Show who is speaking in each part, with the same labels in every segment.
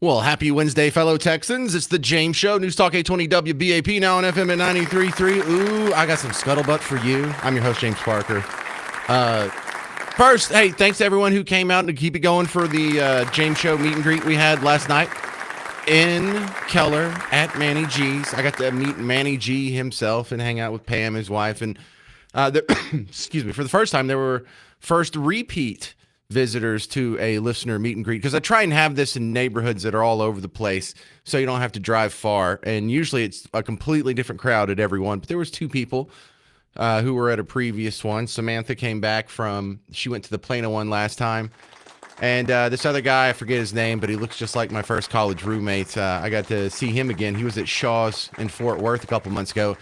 Speaker 1: Well, happy Wednesday, fellow Texans. It's the James Show, News Talk 820 WBAP, now on FM at 93.3. Ooh, I got some scuttlebutt for you. I'm your host, James Parker. First, hey, thanks to everyone who came out to keep it going for the James Show meet and greet we had last night in Keller at Manny G's. I got to meet Manny G himself and hang out with Pam, his wife. And excuse me, for the first time, there were first repeat visitors to a listener meet and greet, because I try and have this in neighborhoods that are all over the place so you don't have to drive far, and usually it's a completely different crowd at every one, but there was two people who were at a previous one. Samantha came back she went to the Plano one last time, and this other guy, I forget his name, but he looks just like my first college roommate. I got to see him again. He was at Shaw's in Fort Worth a couple months ago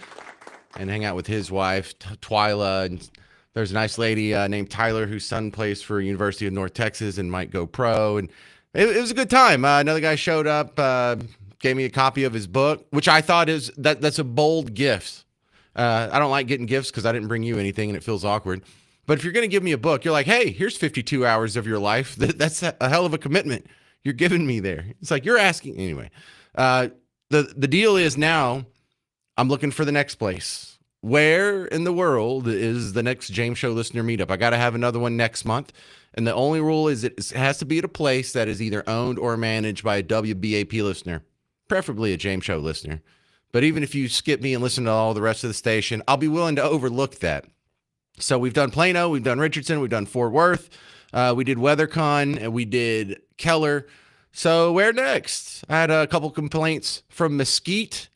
Speaker 1: and hang out with his wife, Twyla, and there's a nice lady named Tyler whose son plays for University of North Texas and might go pro. And it was a good time. Another guy showed up, gave me a copy of his book, which I thought that's a bold gift. I don't like getting gifts because I didn't bring you anything and it feels awkward. But if you're going to give me a book, you're like, hey, here's 52 hours of your life. That's a hell of a commitment you're giving me there. It's like you're asking. Anyway, the deal is now I'm looking for the next place. Where in the world is the next James Show listener meetup? I got to have another one next month. And the only rule is it has to be at a place that is either owned or managed by a WBAP listener, preferably a James Show listener. But even if you skip me and listen to all the rest of the station, I'll be willing to overlook that. So we've done Plano, we've done Richardson, we've done Fort Worth, we did WeatherCon, and we did Keller. So where next? I had a couple complaints from Mesquite.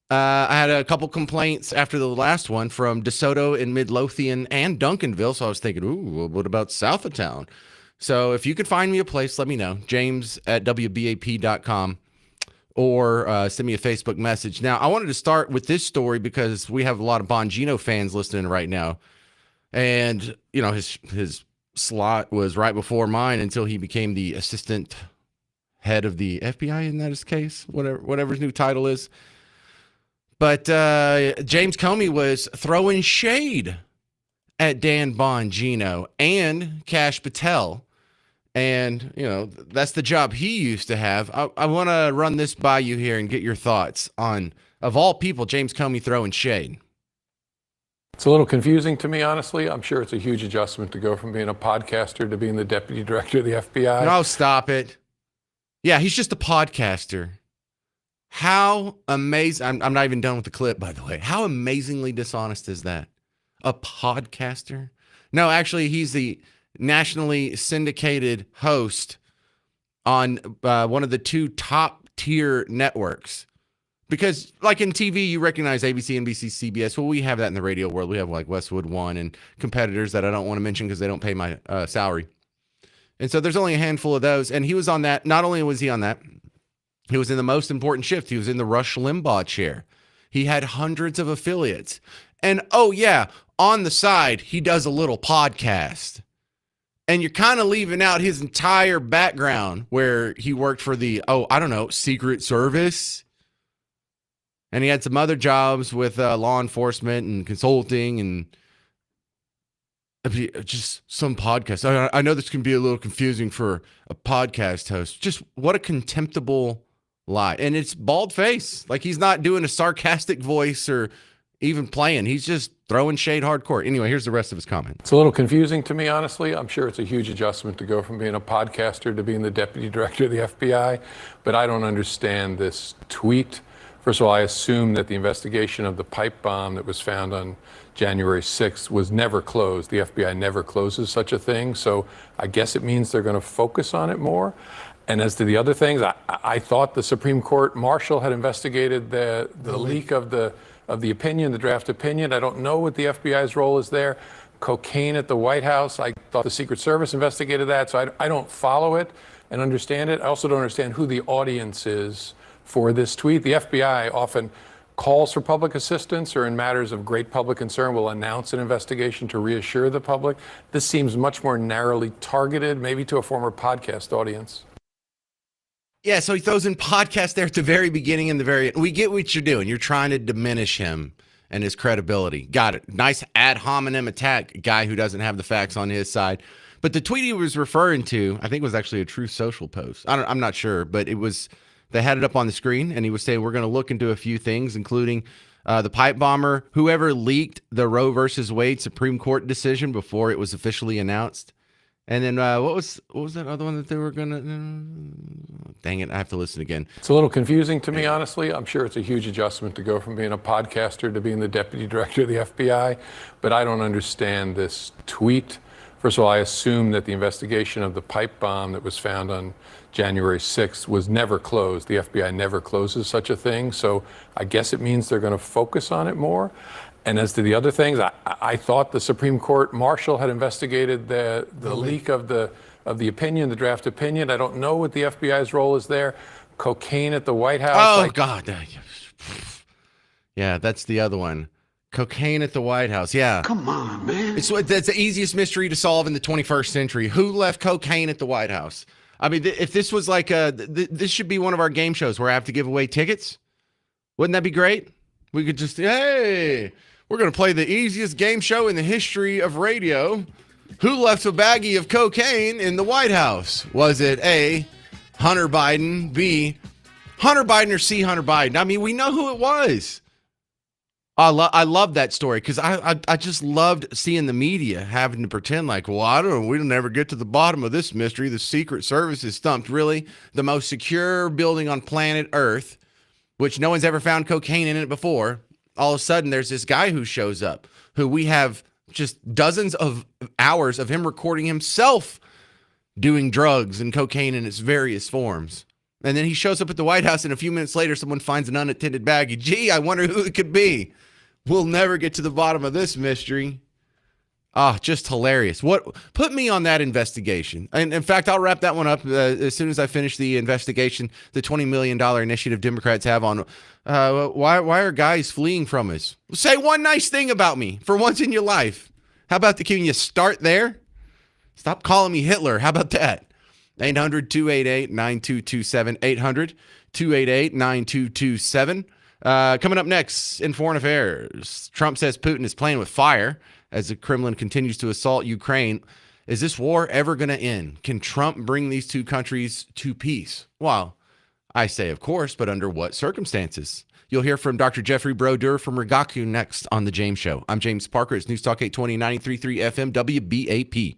Speaker 1: I had a couple complaints after the last one from DeSoto and Midlothian and Duncanville. So I was thinking, ooh, what about south of town? So if you could find me a place, let me know. James@WBAP.com or send me a Facebook message. Now, I wanted to start with this story because we have a lot of Bongino fans listening right now. And, you know, his slot was right before mine until he became the assistant head of the FBI, isn't that his case? Whatever his new title is. But James Comey was throwing shade at Dan Bongino and Kash Patel. And, you know, that's the job he used to have. I want to run this by you here and get your thoughts on, of all people, James Comey throwing shade.
Speaker 2: It's a little confusing to me, honestly. I'm sure it's a huge adjustment to go from being a podcaster to being the deputy director of the FBI.
Speaker 1: No, stop it. Yeah, he's just a podcaster. How amazing. I'm not even done with the clip, by the way. How amazingly dishonest is that? A podcaster? No, actually, he's the nationally syndicated host on one of the two top tier networks. Because like in TV, you recognize ABC, NBC, CBS. Well, we have that in the radio world. We have like Westwood One and competitors that I don't want to mention because they don't pay my salary. And so there's only a handful of those. And he was on that. Not only was he on that, he was in the most important shift. He was in the Rush Limbaugh chair. He had hundreds of affiliates. And, oh, yeah, on the side, he does a little podcast. And you're kind of leaving out his entire background where he worked for the, Secret Service. And he had some other jobs with law enforcement and consulting and just some podcast. I know this can be a little confusing for a podcast host. Just what a contemptible lie. And it's bald face. Like he's not doing a sarcastic voice or even playing. He's just throwing shade hardcore. Anyway, here's the rest of his comment.
Speaker 2: It's a little confusing to me, honestly. I'm sure it's a huge adjustment to go from being a podcaster to being the deputy director of the FBI. But I don't understand this tweet. First of all, I assume that the investigation of the pipe bomb that was found on January 6th was never closed. The FBI never closes such a thing. So I guess it means they're going to focus on it more. And as to the other things, I thought the Supreme Court marshal had investigated the leak of the opinion, the draft opinion. I don't know what the FBI's role is there. Cocaine at the White House, I thought the Secret Service investigated that. So I don't follow it and understand it. I also don't understand who the audience is for this tweet. The FBI often calls for public assistance or in matters of great public concern will announce an investigation to reassure the public. This seems much more narrowly targeted, maybe to a former podcast audience.
Speaker 1: Yeah, so he throws in podcast there at the very beginning and the very end. We get what you're doing. You're trying to diminish him and his credibility. Got it. Nice ad hominem attack, guy who doesn't have the facts on his side. But the tweet he was referring to, I think, was actually a Truth Social post. I'm not sure, but it was. They had it up on the screen, and he was saying we're going to look into a few things, including the pipe bomber, whoever leaked the Roe versus Wade Supreme Court decision before it was officially announced. And then what was that other one that they were gonna? Dang it! I have to listen again.
Speaker 2: It's a little confusing to me, honestly. I'm sure it's a huge adjustment to go from being a podcaster to being the deputy director of the FBI, but I don't understand this tweet. First of all, I assume that the investigation of the pipe bomb that was found on January 6th was never closed. The FBI never closes such a thing, so I guess it means they're going to focus on it more. And as to the other things, I thought the Supreme Court marshal had investigated the leak of the opinion, the draft opinion. I don't know what the FBI's role is there. Cocaine at the White House.
Speaker 1: Oh God, yeah, that's the other one. Cocaine at the White House. Yeah,
Speaker 3: Come on, man.
Speaker 1: that's the easiest mystery to solve in the 21st century. Who left cocaine at the White House? I mean, if this was like this should be one of our game shows where I have to give away tickets. Wouldn't that be great? We could just, hey, we're going to play the easiest game show in the history of radio. Who left a baggie of cocaine in the White House? Was it A, Hunter Biden, B, Hunter Biden, or C, Hunter Biden? I mean, we know who it was. I love that story because I just loved seeing the media having to pretend like, well, I don't know, we'll never get to the bottom of this mystery. The Secret Service is stumped. Really? The most secure building on planet Earth, which no one's ever found cocaine in it before. All of a sudden, there's this guy who shows up, who we have just dozens of hours of him recording himself doing drugs and cocaine in its various forms. And then he shows up at the White House, and a few minutes later, someone finds an unattended baggie. Gee, I wonder who it could be. We'll never get to the bottom of this mystery. Just hilarious. Put me on that investigation. And in fact, I'll wrap that one up as soon as I finish the investigation, the $20 million initiative Democrats have on why are guys fleeing from us? Say one nice thing about me for once in your life. How about can you start there? Stop calling me Hitler. How about that? 800-288-9227. 800-288-9227. Coming up next in foreign affairs, Trump says Putin is playing with fire as the Kremlin continues to assault Ukraine. Is this war ever going to end? Can Trump bring these two countries to peace? Well, I say, of course, but under what circumstances? You'll hear from Dr. Jeffrey Brodeur from Rigaku next on The James Show. I'm James Parker. It's News Talk 820, 93.3 FM, WBAP.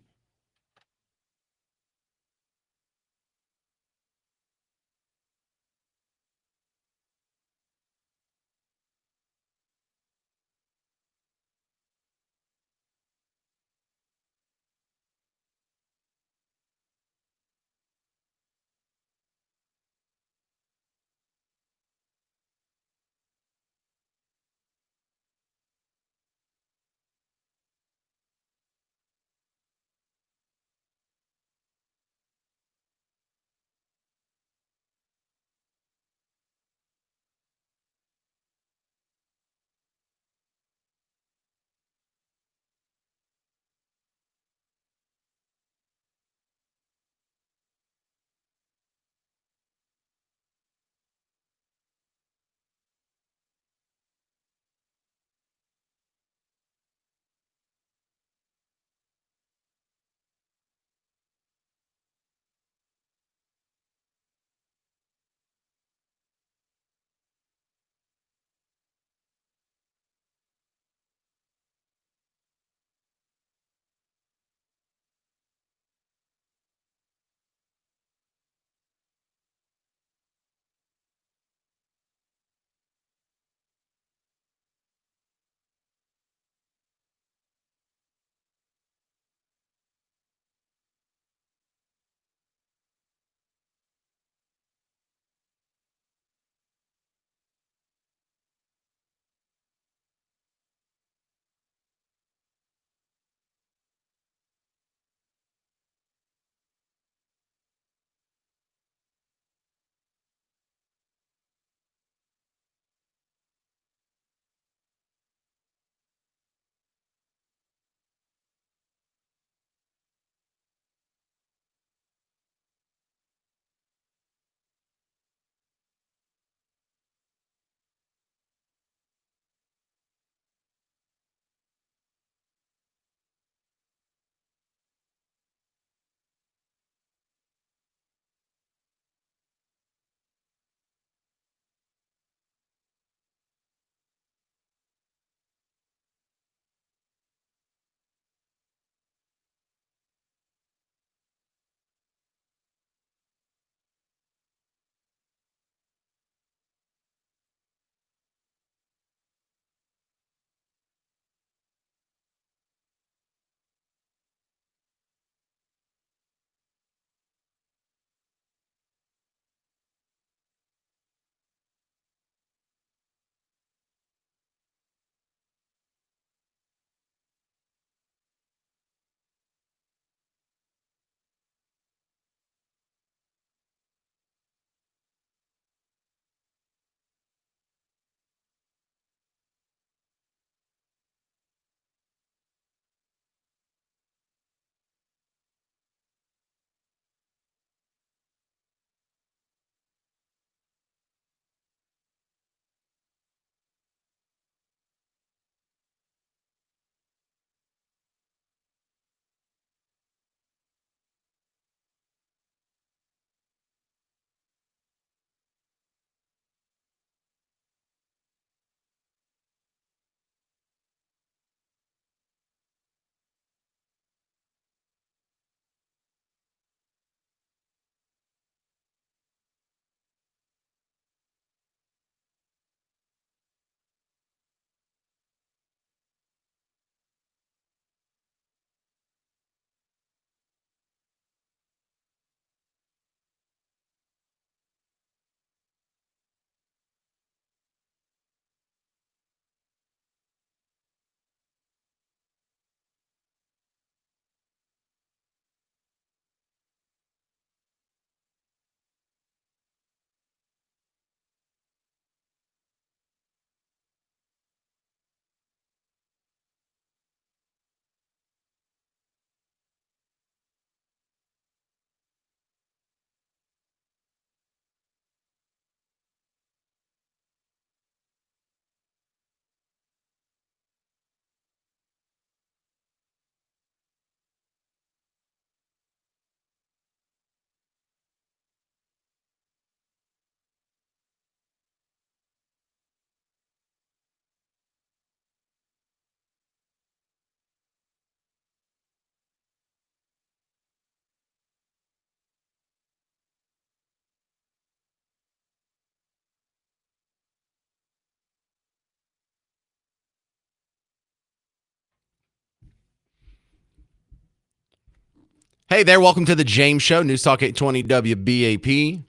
Speaker 1: Hey there, welcome to the James Show, News Talk 820 WBAP.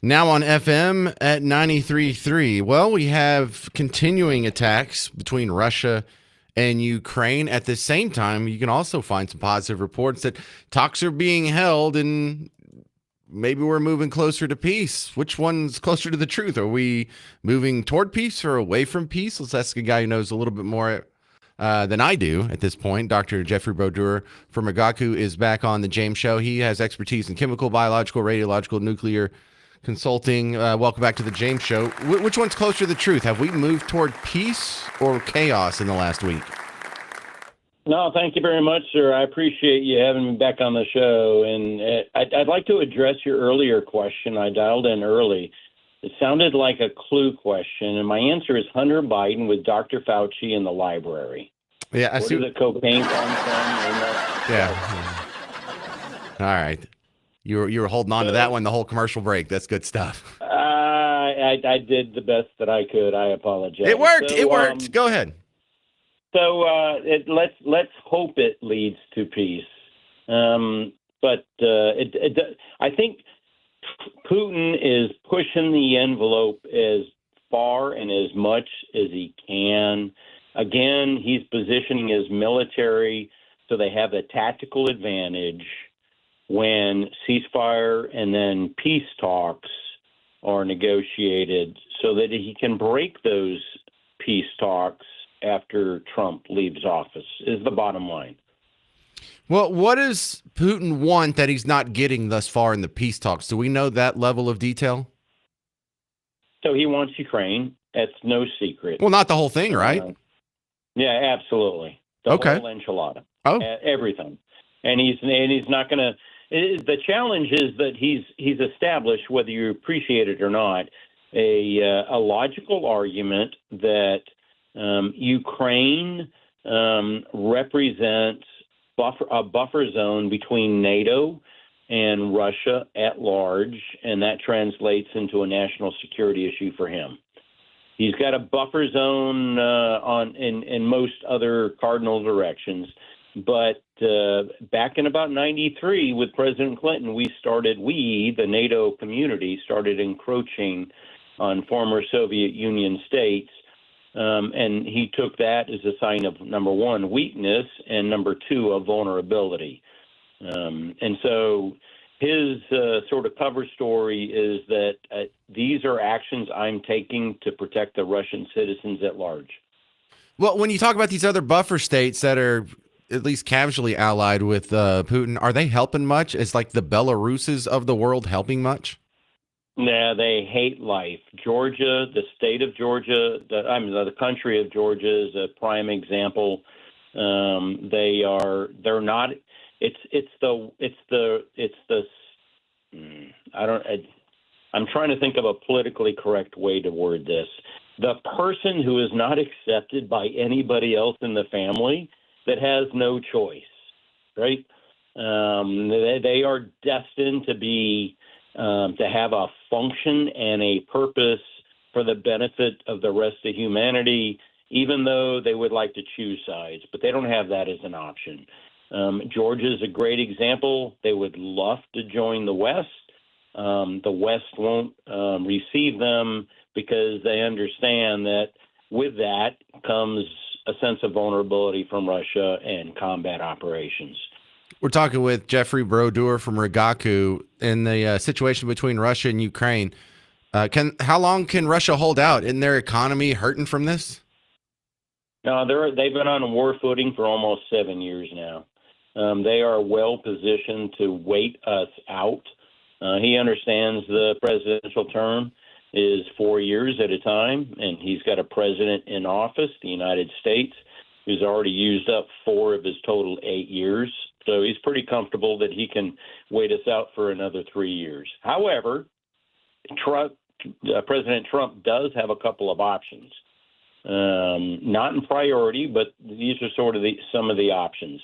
Speaker 1: Now on FM at 93.3. Well, we have continuing attacks between Russia and Ukraine. At the same time, you can also find some positive reports that talks are being held and maybe we're moving closer to peace. Which one's closer to the truth? Are we moving toward peace or away from peace? Let's ask a guy who knows a little bit more than I do at this point. Dr. Jeffrey Brodeur from Rigaku is back on the James Show. He has expertise in chemical, biological, radiological, nuclear consulting. Welcome back to the James Show. Which one's closer to the truth? Have we moved toward peace or chaos in the last week?
Speaker 3: No, thank you very much, sir. I appreciate you having me back on the show. And I'd like to address your earlier question. I dialed in early. It sounded like a clue question, and my answer is Hunter Biden with Dr. Fauci in the library.
Speaker 1: Yeah, I see.
Speaker 3: Where does the cocaine come from?
Speaker 1: Yeah. All right. You were holding on to that one the whole commercial break. That's good stuff.
Speaker 3: I did the best that I could. I apologize.
Speaker 1: It worked. It worked. Go ahead.
Speaker 3: So let's hope it leads to peace. But I think Putin is pushing the envelope as far and as much as he can. Again, he's positioning his military so they have a tactical advantage when ceasefire and then peace talks are negotiated so that he can break those peace talks after Trump leaves office, is the bottom line.
Speaker 1: Well, what does Putin want that he's not getting thus far in the peace talks? Do we know that level of detail?
Speaker 3: So he wants Ukraine. That's no secret.
Speaker 1: Well, not the whole thing, right?
Speaker 3: Yeah, absolutely. The
Speaker 1: Okay.
Speaker 3: whole enchilada.
Speaker 1: Oh.
Speaker 3: Everything. And he's not going to. The challenge is that he's established, whether you appreciate it or not, a logical argument that Ukraine represents a buffer zone between NATO and Russia at large, and that translates into a national security issue for him. He's got a buffer zone in most other cardinal directions, but back in about 93 with President Clinton, the NATO community, started encroaching on former Soviet Union states. And he took that as a sign of, number one, weakness, and number two, of vulnerability. And so his sort of cover story is that these are actions I'm taking to protect the Russian citizens at large.
Speaker 1: Well, when you talk about these other buffer states that are at least casually allied with Putin, are they helping much? Is like the Belaruses of the world helping much?
Speaker 3: Nah, they hate life. Georgia, the state of Georgia, the country of Georgia is a prime example. They're not. I'm trying to think of a politically correct way to word this. The person who is not accepted by anybody else in the family that has no choice, right? They are destined to be. To have a function and a purpose for the benefit of the rest of humanity, even though they would like to choose sides. But they don't have that as an option. Georgia is a great example. They would love to join the West. The West won't receive them because they understand that with that comes a sense of vulnerability from Russia and combat operations.
Speaker 1: We're talking with Jeffrey Brodeur from Rigaku in the situation between Russia and Ukraine. How long can Russia hold out? Isn't their economy hurting from this?
Speaker 3: No, they've been on a war footing for almost 7 years now. They are well positioned to wait us out. He understands the presidential term is 4 years at a time, and he's got a president in office, the United States, who's already used up 4 of his total 8 years. So he's pretty comfortable that he can wait us out for another 3 years. However, President Trump does have a couple of options. Not in priority, but these are sort of some of the options.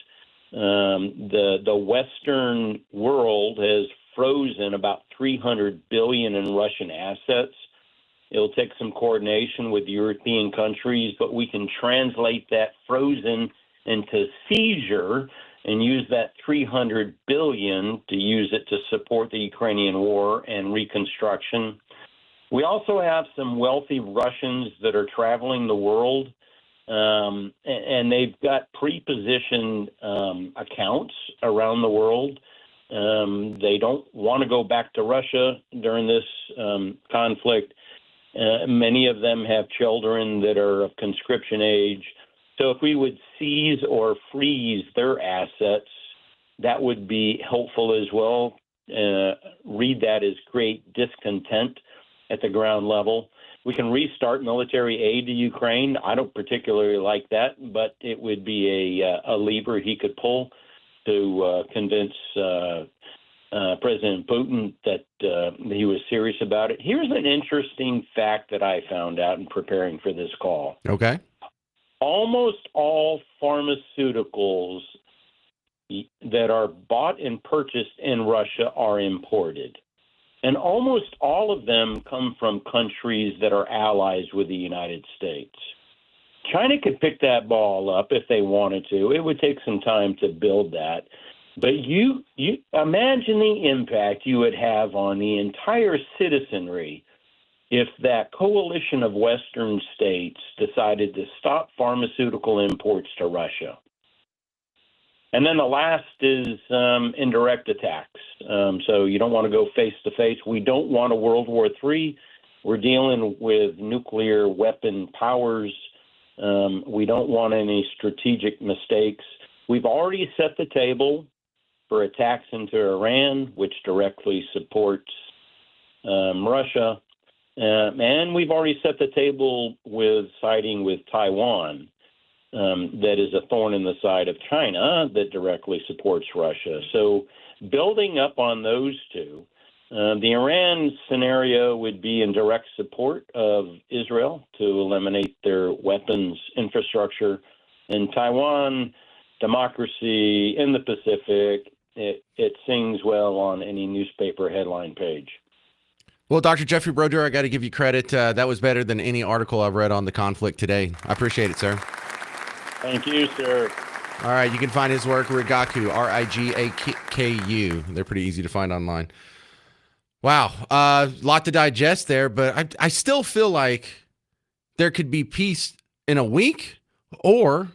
Speaker 3: The Western world has frozen about $300 billion in Russian assets. It'll take some coordination with European countries, but we can translate that frozen into seizure and use that $300 billion to use it to support the Ukrainian war and reconstruction. We also have some wealthy Russians that are traveling the world, and they've got pre-positioned accounts around the world. They don't want to go back to Russia during this conflict. Many of them have children that are of conscription age. So if we would seize or freeze their assets, that would be helpful as well. Read that as great discontent at the ground level. We can restart military aid to Ukraine. I don't particularly like that, but it would be a lever he could pull to convince President Putin that he was serious about it. Here's an interesting fact that I found out in preparing for this call.
Speaker 1: Okay.
Speaker 3: Almost all pharmaceuticals that are bought and purchased in Russia are imported. And almost all of them come from countries that are allies with the United States. China could pick that ball up if they wanted to. It would take some time to build that. But you imagine the impact you would have on the entire citizenry if that coalition of Western states decided to stop pharmaceutical imports to Russia. And then the last is indirect attacks. So you don't want to go face to face. We don't want a World War III. We're dealing with nuclear weapon powers. We don't want any strategic mistakes. We've already set the table for attacks into Iran, which directly supports Russia. And we've already set the table with siding with Taiwan. That is a thorn in the side of China that directly supports Russia. So building up on those two, the Iran scenario would be in direct support of Israel to eliminate their weapons infrastructure. And Taiwan, democracy in the Pacific, it sings well on any newspaper headline page.
Speaker 1: Well, Dr. Jeffrey Broder, I got to give you credit. That was better than any article I've read on the conflict today. I appreciate it, sir.
Speaker 3: Thank you, sir.
Speaker 1: All right, you can find his work, Rigaku, Rigaku. They're pretty easy to find online. Wow, lot to digest there, but I still feel like there could be peace in a week, or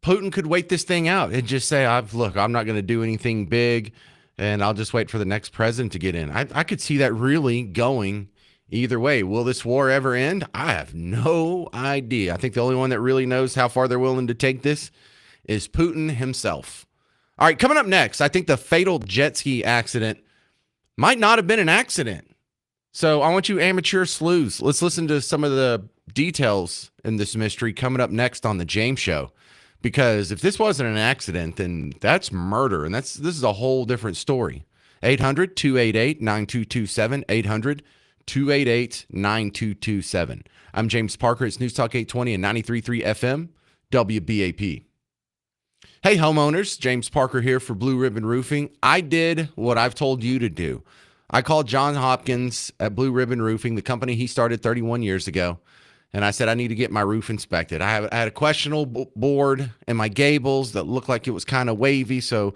Speaker 1: Putin could wait this thing out and just say, look, I'm not going to do anything big, and I'll just wait for the next president to get in. I could see that really going either way. Will this war ever end? I have no idea. I think the only one that really knows how far they're willing to take this is Putin himself. All right, coming up next, I think the fatal jet ski accident might not have been an accident. So I want you amateur sleuths. Let's listen to some of the details in this mystery coming up next on The James Show. Because if this wasn't an accident, then that's murder. And this is a whole different story. 800-288-9227. 800-288-9227. I'm James Parker. It's News Talk 820 and 93.3 FM, WBAP. Hey, homeowners. James Parker here for Blue Ribbon Roofing. I did what I've told you to do. I called John Hopkins at Blue Ribbon Roofing, the company he started 31 years ago, and I said I need to get my roof inspected. I had a questionable board in my gables that looked like it was kind of wavy, so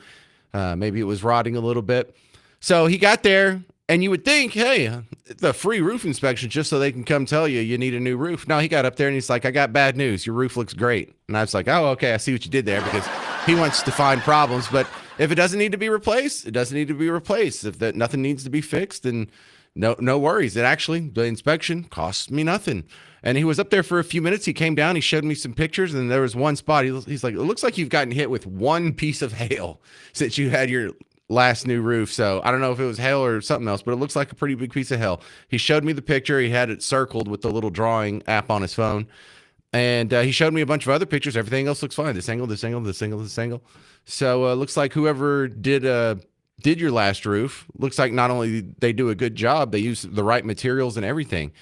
Speaker 1: maybe it was rotting a little bit. So he got there. And you would think, hey, the free roof inspection just so they can come tell you need a new roof. No, he got up there and he's like, I got bad news. Your roof looks great. And I was like, oh, okay, I see what you did there, because he wants to find problems. But if it doesn't need to be replaced, it doesn't need to be replaced. If nothing needs to be fixed, then no worries. The inspection costs me nothing. And he was up there for a few minutes. He came down, he showed me some pictures, and there was one spot. He's like, it looks like you've gotten hit with one piece of hail since you had your last new roof. So I don't know if it was hail or something else, but it looks like a pretty big piece of hail. He showed me the picture. He had it circled with the little drawing app on his phone. And he showed me a bunch of other pictures. Everything else looks fine. This angle, this angle, this angle, this angle. So it looks like whoever did your last roof, looks like not only they do a good job, they use the right materials and everything.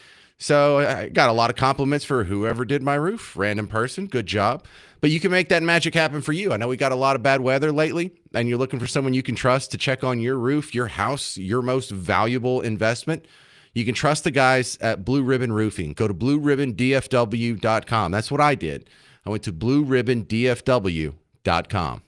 Speaker 1: So I got a lot of compliments for whoever did my roof. Random person, good job. But you can make that magic happen for you. I know we got a lot of bad weather lately, and you're looking for someone you can trust to check on your roof, your house, your most valuable investment. You can trust the guys at Blue Ribbon Roofing. Go to blueribbondfw.com. That's what I did. I went to blueribbondfw.com.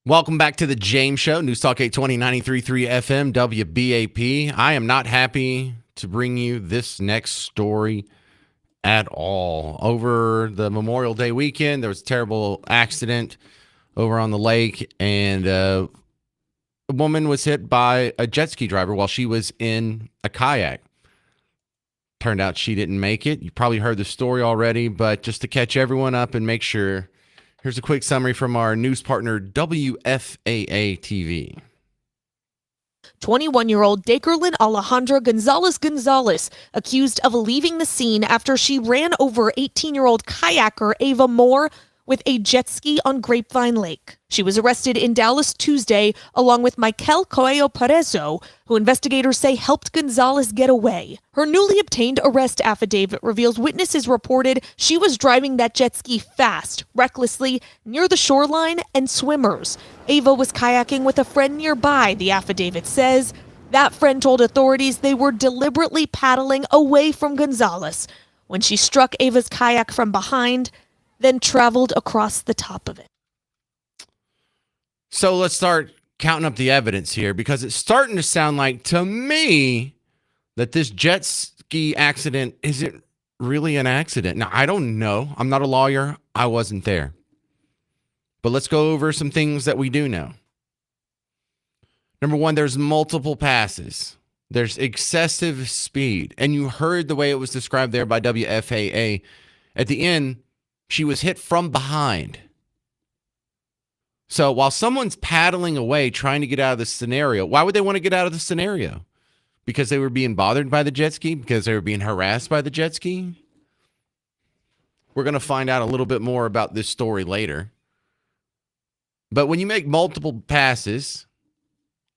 Speaker 1: Welcome back to the James Show, News Talk 820 93.3 FM, WBAP. I am not happy to bring you this next story at all. Over the Memorial Day weekend, there was a terrible accident over on the lake, and a woman was hit by a jet ski driver while she was in a kayak. Turned out she didn't make it. You probably heard the story already, but just to catch everyone up and make sure, here's a quick summary from our news partner, WFAA TV.
Speaker 4: 21-year-old Dakerlin Alejandra Gonzalez, accused of leaving the scene after she ran over 18-year-old kayaker Ava Moore with a jet ski on Grapevine Lake. She was arrested in Dallas Tuesday, along with Michael Coelho Parezo, who investigators say helped Gonzalez get away. Her newly obtained arrest affidavit reveals witnesses reported she was driving that jet ski fast, recklessly, near the shoreline and swimmers. Ava was kayaking with a friend nearby, the affidavit says. That friend told authorities they were deliberately paddling away from Gonzalez when she struck Ava's kayak from behind, then traveled across the top of it.
Speaker 1: So let's start counting up the evidence here, because it's starting to sound like, to me, that this jet ski accident isn't really an accident. Now, I don't know. I'm not a lawyer. I wasn't there. But let's go over some things that we do know. Number one, there's multiple passes. There's excessive speed. And you heard the way it was described there by WFAA. At the end, she was hit from behind. So while someone's paddling away trying to get out of the scenario, why would they want to get out of the scenario? Because they were being bothered by the jet ski? Because they were being harassed by the jet ski? We're going to find out a little bit more about this story later. But when you make multiple passes,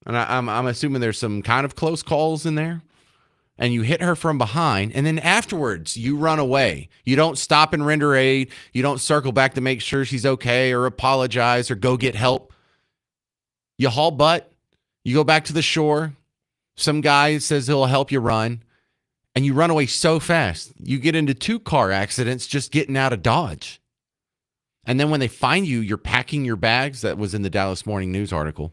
Speaker 1: and I'm assuming there's some kind of close calls in there, and you hit her from behind, and then afterwards you run away. You don't stop and render aid. You don't circle back to make sure she's okay or apologize or go get help. You haul butt. You go back to the shore. Some guy says he'll help you run, and you run away so fast. You get into 2 car accidents just getting out of Dodge. And then when they find you, you're packing your bags. That was in the Dallas Morning News article.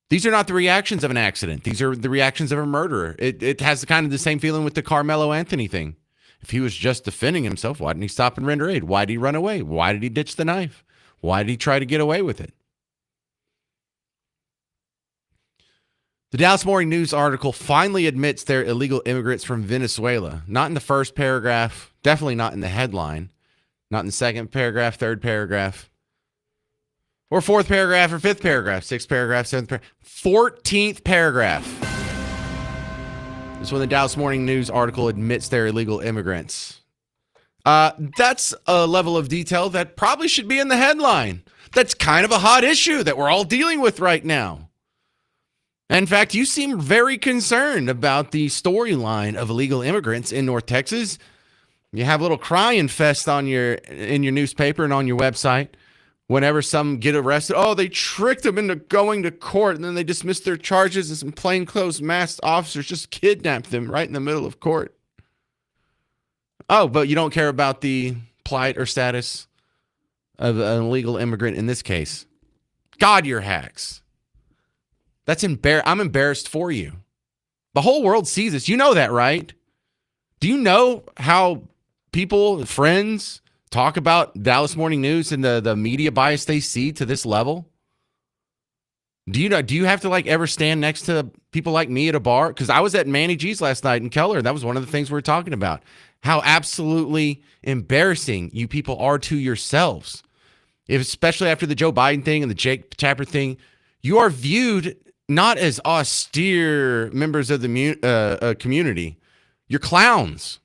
Speaker 1: These are not the reactions of an accident. These are the reactions of a murderer. It has kind of the same feeling with the Carmelo Anthony thing. If he was just defending himself, why didn't he stop and render aid? Why did he run away? Why did he ditch the knife? Why did he try to get away with it? The Dallas Morning News article finally admits they're illegal immigrants from Venezuela. Not in the first paragraph, definitely not in the headline, not in the second paragraph, third paragraph, or 4th paragraph or 5th paragraph, 6th paragraph, 7th paragraph, 14th paragraph. This is when the Dallas Morning News article admits they're illegal immigrants. That's a level of detail that probably should be in the headline. That's kind of a hot issue that we're all dealing with right now. In fact, you seem very concerned about the storyline of illegal immigrants in North Texas. You have a little crying fest in your newspaper and on your website. Whenever some get arrested, they tricked them into going to court, and then they dismissed their charges, and some plainclothes masked officers just kidnapped them right in the middle of court. Oh, but you don't care about the plight or status of an illegal immigrant in this case. God, you're hacks. I'm embarrassed for you. The whole world sees this. You know that, right? Do you know how people, friends, talk about Dallas Morning News and the media bias they see to this level? Do you have to ever stand next to people like me at a bar? Because I was at Manny G's last night in Keller. That was one of the things we were talking about. How absolutely embarrassing you people are to yourselves. Especially after the Joe Biden thing and the Jake Tapper thing, you are viewed not as austere members of the community. You're clowns.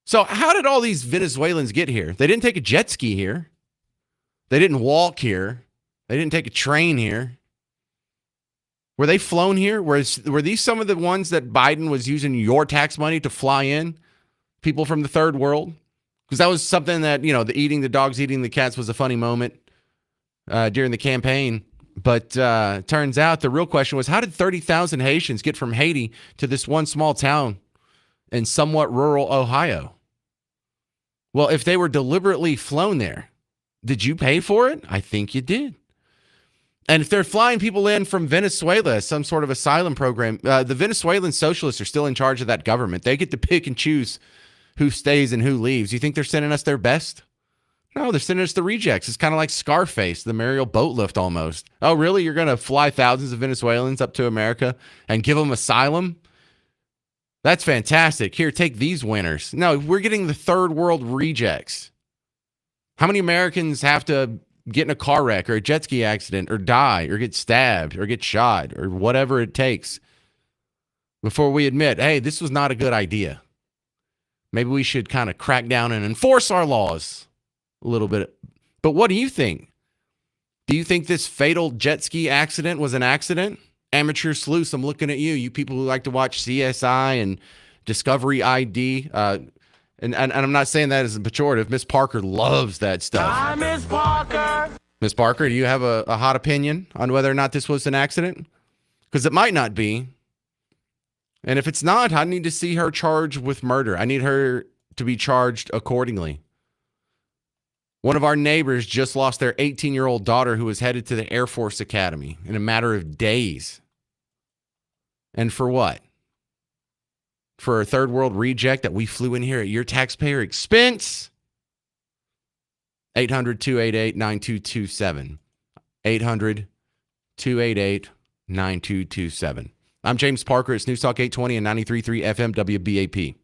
Speaker 1: So how did all these Venezuelans get here? They didn't take a jet ski here. They didn't walk here. They didn't take a train here. Were they flown here? Were these some of the ones that Biden was using your tax money to fly in? People from the third world? Because that was something that, the dogs eating the cats was a funny moment during the campaign. But turns out the real question was, how did 30,000 Haitians get from Haiti to this one small town in somewhat rural Ohio? Well, if they were deliberately flown there, Did you pay for it? I think you did. And if they're flying people in from Venezuela, some sort of asylum program, the Venezuelan socialists are still in charge of that government. They get to pick and choose who stays and who leaves. You think they're sending us their best? No, they're sending us the rejects. It's kind of like Scarface, the Mariel boat lift almost. Oh, really? You're going to fly thousands of Venezuelans up to America and give them asylum? That's fantastic. Here, take these winners. No, we're getting the third world rejects. How many Americans have to get in a car wreck or a jet ski accident or die or get stabbed or get shot or whatever it takes before we admit, hey, this was not a good idea? Maybe we should kind of crack down and enforce our laws a little bit. But what do you think? Do you think this fatal jet ski accident was an accident? Amateur sleuths, I'm looking at you. You people who like to watch CSI and Discovery ID. And I'm not saying that as a pejorative. Miss Parker loves that stuff. Hi, Miss Parker. Miss Parker, do you have a hot opinion on whether or not this was an accident? Because it might not be. And if it's not, I need to see her charged with murder. I need her to be charged accordingly. One of our neighbors just lost their 18-year-old daughter who was headed to the Air Force Academy in a matter of days. And for what? For a third world reject that we flew in here at your taxpayer expense? 800-288-9227. 800-288-9227. I'm James Parker. It's News Talk 820 and 93.3 FM WBAP.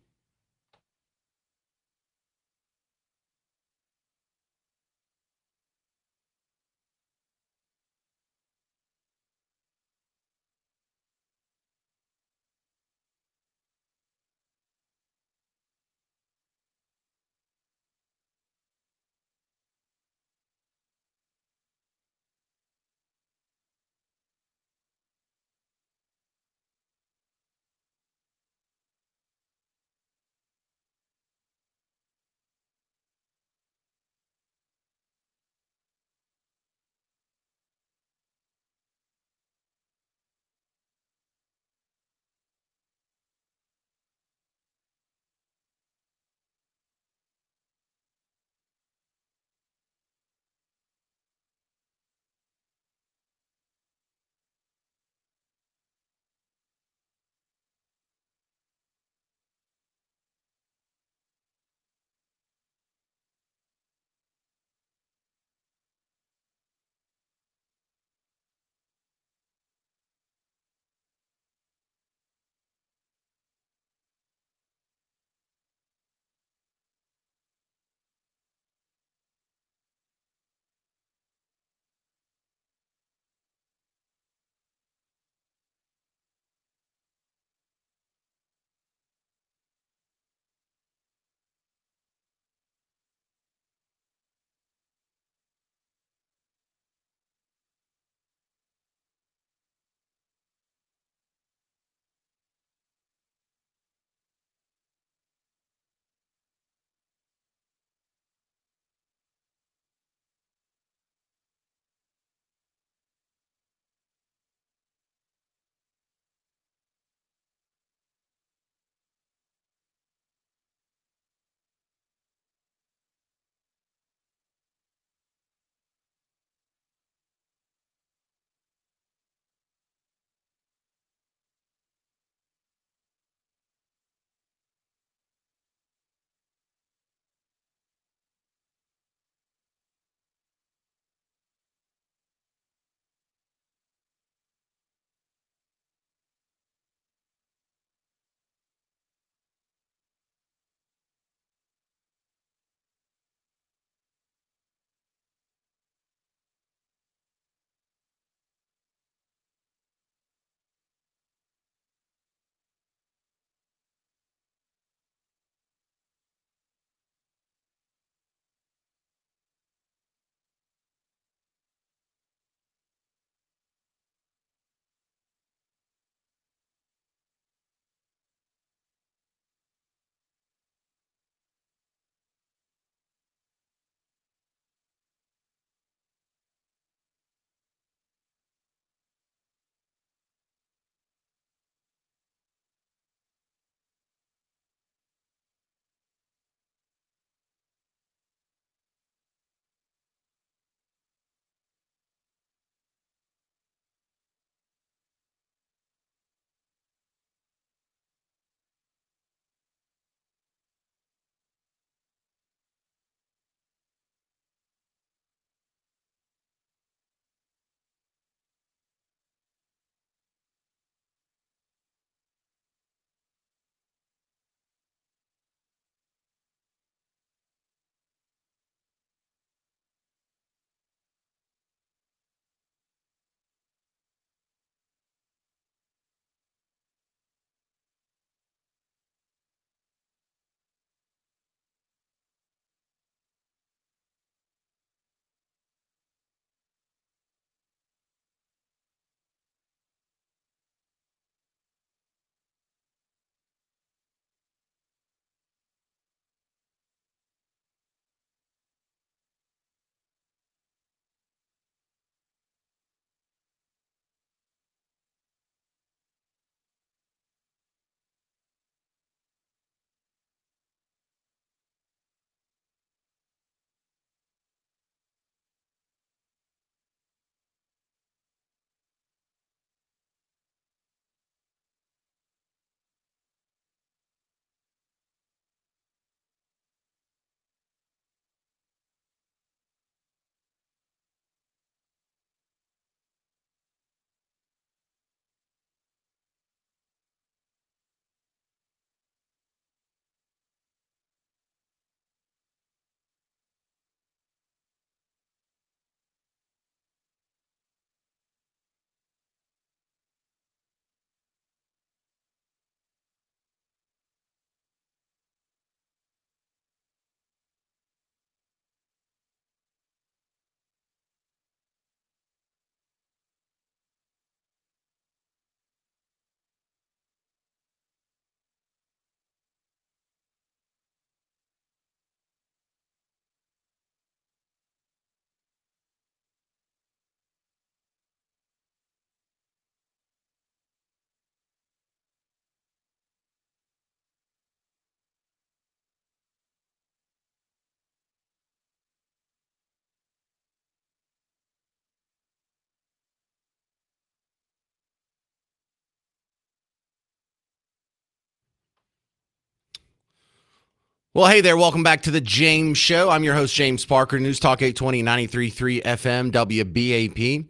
Speaker 1: Well, hey there. Welcome back to the James Show. I'm your host, James Parker, News Talk 820, 93.3 FM, WBAP.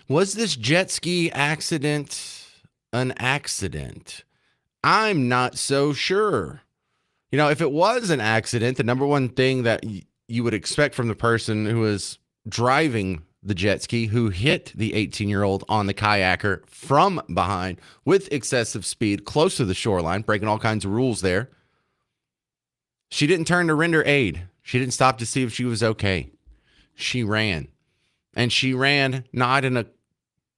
Speaker 1: Was this jet ski accident an accident? I'm not so sure. You know, if it was an accident, the number one thing that you would expect from the person who was driving the jet ski, who hit the 18-year-old on the kayaker from behind with excessive speed close to the shoreline, breaking all kinds of rules there. She didn't turn to render aid. She didn't stop to see if she was okay. She ran. And she ran not in a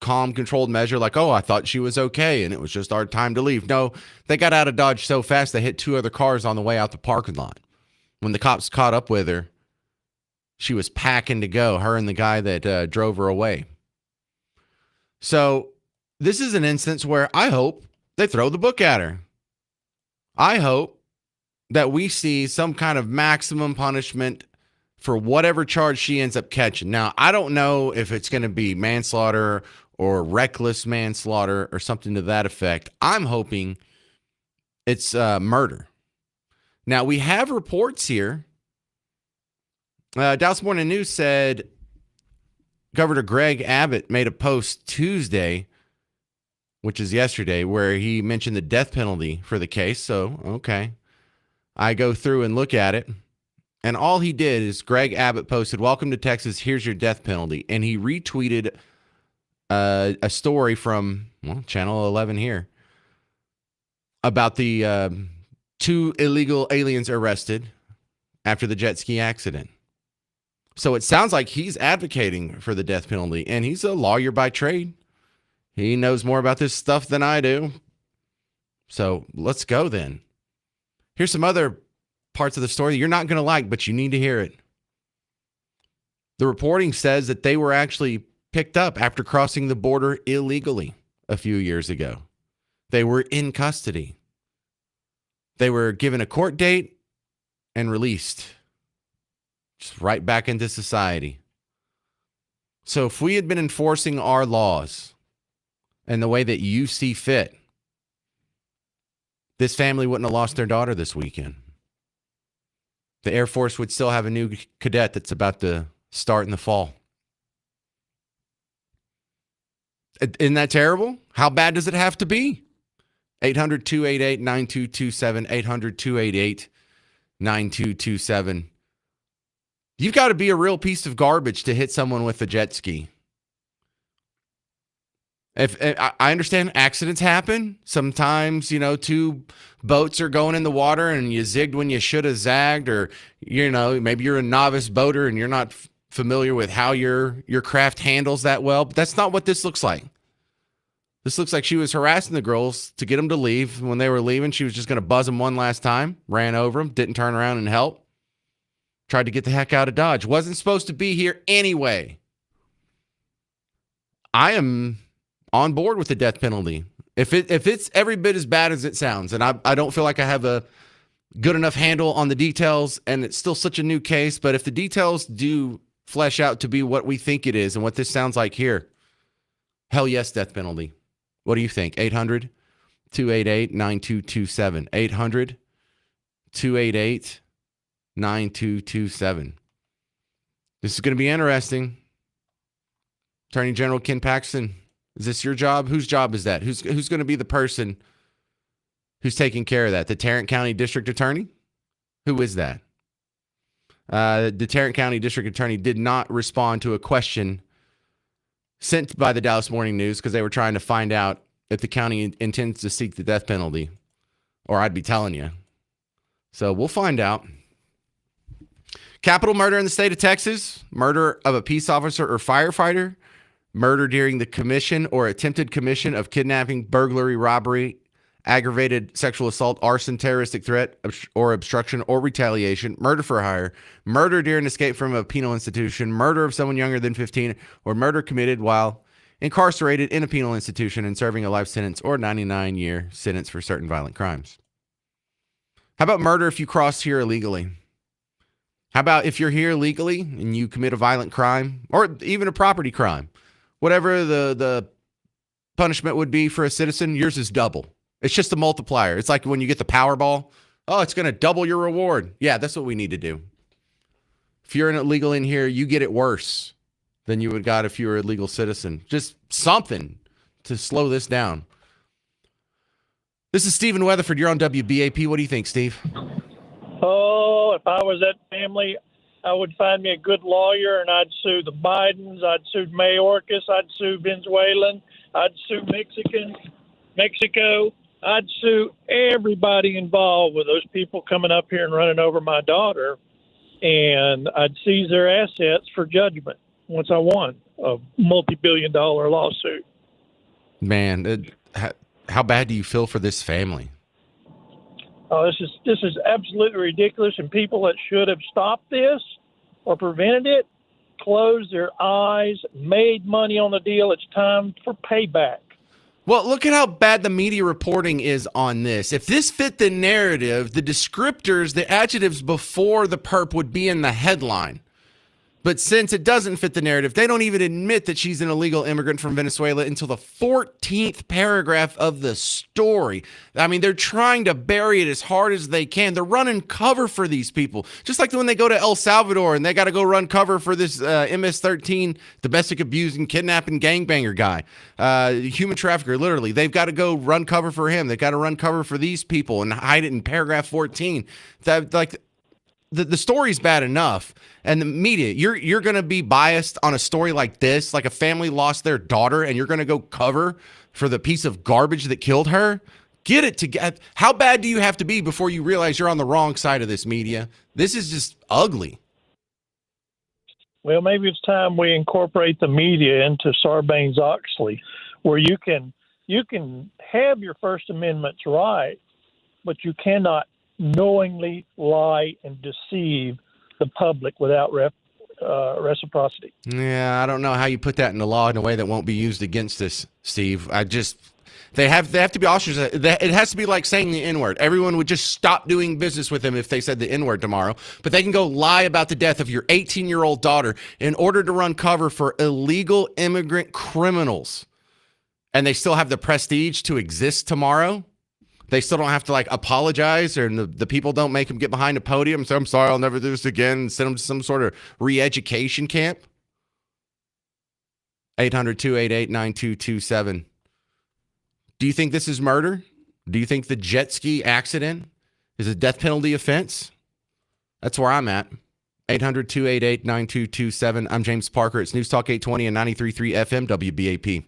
Speaker 1: calm, controlled measure like, oh, I thought she was okay and it was just our time to leave. No, they got out of Dodge so fast they hit two other cars on the way out the parking lot. When the cops caught up with her, she was packing to go, her and the guy that drove her away. So this is an instance where I hope they throw the book at her. I hope that we see some kind of maximum punishment for whatever charge she ends up catching. Now, I don't know if it's going to be manslaughter or reckless manslaughter or something to that effect. I'm hoping it's murder. Now, we have reports here. Dallas Morning News said Governor Greg Abbott made a post Tuesday, which is yesterday, where he mentioned the death penalty for the case. So, okay. I go through and look at it, and all he did is Greg Abbott posted, "Welcome to Texas, here's your death penalty." And he retweeted a story from, Channel 11 here about the two illegal aliens arrested after the jet ski accident. So it sounds like he's advocating for the death penalty, and he's a lawyer by trade. He knows more about this stuff than I do. So let's go then. Here's some other parts of the story you're not going to like, but you need to hear it. The reporting says that they were actually picked up after crossing the border illegally a few years ago. They were in custody. They were given a court date and released. Just right back into society. So if we had been enforcing our laws and the way that you see fit, this family wouldn't have lost their daughter this weekend. The Air Force would still have a new cadet that's about to start in the fall. Isn't that terrible? How bad does it have to be? 800-288-9227, 800-288-9227. You've got to be a real piece of garbage to hit someone with a jet ski. If I understand accidents happen, sometimes, two boats are going in the water and you zigged when you should have zagged, or, maybe you're a novice boater and you're not familiar with how your craft handles that well. But that's not what this looks like. This looks like she was harassing the girls to get them to leave. When they were leaving, she was just going to buzz them one last time, ran over them, didn't turn around and help, tried to get the heck out of Dodge. Wasn't supposed to be here anyway. I am on board with the death penalty. If it's every bit as bad as it sounds, and I don't feel like I have a good enough handle on the details, and it's still such a new case, but if the details do flesh out to be what we think it is and what this sounds like here, hell yes, death penalty. What do you think? 800-288-9227. 800-288-9227. This is going to be interesting. Attorney General Ken Paxton, is this your job? Whose job is that? Who's going to be the person who's taking care of that? The Tarrant County District Attorney? Who is that? The Tarrant County District Attorney did not respond to a question sent by the Dallas Morning News because they were trying to find out if the county intends to seek the death penalty, or I'd be telling you. So we'll find out. Capital murder in the state of Texas, murder of a peace officer or firefighter, murder during the commission or attempted commission of kidnapping, burglary, robbery, aggravated sexual assault, arson, terroristic threat, or obstruction or retaliation, murder for hire, murder during escape from a penal institution, murder of someone younger than 15, or murder committed while incarcerated in a penal institution and serving a life sentence or 99-year sentence for certain violent crimes. How about murder if you cross here illegally? How about if you're here legally and you commit a violent crime or even a property crime? Whatever the punishment would be for a citizen, yours is double. It's just a multiplier. It's like when you get the Powerball, Oh, it's going to double your reward. Yeah, that's what we need to do. If you're an illegal in here, you get it worse than you would got if you were a legal citizen. Just something to slow this down. This is Stephen Weatherford. You're on WBAP. What do you think, Steve?
Speaker 5: Oh, if I was that family, I would find me a good lawyer and I'd sue the Bidens, I'd sue Mayorkas, I'd sue Venezuelan, I'd sue Mexico, I'd sue everybody involved with those people coming up here and running over my daughter, and I'd seize their assets for judgment once I won a multi-billion-dollar lawsuit.
Speaker 1: Man, how bad do you feel for this family?
Speaker 5: Oh, this is absolutely ridiculous, and people that should have stopped this or prevented it closed their eyes, made money on the deal. It's time for payback.
Speaker 1: Well, look at how bad the media reporting is on this. If this fit the narrative, the descriptors, the adjectives before the perp would be in the headline. But since it doesn't fit the narrative, they don't even admit that she's an illegal immigrant from Venezuela until the 14th paragraph of the story. I mean, they're trying to bury it as hard as they can. They're running cover for these people. Just like when they go to El Salvador and they got to go run cover for this MS-13 domestic abuse and kidnapping gangbanger guy, human trafficker, literally. They've got to go run cover for him. They've got to run cover for these people and hide it in paragraph 14. The story's bad enough, and the media, you're going to be biased on a story like this, like a family lost their daughter, and you're going to go cover for the piece of garbage that killed her? Get it together. How bad do you have to be before you realize you're on the wrong side of this, media? This is just ugly.
Speaker 5: Well, maybe it's time we incorporate the media into Sarbanes-Oxley, where you can have your First Amendment's right, but you cannot knowingly lie and deceive the public without reciprocity.
Speaker 1: Yeah, I don't know how you put that in the law in a way that won't be used against us, Steve. They have to be ostracized. It has to be like saying the N-word. Everyone would just stop doing business with them if they said the N-word tomorrow. But they can go lie about the death of your 18-year-old daughter in order to run cover for illegal immigrant criminals. And they still have the prestige to exist tomorrow. They still don't have to apologize, or the people don't make them get behind a podium and say, I'm sorry, I'll never do this again, and send them to some sort of re-education camp. 800-288-9227. Do you think this is murder? Do you think the jet ski accident is a death penalty offense? That's where I'm at. 800-288-9227. I'm James Parker. It's News Talk 820 and 93.3 FM WBAP.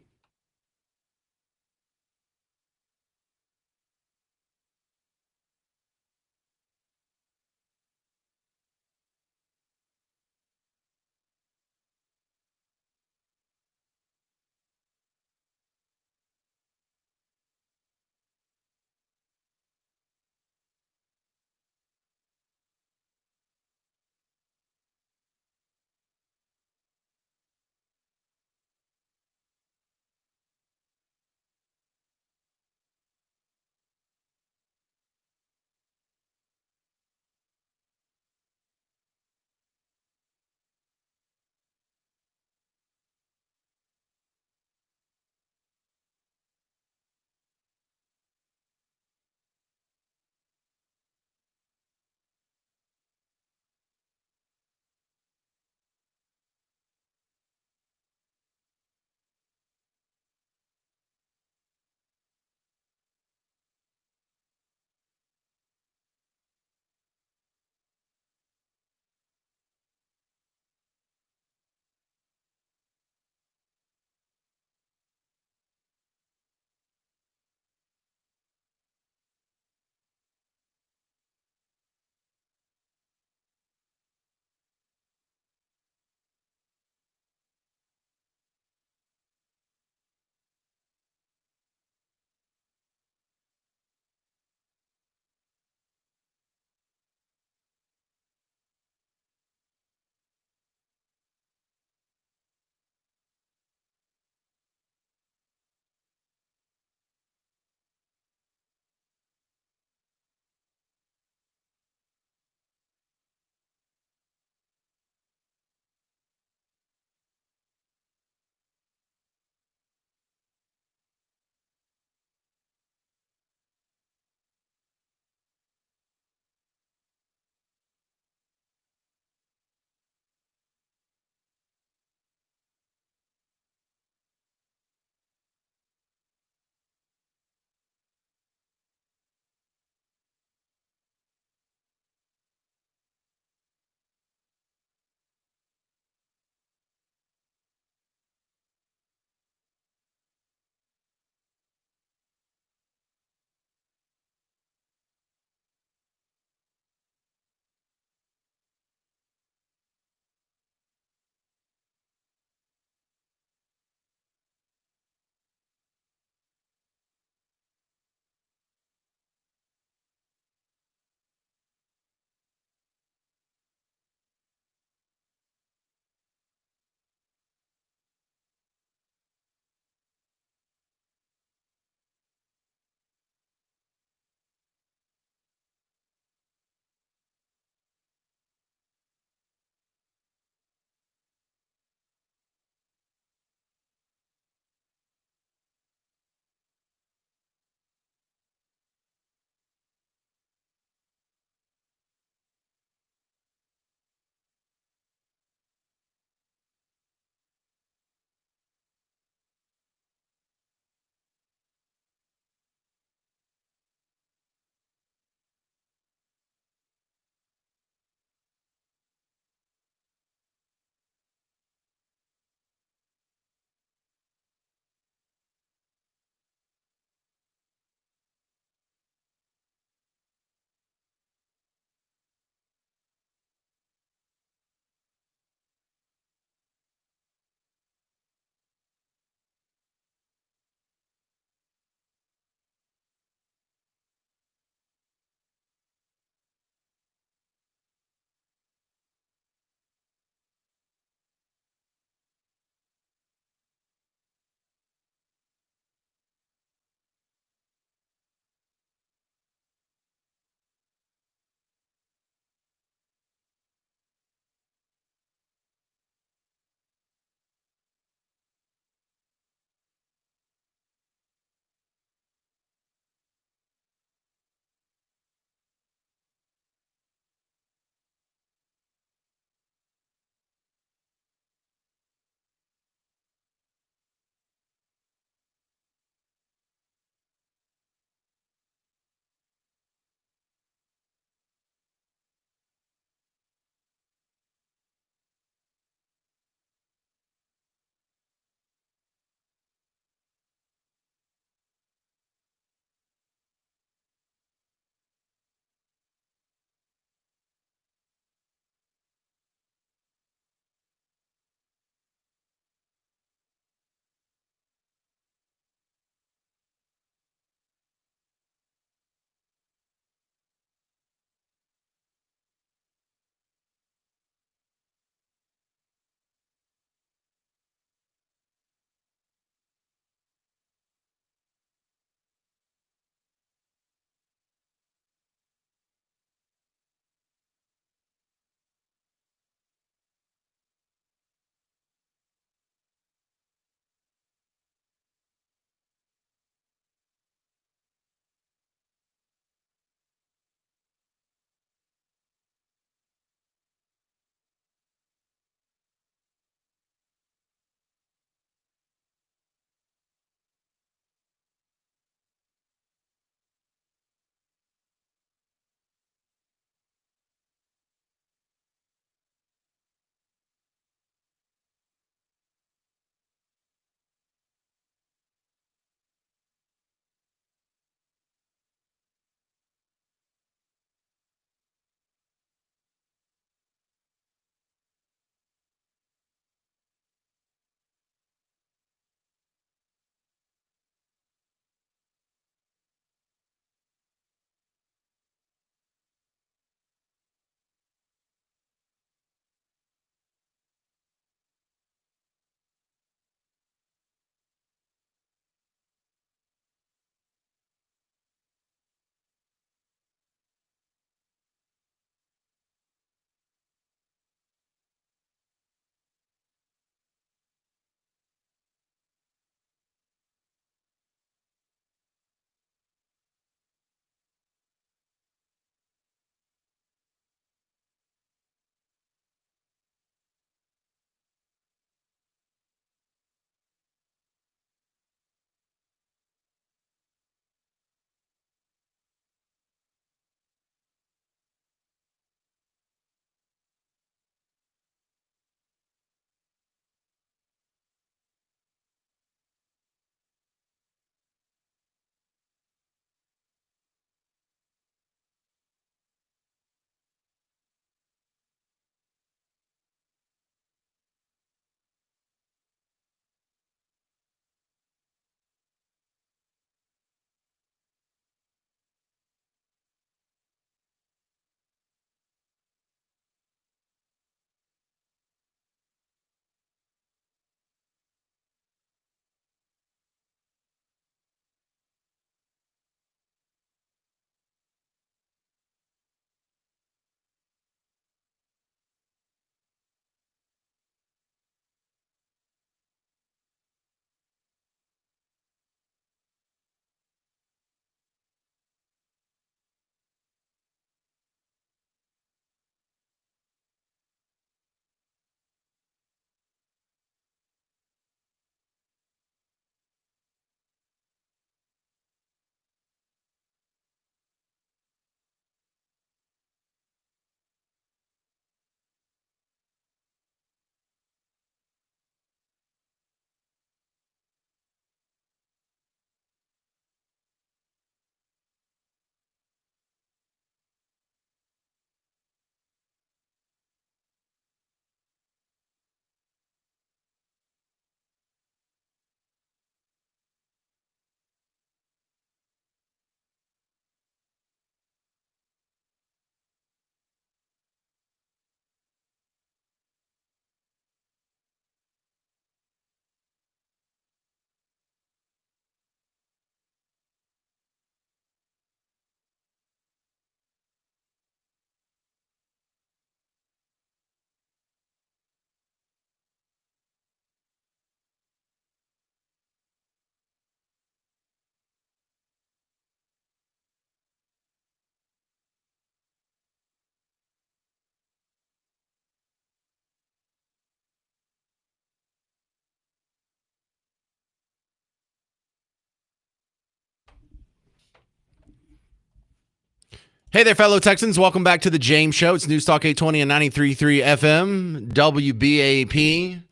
Speaker 1: Hey there, fellow Texans. Welcome back to the James Show. It's News Talk 820 and 93.3 FM, WBAP.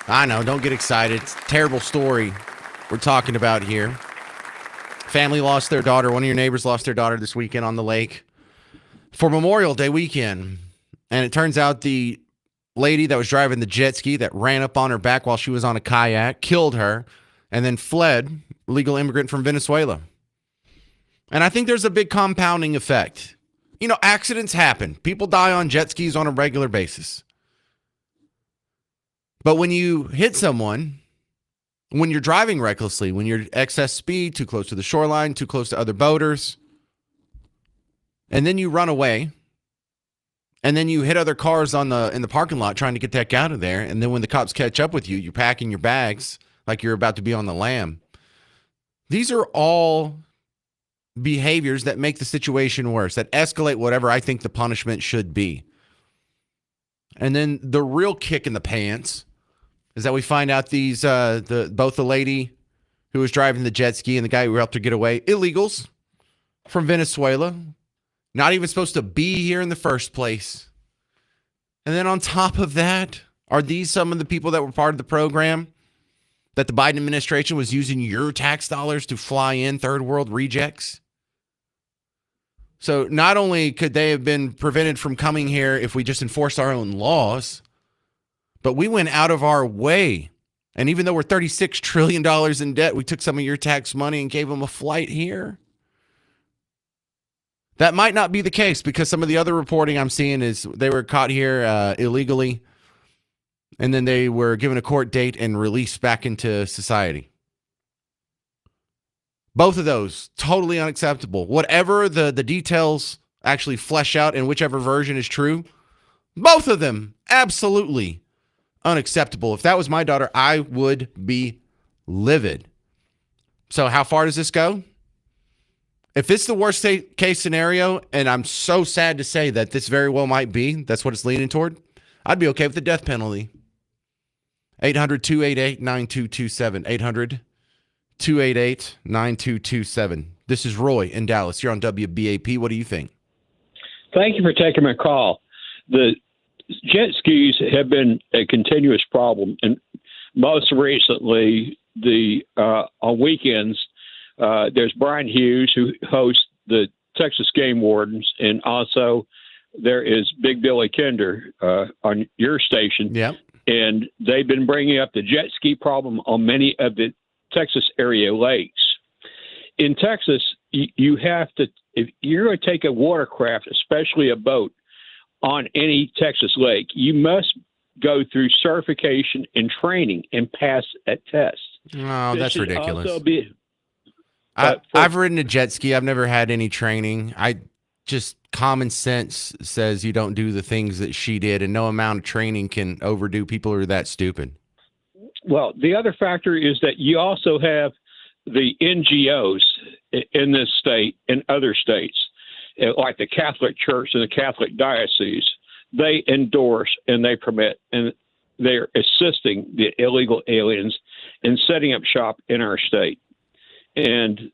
Speaker 1: I know, don't get excited. It's a terrible story we're talking about here. Family lost their daughter. One of your neighbors lost their daughter this weekend on the lake for Memorial Day weekend. And it turns out the lady that was driving the jet ski that ran up on her back while she was on a kayak killed her and then fled, illegal immigrant from Venezuela. And I think there's a big compounding effect. You know, accidents happen. People die on jet skis on a regular basis. But when you hit someone, when you're driving recklessly, when you're excess speed, too close to the shoreline, too close to other boaters, and then you run away, and then you hit other cars in the parking lot trying to get the heck out of there, and then when the cops catch up with you, you're packing your bags like you're about to be on the lam. These are all behaviors that make the situation worse, that escalate whatever I think the punishment should be. And then the real kick in the pants is that we find out these both the lady who was driving the jet ski and the guy who helped her get away, illegals from Venezuela, not even supposed to be here in the first place. And then on top of that, are these some of the people that were part of the program that the Biden administration was using your tax dollars to fly in third world rejects? So not only could they have been prevented from coming here if we just enforced our own laws, but we went out of our way. And even though we're $36 trillion in debt, we took some of your tax money and gave them a flight here. That might not be the case because some of the other reporting I'm seeing is they were caught here illegally, and then they were given a court date and released back into society. Both of those, totally unacceptable. Whatever the details actually flesh out and whichever version is true, both of them, absolutely unacceptable. If that was my daughter, I would be livid. So how far does this go? If it's the worst case scenario, and I'm so sad to say that this very well might be, that's what it's leaning toward, I'd be okay with the death penalty. 800-288-9227. 800-288-9227. This is Roy in Dallas. You're on WBAP. What do you think?
Speaker 6: Thank you for taking my call. The jet skis have been a continuous problem, and most recently, on weekends, there's Brian Hughes, who hosts the Texas Game Wardens, and also there is Big Billy Kinder on your station.
Speaker 1: Yeah.
Speaker 6: And they've been bringing up the jet ski problem on many of the Texas area lakes. In Texas, you have to, if you're going to take a watercraft, especially a boat, on any Texas lake, you must go through certification and training and pass a test.
Speaker 1: Oh, that's ridiculous.
Speaker 6: I've
Speaker 1: ridden a jet ski. I've never had any training. Just common sense says you don't do the things that she did, and no amount of training can overdo people who are that stupid.
Speaker 6: Well, the other factor is that you also have the NGOs in this state and other states, like the Catholic Church and the Catholic Diocese. They endorse and they permit, and they're assisting the illegal aliens in setting up shop in our state. And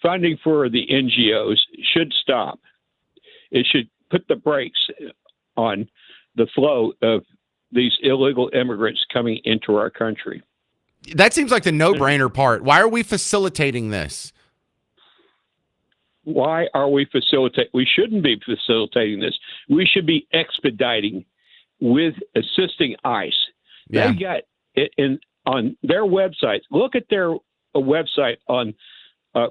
Speaker 6: funding for the NGOs should stop. It should put the brakes on the flow of these illegal immigrants coming into our country.
Speaker 1: That seems like the no-brainer part. Why are we facilitating this?
Speaker 6: Why are we facilitating? We shouldn't be facilitating this. We should be expediting with assisting ICE.
Speaker 1: Yeah.
Speaker 6: They got it on their website. Look at their website on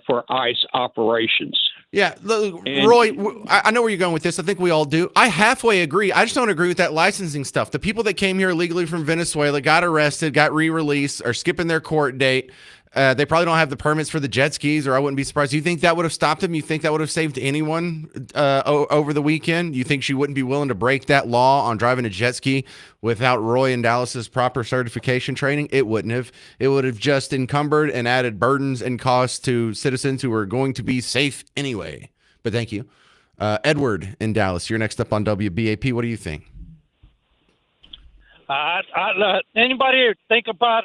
Speaker 6: for ICE operations.
Speaker 1: Yeah, Roy, I know where you're going with this. I think we all do. I halfway agree. I just don't agree with that licensing stuff. The people that came here illegally from Venezuela, got arrested, got re-released, are skipping their court date. They probably don't have the permits for the jet skis, or I wouldn't be surprised. Do you think that would have stopped them? You think that would have saved anyone over the weekend? You think she wouldn't be willing to break that law on driving a jet ski without Roy and Dallas's proper certification training? It wouldn't have. It would have just encumbered and added burdens and costs to citizens who were going to be safe anyway. But thank you. Edward in Dallas, you're next up on WBAP. What do you think?
Speaker 7: Anybody think about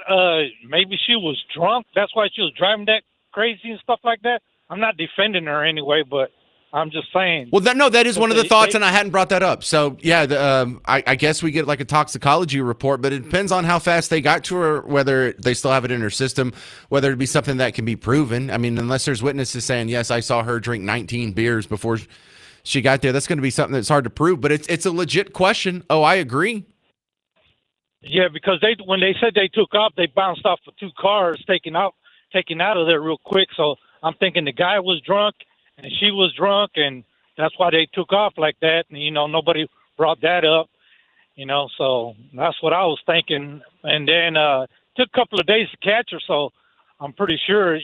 Speaker 7: maybe she was drunk? That's why she was driving that crazy and stuff like that. I'm not defending her anyway, but I'm just saying.
Speaker 1: Well, that is one of the
Speaker 7: They-
Speaker 1: thoughts,
Speaker 7: they-
Speaker 1: and I hadn't brought that up. So, yeah, I guess we get like a toxicology report, but it depends on how fast they got to her, whether they still have it in her system, whether it be something that can be proven. I mean, unless there's witnesses saying, yes, I saw her drink 19 beers before she got there, that's going to be something that's hard to prove, but it's a legit question. Oh, I agree.
Speaker 7: Yeah, because when they said they took off, they bounced off of 2 cars, taken out of there real quick. So I'm thinking the guy was drunk and she was drunk, and that's why they took off like that. And nobody brought that up. So that's what I was thinking. And then took a couple of days to catch her, so I'm pretty sure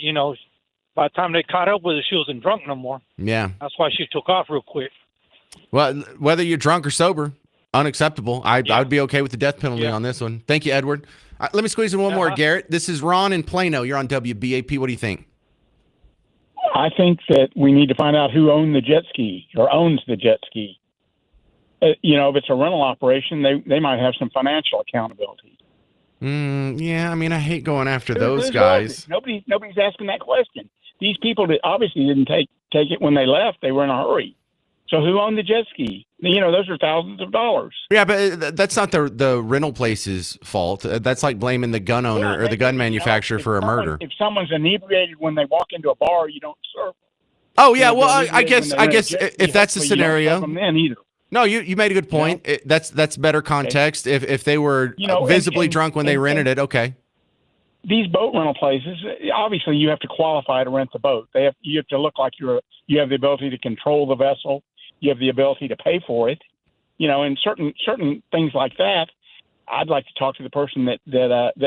Speaker 7: by the time they caught up with her, she wasn't drunk no more.
Speaker 1: Yeah.
Speaker 7: That's why she took off real quick.
Speaker 1: Well, whether you're drunk or sober, unacceptable. I would be okay with the death penalty
Speaker 7: Yeah.
Speaker 1: on this one. Thank you, Edward. Let me squeeze in one more, Garrett. This is Ron in Plano. You're on WBAP. What do you think?
Speaker 8: I think that we need to find out who owned the jet ski or owns the jet ski. If it's a rental operation, they might have some financial accountability.
Speaker 1: Yeah, I mean, I hate going after those
Speaker 8: Who's
Speaker 1: guys.
Speaker 8: Nobody's asking that question. These people that obviously didn't take it when they left. They were in a hurry. So who owned the jet ski? Those are thousands of dollars.
Speaker 1: Yeah, but that's not the rental place's fault. That's like blaming the gun owner or the gun manufacturer for a murder.
Speaker 8: If someone's inebriated when they walk into a bar, you don't serve them.
Speaker 1: Oh yeah, well I
Speaker 8: Inebriated
Speaker 1: guess
Speaker 8: when they're in a jet ski,
Speaker 1: if that's the
Speaker 8: hopefully you don't serve
Speaker 1: scenario.
Speaker 8: them then either.
Speaker 1: No, you made a good point. That's better context. If they were visibly drunk when they rented it, okay.
Speaker 8: These boat rental places, obviously, you have to qualify to rent the boat. You have to look like you have the ability to control the vessel. You have the ability to pay for it. And certain things like that. I'd like to talk to the person that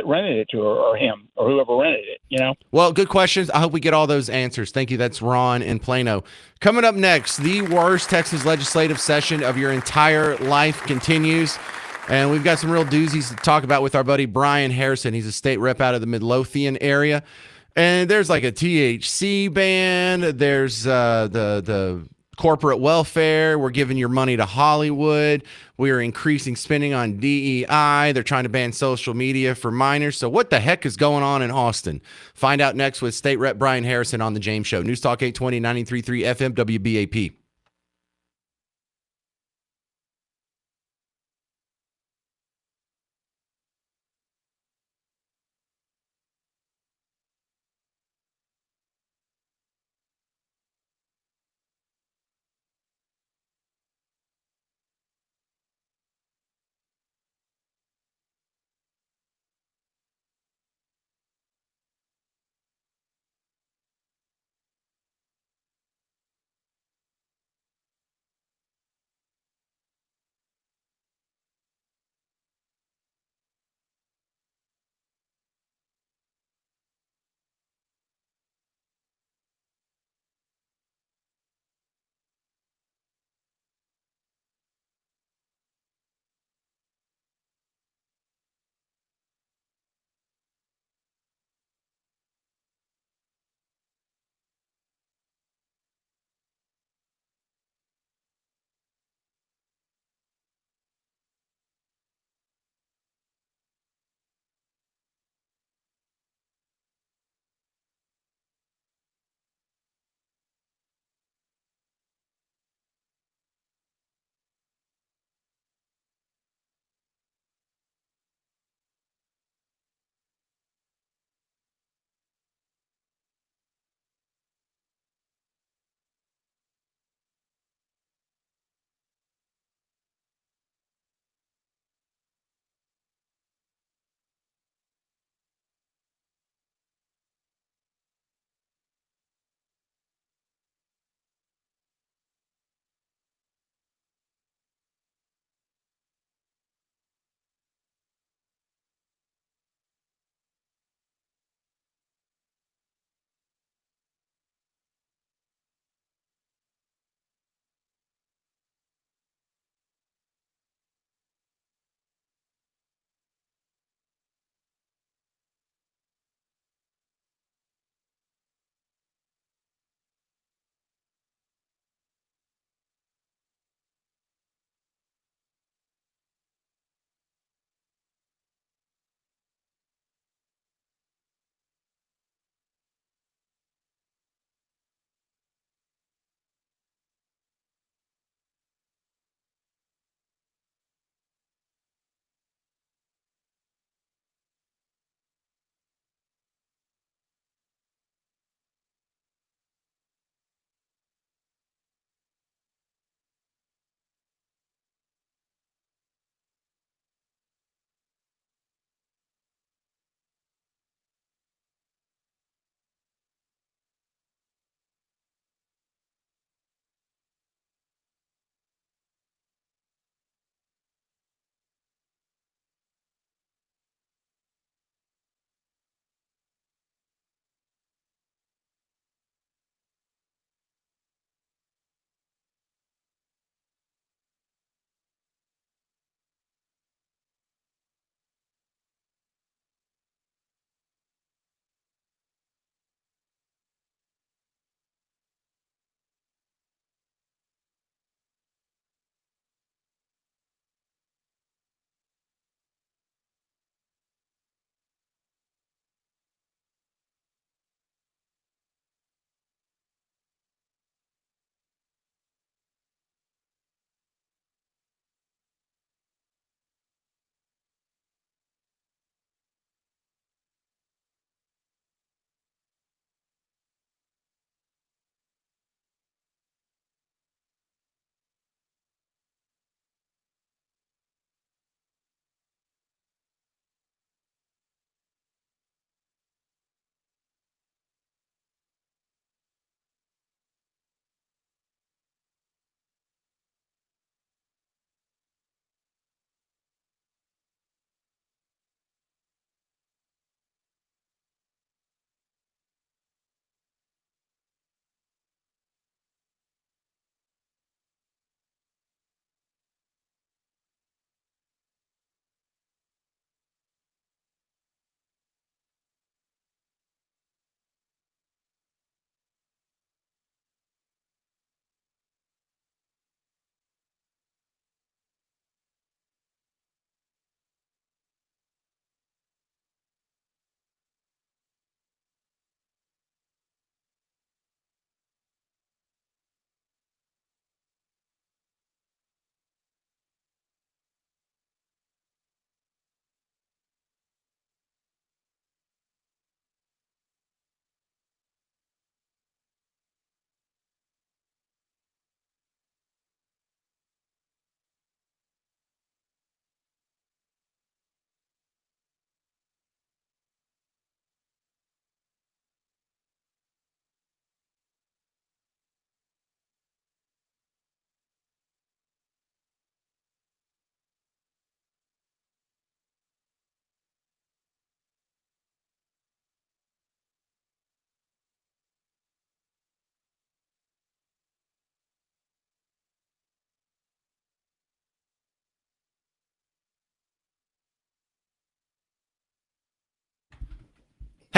Speaker 8: rented it to her or him or whoever rented it.
Speaker 1: Well, good questions. I hope we get all those answers. Thank you. That's Ron in Plano. Coming up next, the worst Texas legislative session of your entire life continues. And we've got some real doozies to talk about with our buddy Brian Harrison. He's a state rep out of the Midlothian area. And there's like a THC ban. There's the corporate welfare. We're giving your money to Hollywood. We are increasing spending on DEI. They're trying to ban social media for minors. So what the heck is going on in Austin? Find out next with State Rep Brian Harrison on The James Show. News Talk 820, 93.3 FM, WBAP.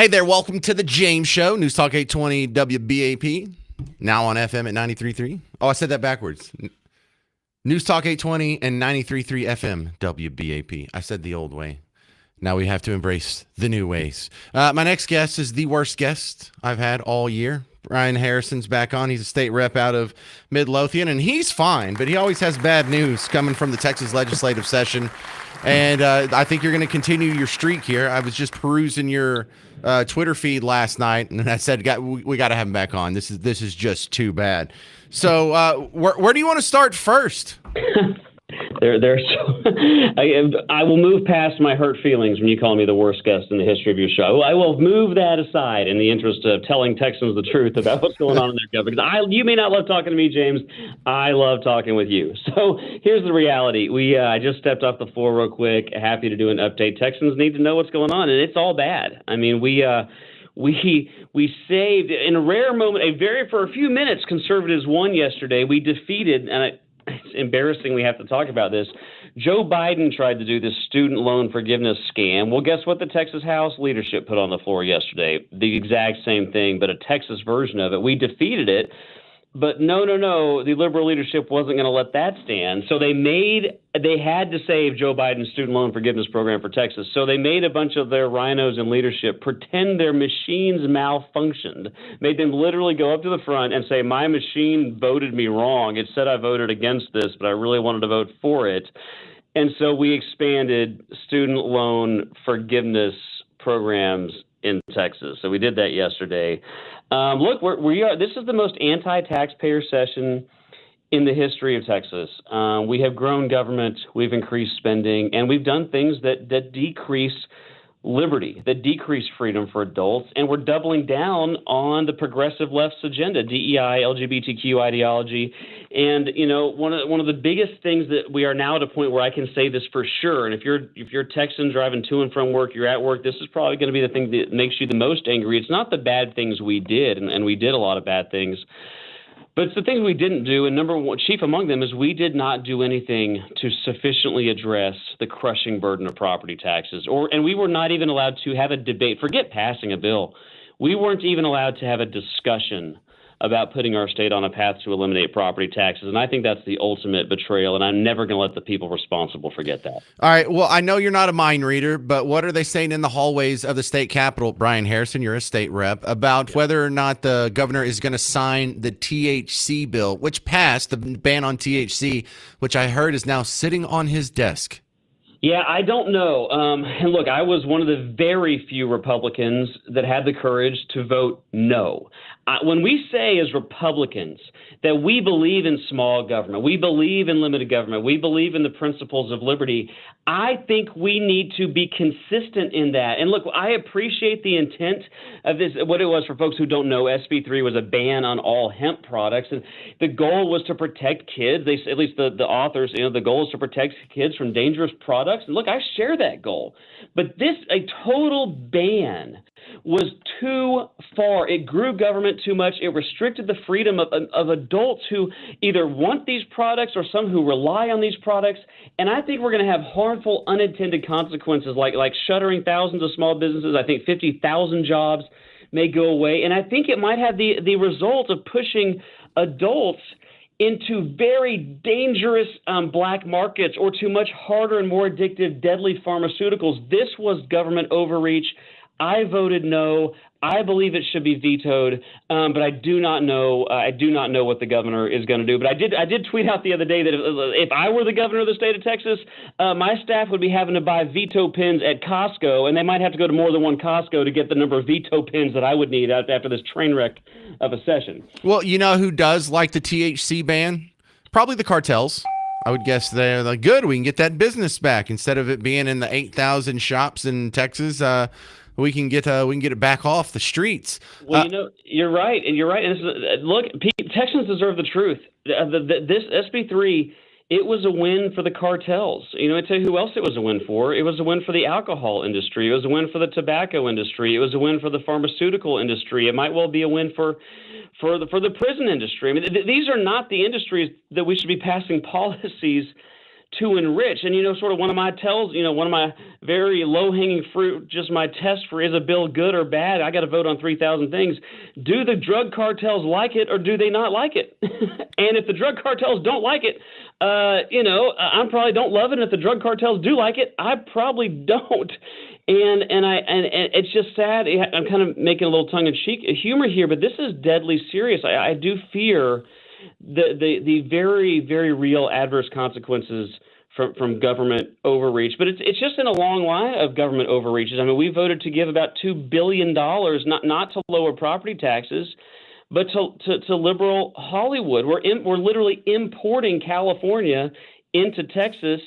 Speaker 1: Hey there, welcome to the James Show, News Talk 820 WBAP, now on FM at 93.3. Oh, I said that backwards. News Talk 820 and 93.3 FM WBAP. I said the old way. Now we have to embrace the new ways. My next guest is the worst guest I've had all year. Brian Harrison's back on. He's a state rep out of Midlothian, and he's fine, but he always has bad news coming from the Texas legislative session. And I think you're going to continue your streak here. I was just perusing your Twitter feed last night, and I said, we got to have him back on. This is just too bad. So where do you want to start first?
Speaker 9: I will move past my hurt feelings when you call me the worst guest in the history of your show. I will move that aside in the interest of telling Texans the truth about what's going on in their government. Because you may not love talking to me, James. I love talking with you. So here's the reality. I just stepped off the floor real quick. Happy to do an update. Texans need to know what's going on, and it's all bad. I mean, we saved in a rare moment, for a few minutes, conservatives won yesterday. We defeated, and it's embarrassing we have to talk about this. Joe Biden tried to do this student loan forgiveness scam. Well, guess what the Texas House leadership put on the floor yesterday? The exact same thing, but a Texas version of it. We defeated it. But no, the liberal leadership wasn't going to let that stand. So they had to save Joe Biden's student loan forgiveness program for Texas. So they made a bunch of their rhinos in leadership pretend their machines malfunctioned, made them literally go up to the front and say, my machine voted me wrong. It said I voted against this, but I really wanted to vote for it. And so we expanded student loan forgiveness programs in Texas. So we did that yesterday. Look, this is the most anti-taxpayer session in the history of Texas. We have grown government, we've increased spending, and we've done things that decrease liberty, that decrease freedom for adults, and we're doubling down on the progressive left's agenda, DEI, LGBTQ ideology. And one of the biggest things that we are now at a point where I can say this for sure, and if you're a Texan driving to and from work, you're at work, this is probably going to be the thing that makes you the most angry. It's not the bad things we did, and we did a lot of bad things, but it's the things we didn't do, and number one, chief among them, is we did not do anything to sufficiently address the crushing burden of property taxes, and we were not even allowed to have a debate. Forget passing a bill. We weren't even allowed to have a discussion about putting our state on a path to eliminate property taxes, and I think that's the ultimate betrayal, and I'm never going to let the people responsible forget that.
Speaker 1: All right, well, I know you're not a mind reader, but what are they saying in the hallways of the state capitol, Brian Harrison, you're a state rep, about whether or not the governor is going to sign the THC bill, which passed, the ban on THC, which I heard is now sitting on his desk?
Speaker 9: Yeah, I don't know. And look, I was one of the very few Republicans that had the courage to vote no. When we say as Republicans that we believe in small government, we believe in limited government, we believe in the principles of liberty, I think we need to be consistent in that. And look, I appreciate the intent of this. What it was, for folks who don't know, SB 3 was a ban on all hemp products. And the goal was to protect kids. At least the authors, the goal is to protect kids from dangerous products. And look, I share that goal. But a total ban was too far. It grew government too much. It restricted the freedom of adults who either want these products or some who rely on these products. And I think we're going to have harmful unintended consequences like shuttering thousands of small businesses. I think 50,000 jobs may go away. And I think it might have the result of pushing adults into very dangerous black markets or to much harder and more addictive, deadly pharmaceuticals. This was government overreach. I voted no. I believe it should be vetoed, but I do not know. I do not know what the governor is going to do. But I did tweet out the other day that if I were the governor of the state of Texas, my staff would be having to buy veto pins at Costco, and they might have to go to more than one Costco to get the number of veto pins that I would need after this train wreck of a session.
Speaker 1: Well, you know who does like the THC ban? Probably the cartels. I would guess they're like, good, we can get that business back instead of it being in the 8,000 shops in Texas. We can get it back off the streets.
Speaker 9: Well, you're right, and you're right. And look, Texans deserve the truth. This SB 3, it was a win for the cartels. I tell you who else it was a win for. It was a win for the alcohol industry. It was a win for the tobacco industry. It was a win for the pharmaceutical industry. It might well be a win for the prison industry. I mean, these are not the industries that we should be passing policies to enrich. And, sort of one of my very low-hanging fruit, just my test for is a bill good or bad, I got to vote on 3,000 things. Do the drug cartels like it or do they not like it? And if the drug cartels don't like it, I probably don't love it. And if the drug cartels do like it, I probably don't. And it's just sad. I'm kind of making a little tongue-in-cheek humor here, but this is deadly serious. I do fear the very, very real adverse consequences from government overreach. But it's just in a long line of government overreaches. I mean, we voted to give about $2 billion, not to lower property taxes, but to liberal Hollywood. We're literally importing California into Texas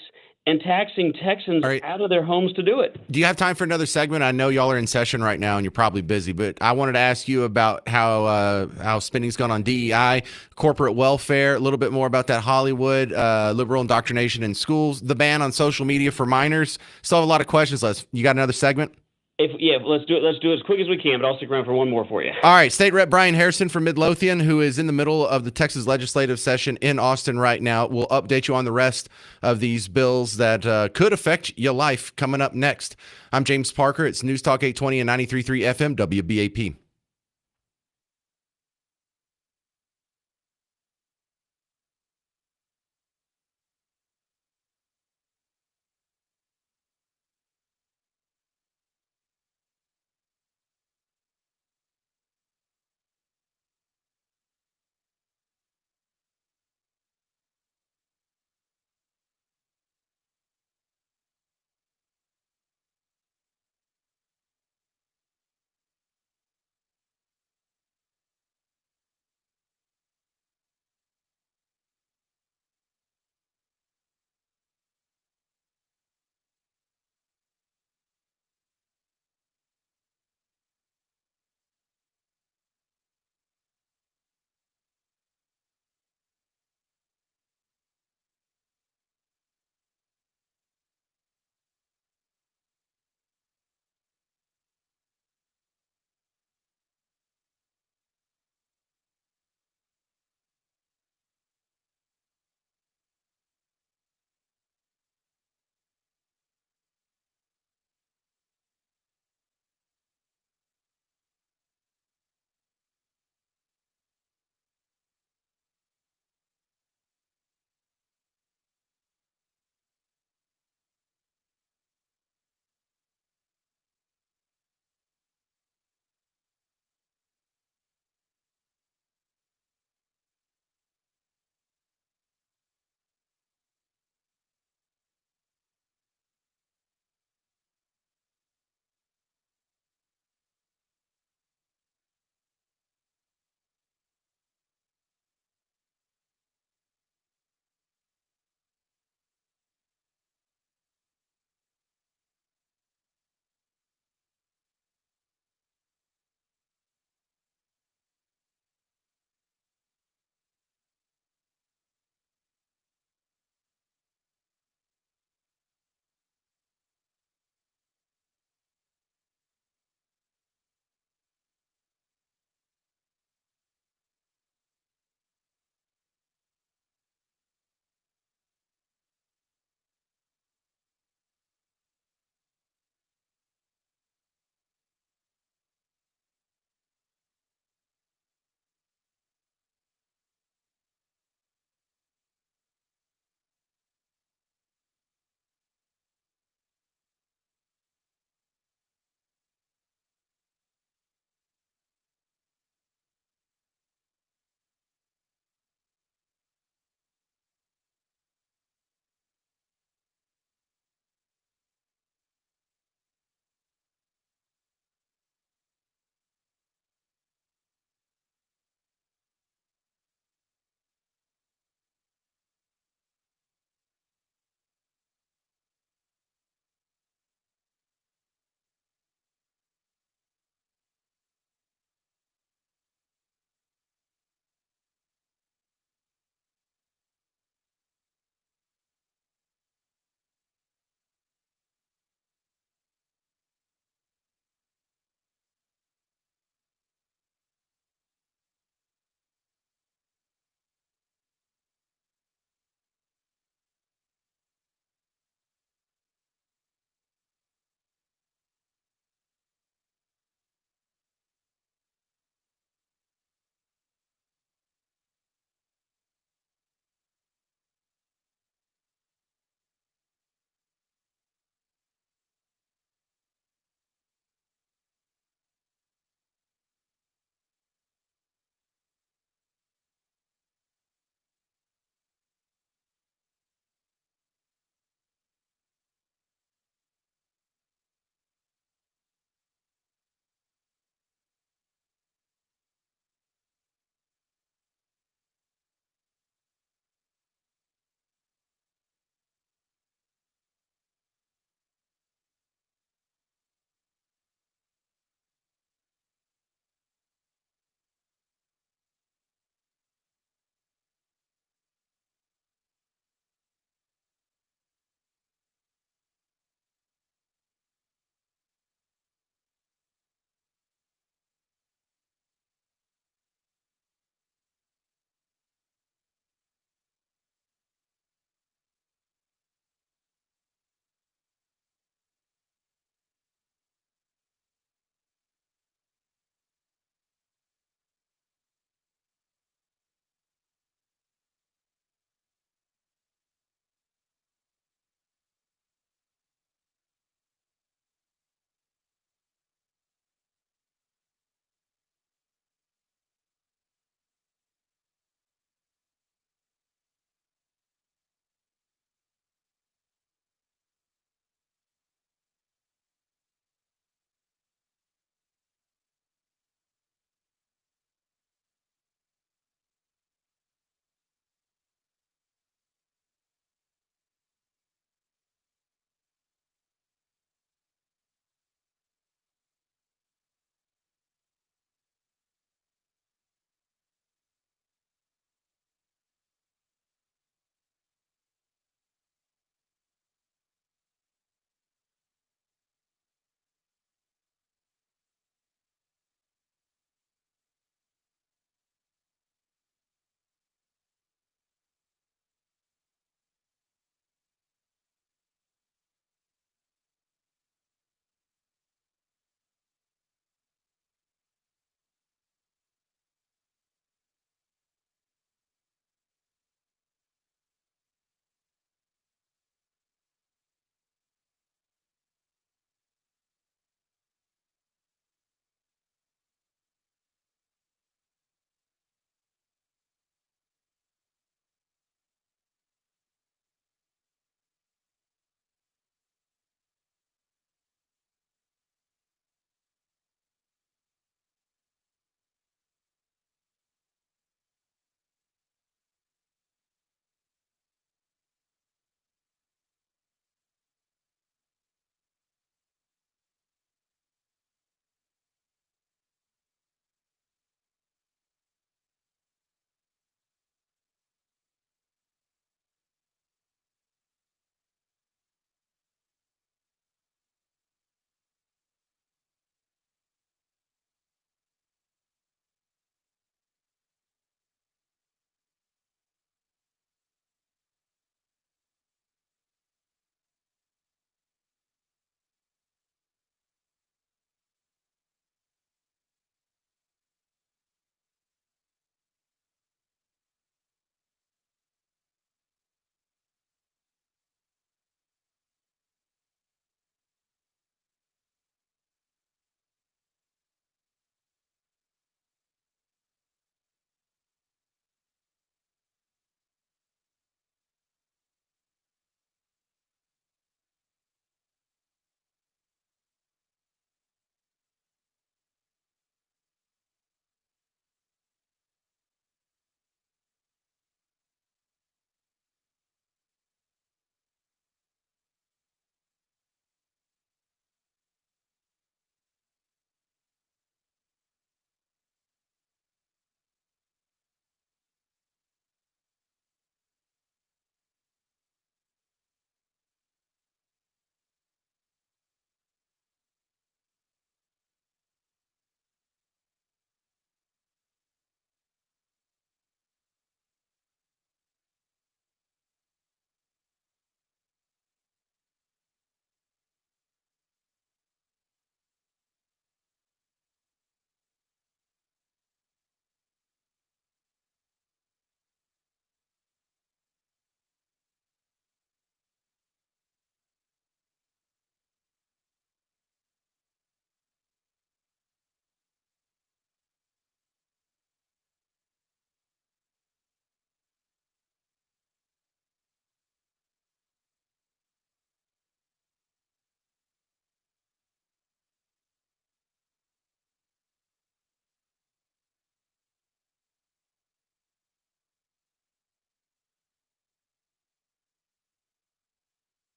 Speaker 9: and taxing Texans out of their homes to do it.
Speaker 1: Do you have time for another segment? I know y'all are in session right now and you're probably busy, but I wanted to ask you about how spending's gone on DEI, corporate welfare, a little bit more about that Hollywood liberal indoctrination in schools, the ban on social media for minors. Still have a lot of questions left. You got another segment?
Speaker 9: Let's do it. Let's do it as quick as we can, but I'll stick around for one more for you.
Speaker 1: All right, State Rep Brian Harrison from Midlothian, who is in the middle of the Texas legislative session in Austin right now, will update you on the rest of these bills that could affect your life coming up next. I'm James Parker. It's News Talk 820 and 93.3 FM WBAP.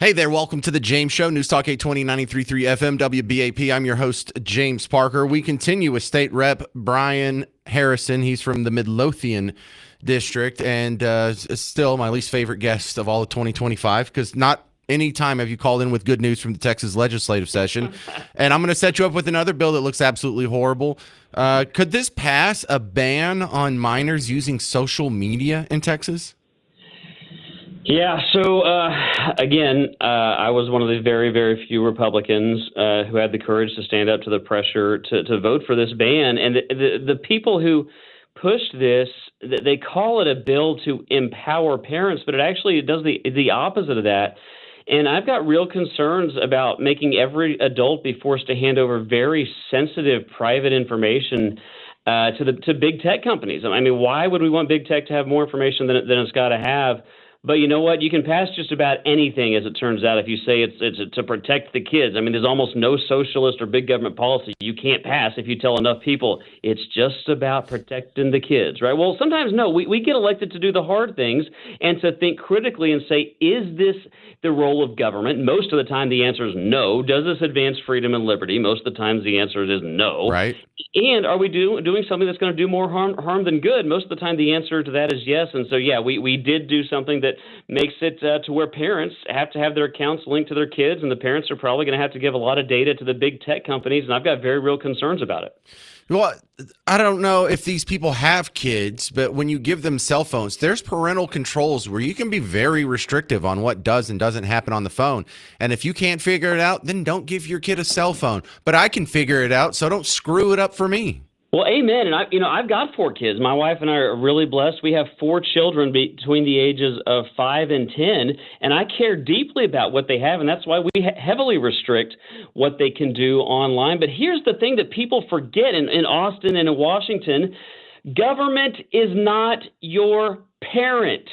Speaker 1: Hey there, welcome to the James Show, News Talk 820 93.3 FM WBAP. I'm your host, James Parker. We continue with State Rep Brian Harrison. He's from the Midlothian District and still my least favorite guest of all of 2025 because not any time have you called in with good news from the Texas legislative session. And I'm going to set you up with another bill that looks absolutely horrible. Could this pass a ban on minors using social media in Texas?
Speaker 9: Yeah, so again, I was one of the very, very few Republicans who had the courage to stand up to the pressure to vote for this ban. And the people who pushed this, they call it a bill to empower parents, but it actually does the opposite of that. And I've got real concerns about making every adult be forced to hand over very sensitive private information to big tech companies. I mean, why would we want big tech to have more information than it's got to have? But you know what? You can pass just about anything, as it turns out, if you say it's to protect the kids. I mean, there's almost no socialist or big government policy you can't pass if you tell enough people it's just about protecting the kids, right? Well, sometimes no. We get elected to do the hard things and to think critically and say, is this the role of government? Most of the time, the answer is no. Does this advance freedom and liberty? Most of the times, the answer is no.
Speaker 1: Right.
Speaker 9: And are we doing something that's going to do more harm than good? Most of the time, the answer to that is yes. And so, yeah, we did do something that makes it to where parents have to have their accounts linked to their kids, and the parents are probably going to have to give a lot of data to the big tech companies, and I've got very real concerns about it.
Speaker 1: Well, I don't know if these people have kids, but when you give them cell phones, there's parental controls where you can be very restrictive on what does and doesn't happen on the phone. And if you can't figure it out, then don't give your kid a cell phone. But I can figure it out, so don't screw it up for me.
Speaker 9: Well, amen. And I've got 4 kids. My wife and I are really blessed. We have 4 children between the ages of 5 and 10, and I care deeply about what they have, and that's why we heavily restrict what they can do online. But here's the thing that people forget in Austin and in Washington: government is not your parent.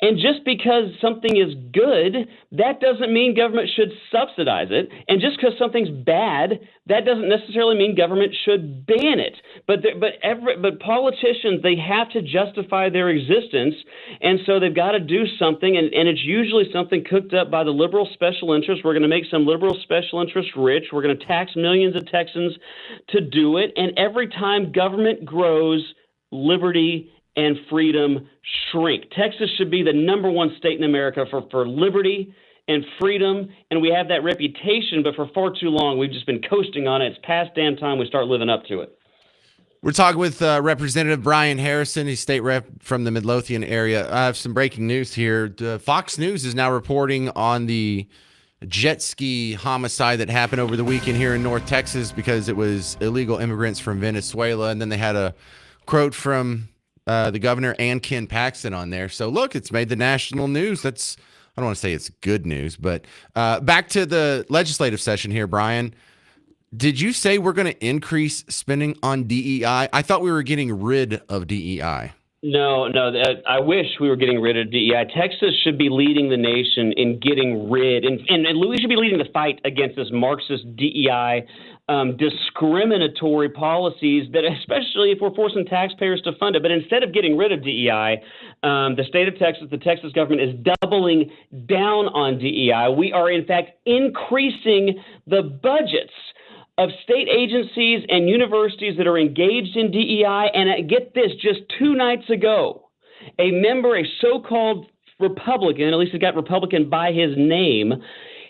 Speaker 9: And just because something is good, that doesn't mean government should subsidize it. And just because something's bad, that doesn't necessarily mean government should ban it. But politicians, they have to justify their existence, and so they've got to do something, and it's usually something cooked up by the liberal special interests. We're going to make some liberal special interests rich. We're going to tax millions of Texans to do it. And every time government grows, liberty and freedom shrink. Texas should be the #1 state in America for liberty and freedom, and we have that reputation, but for far too long, we've just been coasting on it. It's past damn time we start living up to it.
Speaker 1: We're talking with Representative Brian Harrison. He's state rep from the Midlothian area. I have some breaking news here. Fox News is now reporting on the jet ski homicide that happened over the weekend here in North Texas because it was illegal immigrants from Venezuela, and then they had a quote from the governor and Ken Paxton on there. So look, it's made the national news. I don't want to say it's good news, but back to the legislative session here, Brian. Did you say we're going to increase spending on DEI? I thought we were getting rid of DEI.
Speaker 9: No, I wish we were getting rid of DEI. Texas should be leading the nation in getting rid, and we should be leading the fight against this Marxist DEI discriminatory policies that, especially if we're forcing taxpayers to fund it. But instead of getting rid of DEI, the state of Texas, the Texas government is doubling down on DEI. We are, in fact, increasing the budgets of state agencies and universities that are engaged in DEI. And get this, just 2 nights ago, a so-called Republican, at least he got Republican by his name,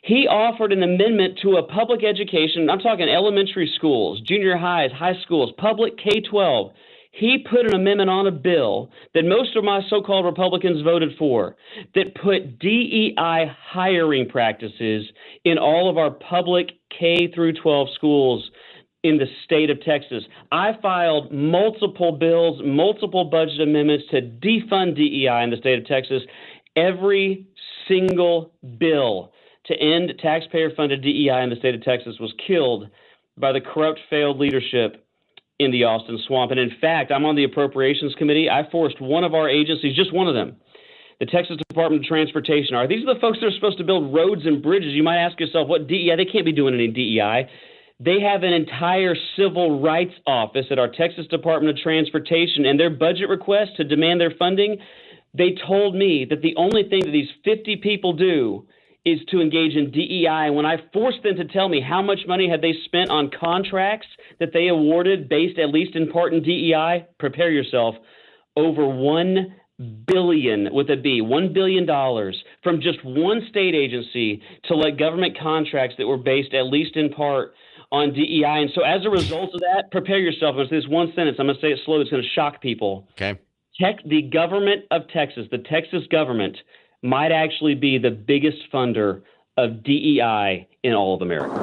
Speaker 9: he offered an amendment to a public education. I'm talking elementary schools, junior highs, high schools, public K-12. He put an amendment on a bill that most of my so-called Republicans voted for that put DEI hiring practices in all of our public K-12 schools in the state of Texas. I filed multiple bills, multiple budget amendments to defund DEI in the state of Texas. Every single bill to end taxpayer-funded DEI in the state of Texas was killed by the corrupt, failed leadership in the Austin swamp. And in fact, I'm on the Appropriations Committee. I forced one of our agencies, just one of them, the Texas Department of Transportation. These are the folks that are supposed to build roads and bridges. You might ask yourself, what DEI? They can't be doing any DEI. They have an entire civil rights office at our Texas Department of Transportation, and their budget request to demand their funding, they told me that the only thing that these 50 people do is to engage in DEI. And when I forced them to tell me how much money had they spent on contracts that they awarded based at least in part in DEI, prepare yourself, over $1 billion with a B, $1 billion from just one state agency to let government contracts that were based at least in part on DEI. And so as a result of that, prepare yourself. I'm going to say this one sentence. I'm going to say it slowly. It's going to shock people.
Speaker 1: Okay.
Speaker 9: The government of Texas, the Texas government, might actually be the biggest funder of DEI in all of America.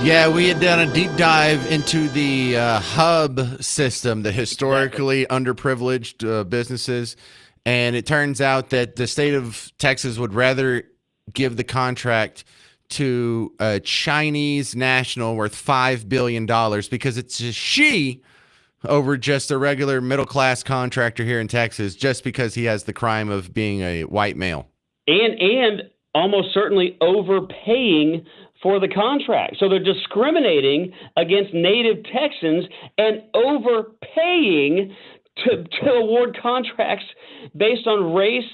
Speaker 1: Yeah, we had done a deep dive into the hub system, the historically underprivileged businesses. And it turns out that the state of Texas would rather give the contract to a Chinese national worth $5 billion because it's a she over just a regular middle-class contractor here in Texas just because he has the crime of being a white male.
Speaker 9: And almost certainly overpaying for the contract. So they're discriminating against native Texans and overpaying to award contracts based on race,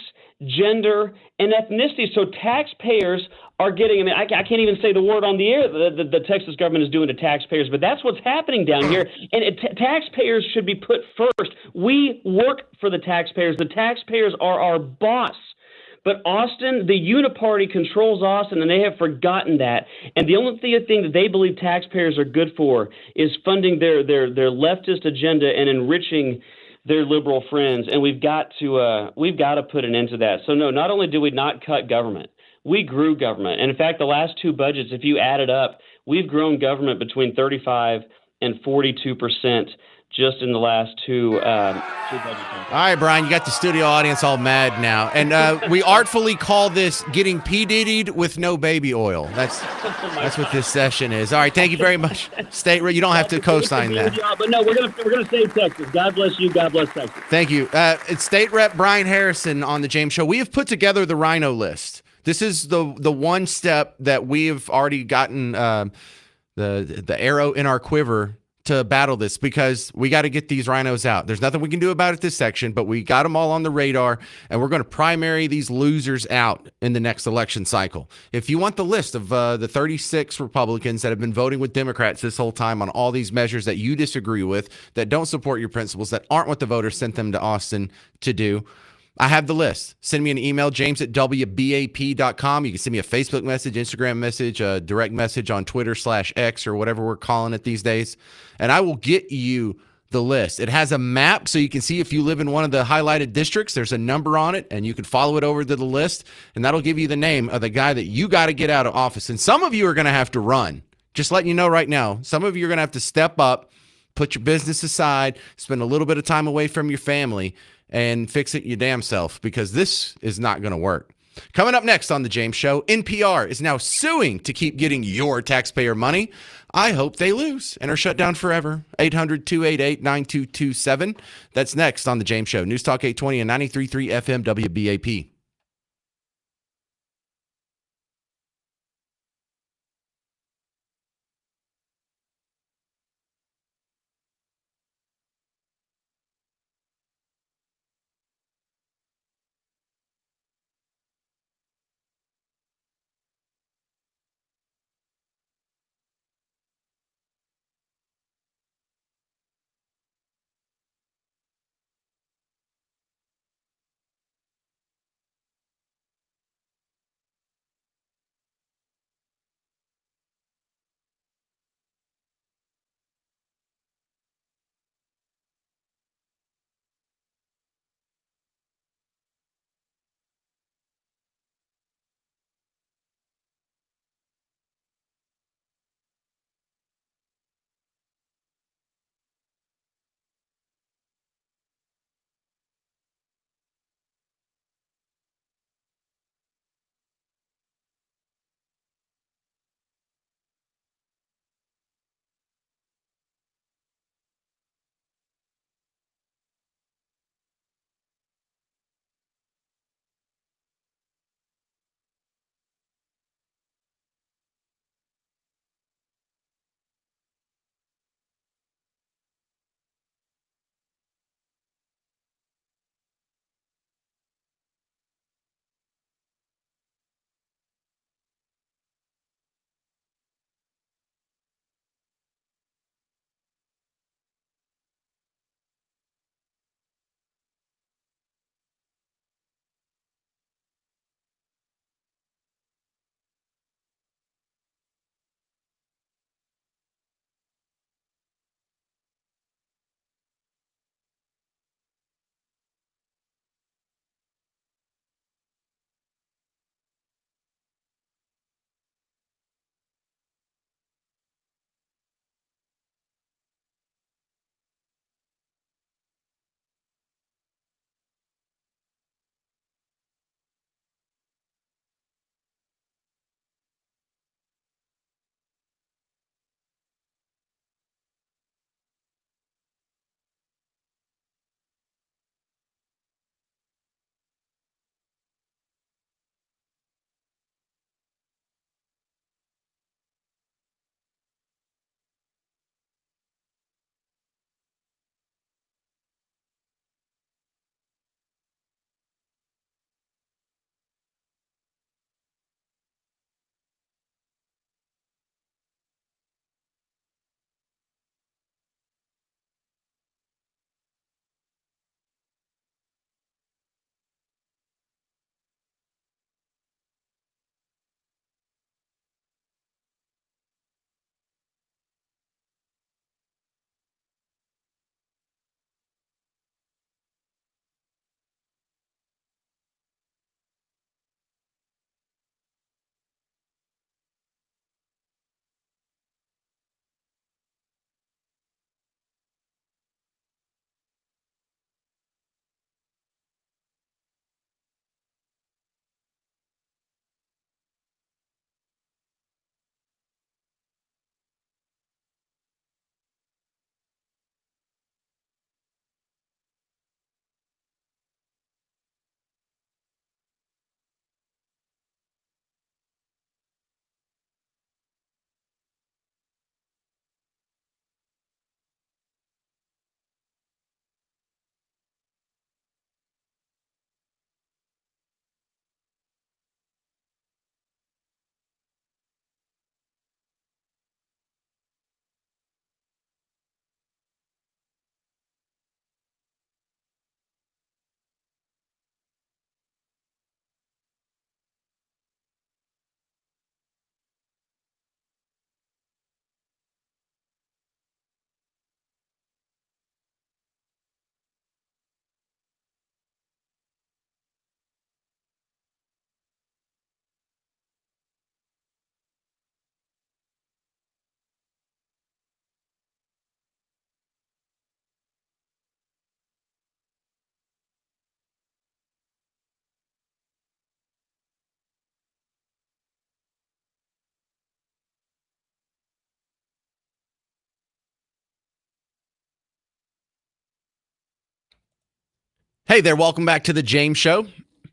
Speaker 9: gender, and ethnicity. So taxpayers are getting, I mean, I can't even say the word on the air that the Texas government is doing to taxpayers, but that's what's happening down here. And taxpayers should be put first. We work for the taxpayers. The taxpayers are our boss. But Austin, the uniparty controls Austin, and they have forgotten that. And the only thing that they believe taxpayers are good for is funding their leftist agenda and enriching their liberal friends. And we've got to put an end to that. So no, not only did we not cut government, we grew government. And in fact, the last two budgets, if you add it up, we've grown government between 35 and 42% just in the last two budgets.
Speaker 1: All right, Brian, you got the studio audience all mad now. And we artfully call this getting P. Diddy'd with no baby oil. That's what this session is. All right, thank you very much. State Rep, you don't have to co-sign that.
Speaker 9: But no, we're gonna save Texas. God bless you. God bless Texas.
Speaker 1: Thank you. It's State Rep Brian Harrison on the James Show. We have put together the rhino list. This is the one step that we have already gotten the arrow in our quiver to battle this, because we got to get these rhinos out. There's nothing we can do about it this section, but we got them all on the radar, and we're going to primary these losers out in the next election cycle. If you want the list of the 36 Republicans that have been voting with Democrats this whole time on all these measures that you disagree with, that don't support your principles, that aren't what the voters sent them to Austin to do, I have the list. Send me an email, james@wbap.com. You can send me a Facebook message, Instagram message, a direct message on Twitter/X or whatever we're calling it these days, and I will get you the list. It has a map so you can see if you live in one of the highlighted districts. There's a number on it, and you can follow it over to the list, and that'll give you the name of the guy that you got to get out of office. And some of you are going to have to run. Just letting you know right now, some of you are going to have to step up, put your business aside, spend a little bit of time away from your family, and fix it your damn self, because this is not going to work. Coming up next on The James Show, NPR is now suing to keep getting your taxpayer money. I hope they lose and are shut down forever. 800-288-9227. That's next on The James Show. News Talk 820 and 93.3 FM WBAP. Hey there, welcome back to the James Show.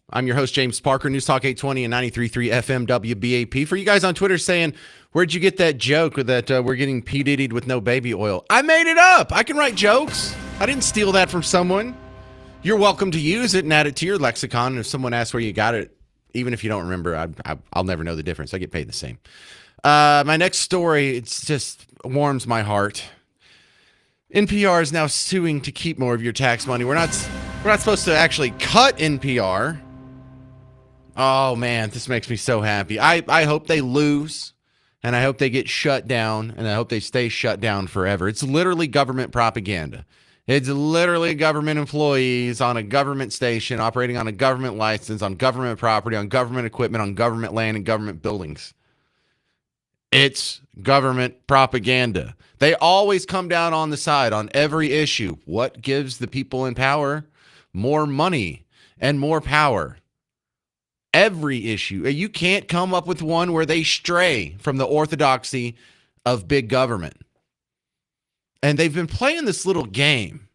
Speaker 1: I'm your host, James Parker, News Talk 820 and 93.3 FM WBAP. For you guys on Twitter saying, where'd you get that joke that we're getting P. Diddy'd with no baby oil? I made it up. I can write jokes. I didn't steal that from someone. You're welcome to use it and add it to your lexicon. And if someone asks where you got it, even if you don't remember, I'll never know the difference. I get paid the same. My next story, it's just warms my heart. NPR is now suing to keep more of your tax money. We're not supposed to actually cut NPR. Oh, man, this makes me so happy. I hope they lose, and I hope they get shut down, and I hope they stay shut down forever. It's literally government propaganda. It's literally government employees on a government station operating on a government license, on government property, on government equipment, on government land and government buildings. It's government propaganda. They always come down on the side on every issue. What gives the people in power more money and more power? Every issue. You can't come up with one where they stray from the orthodoxy of big government. And they've been playing this little game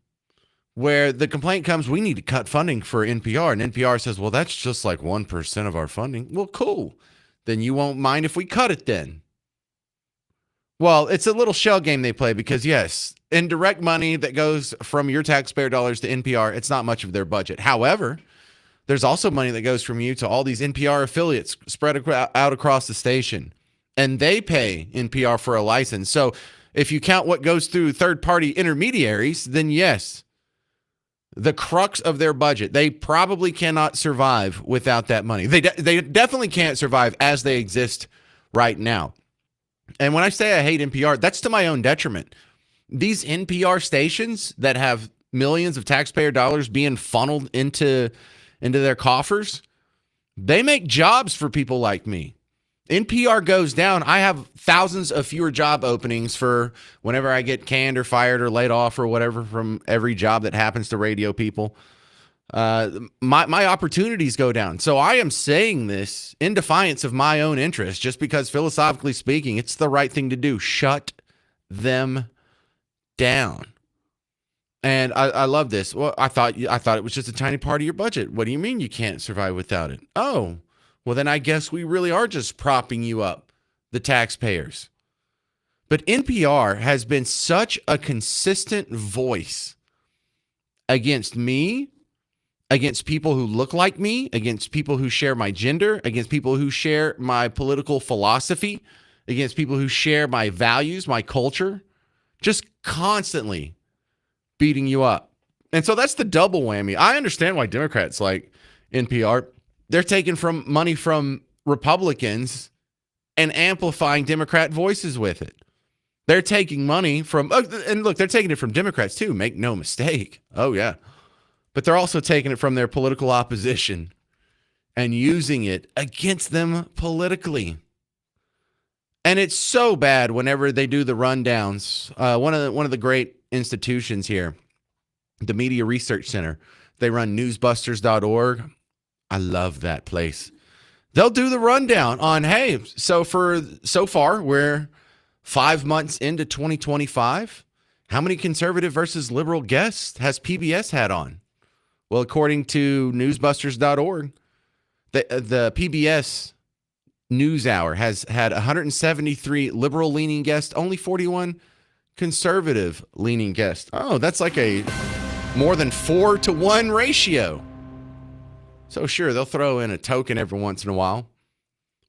Speaker 1: where the complaint comes, we need to cut funding for NPR. And NPR says, well, that's just like 1% of our funding. Well, cool. Then you won't mind if we cut it then. Well, it's a little shell game they play because, yes, indirect money that goes from your taxpayer dollars to NPR, it's not much of their budget. However, there's also money that goes from you to all these NPR affiliates spread out across the station. And they pay NPR for a license. So if you count what goes through third-party intermediaries, then yes, the crux of their budget, they probably cannot survive without that money. They definitely can't survive as they exist right now. And when I say I hate NPR, that's to my own detriment. These NPR stations that have millions of taxpayer dollars being funneled into their coffers, they make jobs for people like me. NPR goes down, I have thousands of fewer job openings for whenever I get canned or fired or laid off or whatever from every job that happens to radio people. My opportunities go down. So I am saying this in defiance of my own interest, just because philosophically speaking, it's the right thing to do. Shut them down. And I love this. Well, I thought it was just a tiny part of your budget. What do you mean you can't survive without it? Oh, well, then I guess we really are just propping you up, the taxpayers. But NPR has been such a consistent voice against me, against people who look like me, against people who share my gender, against people who share my political philosophy, against people who share my values, my culture, just constantly beating you up. And so that's the double whammy. I understand why Democrats like NPR. They're taking money from Republicans and amplifying Democrat voices with it. They're taking money from, and look, they're taking it from Democrats too, make no mistake. Oh, yeah. But they're also taking it from their political opposition and using it against them politically. And it's so bad whenever they do the rundowns. One of the great institutions here, the Media Research Center, they run newsbusters.org. I love that place. They'll do the rundown on, hey, so far we're 5 months into 2025. How many conservative versus liberal guests has PBS had on? Well, according to newsbusters.org, the PBS NewsHour has had 173 liberal-leaning guests, only 41 conservative-leaning guests. Oh, that's like a more than 4-to-1 ratio. So sure, they'll throw in a token every once in a while,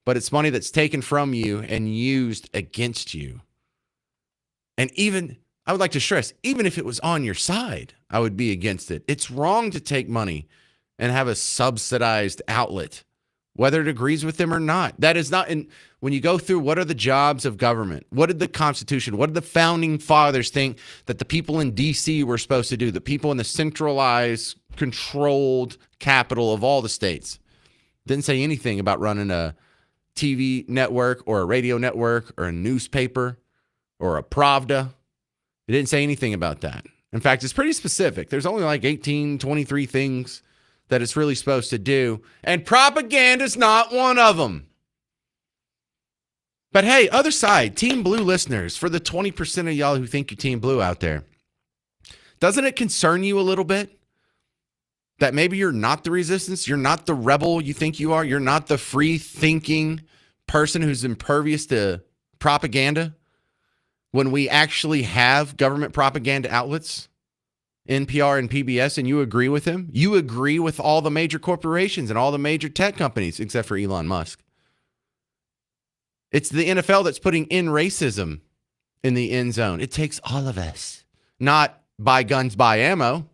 Speaker 1: but it's money that's taken from you and used against you. And even, I would like to stress, even if it was on your side, I would be against it. It's wrong to take money and have a subsidized outlet, whether it agrees with them or not. That is not, when you go through what are the jobs of government, what did the Constitution, what did the founding fathers think that the people in D.C. were supposed to do, the people in the centralized, controlled capital of all the states? Didn't say anything about running a TV network or a radio network or a newspaper or a Pravda. It didn't say anything about that. In fact, it's pretty specific. There's only like 23 things that it's really supposed to do, and propaganda's not one of them. But hey, other side, Team Blue listeners, for the 20% of y'all who think you're Team Blue out there, doesn't it concern you a little bit that maybe you're not the resistance, you're not the rebel you think you are, you're not the free-thinking person who's impervious to propaganda, when we actually have government propaganda outlets, NPR and PBS, and you agree with him? You agree with all the major corporations and all the major tech companies, except for Elon Musk. It's the NFL that's putting in racism in the end zone. It takes all of us, not buy guns, buy ammo.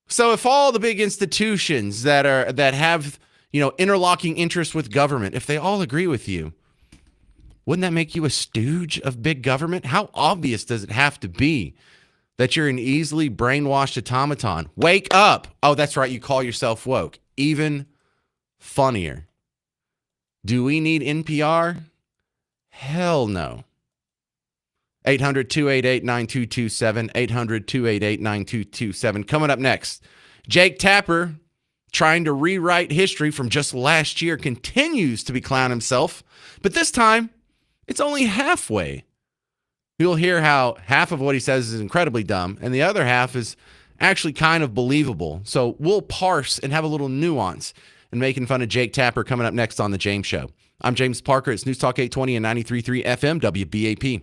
Speaker 1: So if all the big institutions that have, interlocking interests with government, if they all agree with you, wouldn't that make you a stooge of big government? How obvious does it have to be that you're an easily brainwashed automaton? Wake up. Oh, that's right. You call yourself woke. Even funnier. Do we need NPR? Hell no. 800-288-9227. 800-288-9227. Coming up next, Jake Tapper, trying to rewrite history from just last year, continues to be clown himself, but this time it's only halfway. You'll hear how half of what he says is incredibly dumb and the other half is actually kind of believable. So we'll parse and have a little nuance in making fun of Jake Tapper coming up next on The James Show. I'm James Parker. It's News Talk 820 and 93.3 FM WBAP.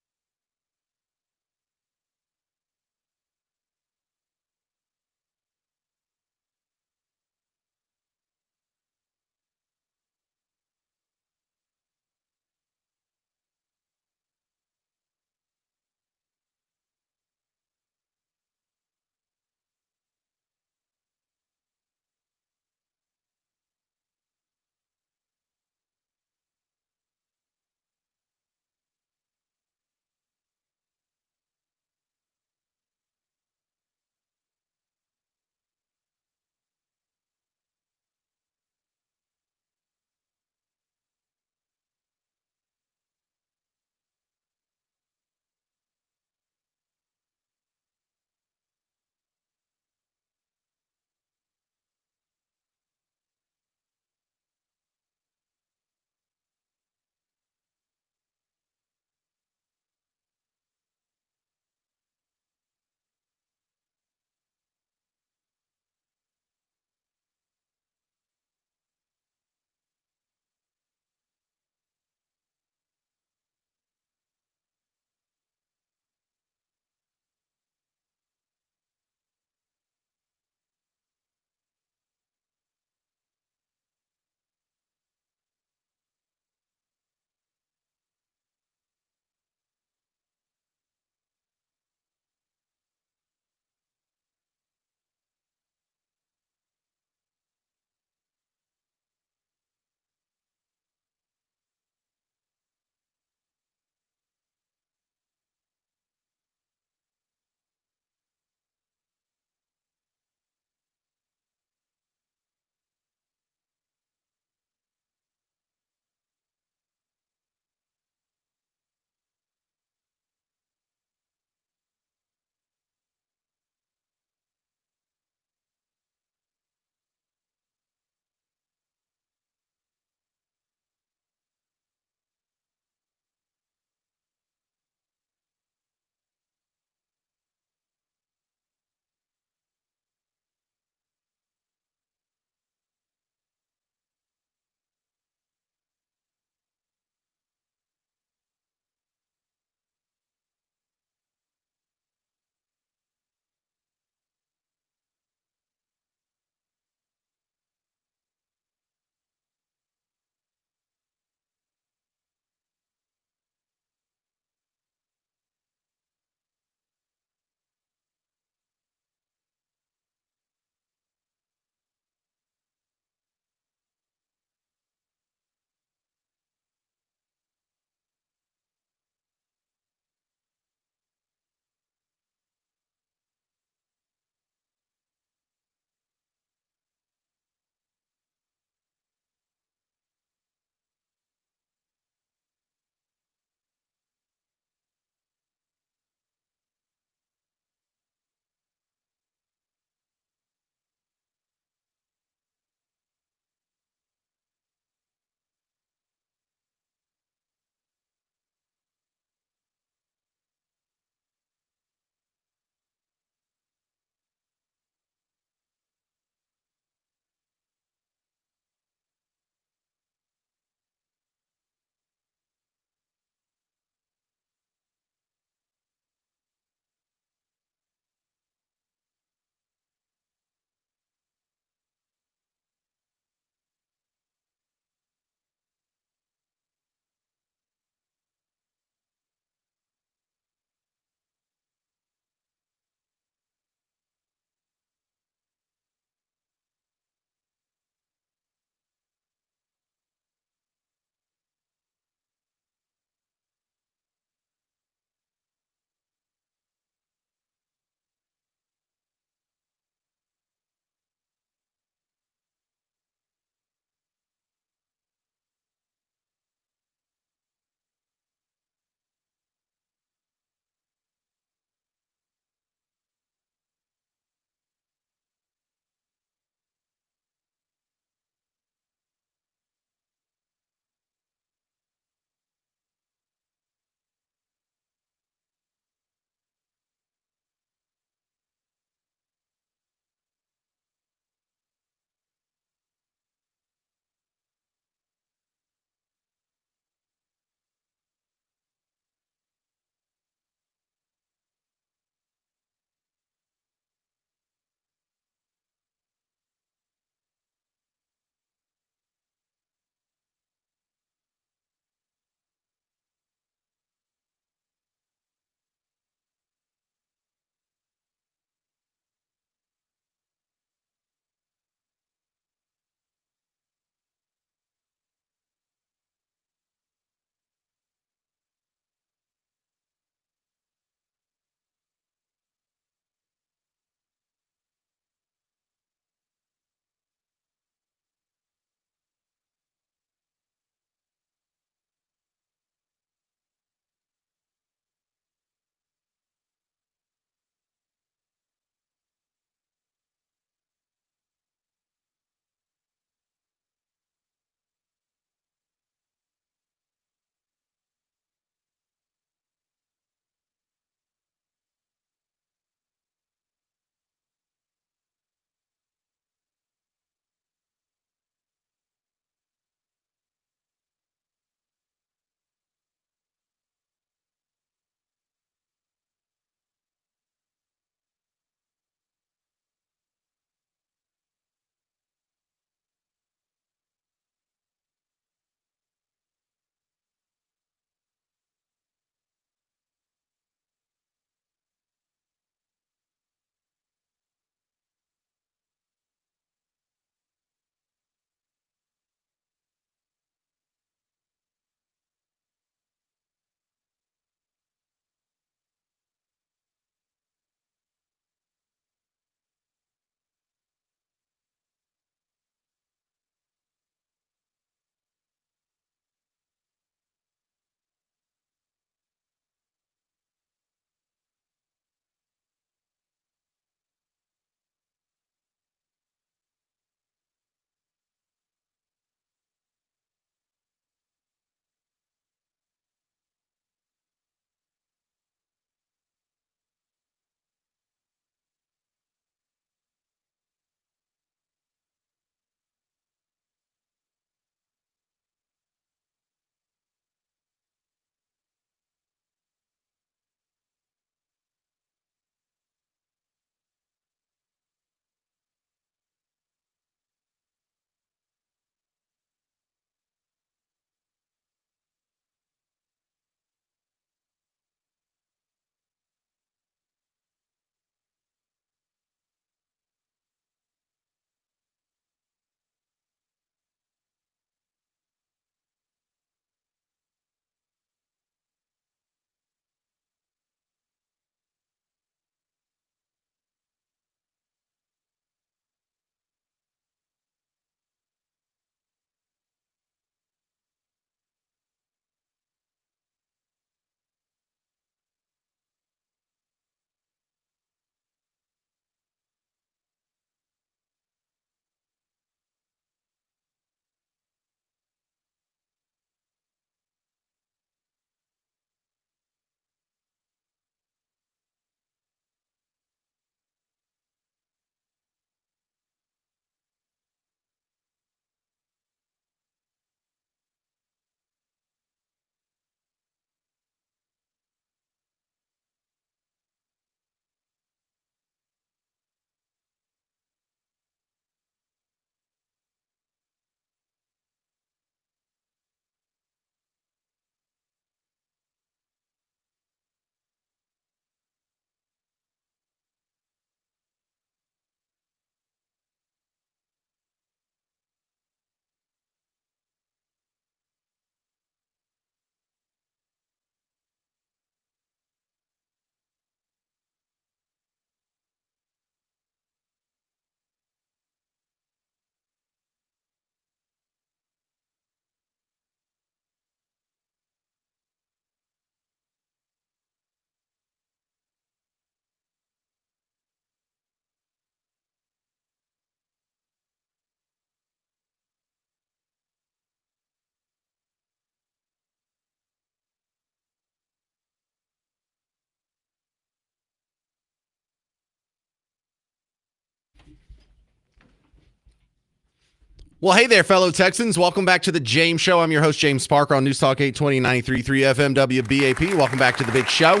Speaker 1: Well, hey there, fellow Texans. Welcome back to the James Show. I'm your host, James Parker, on News Talk 820 93.3 FM WBAP. Welcome back to the big show.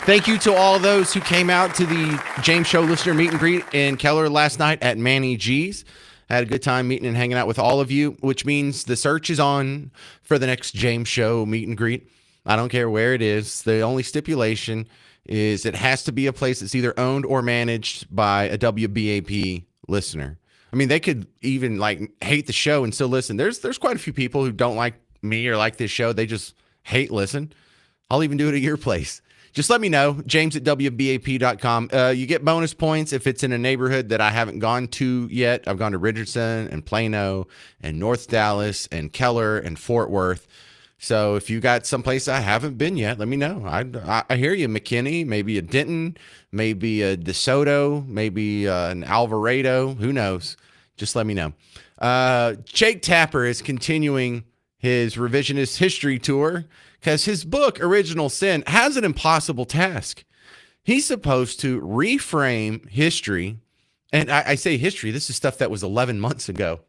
Speaker 1: Thank you to all those who came out to the James Show listener meet and greet in Keller last night at Manny G's. Had a good time meeting and hanging out with all of you, which means the search is on for the next James Show meet and greet. I don't care where it is. The only stipulation is it has to be a place that's either owned or managed by a WBAP listener. I mean, they could even like hate the show and still listen. There's quite a few people who don't like me or like this show. They just hate listen. I'll even do it at your place. Just let me know, james@wbap.com. You get bonus points if it's in a neighborhood that I haven't gone to yet. I've gone to Richardson and Plano and North Dallas and Keller and Fort Worth. So if you got someplace I haven't been yet, let me know. I hear you, McKinney, maybe a Denton, maybe a DeSoto, maybe an Alvarado. Who knows? Just let me know. Jake Tapper is continuing his revisionist history tour because his book, Original Sin, has an impossible task. He's supposed to reframe history. And I say history, this is stuff that was 11 months ago.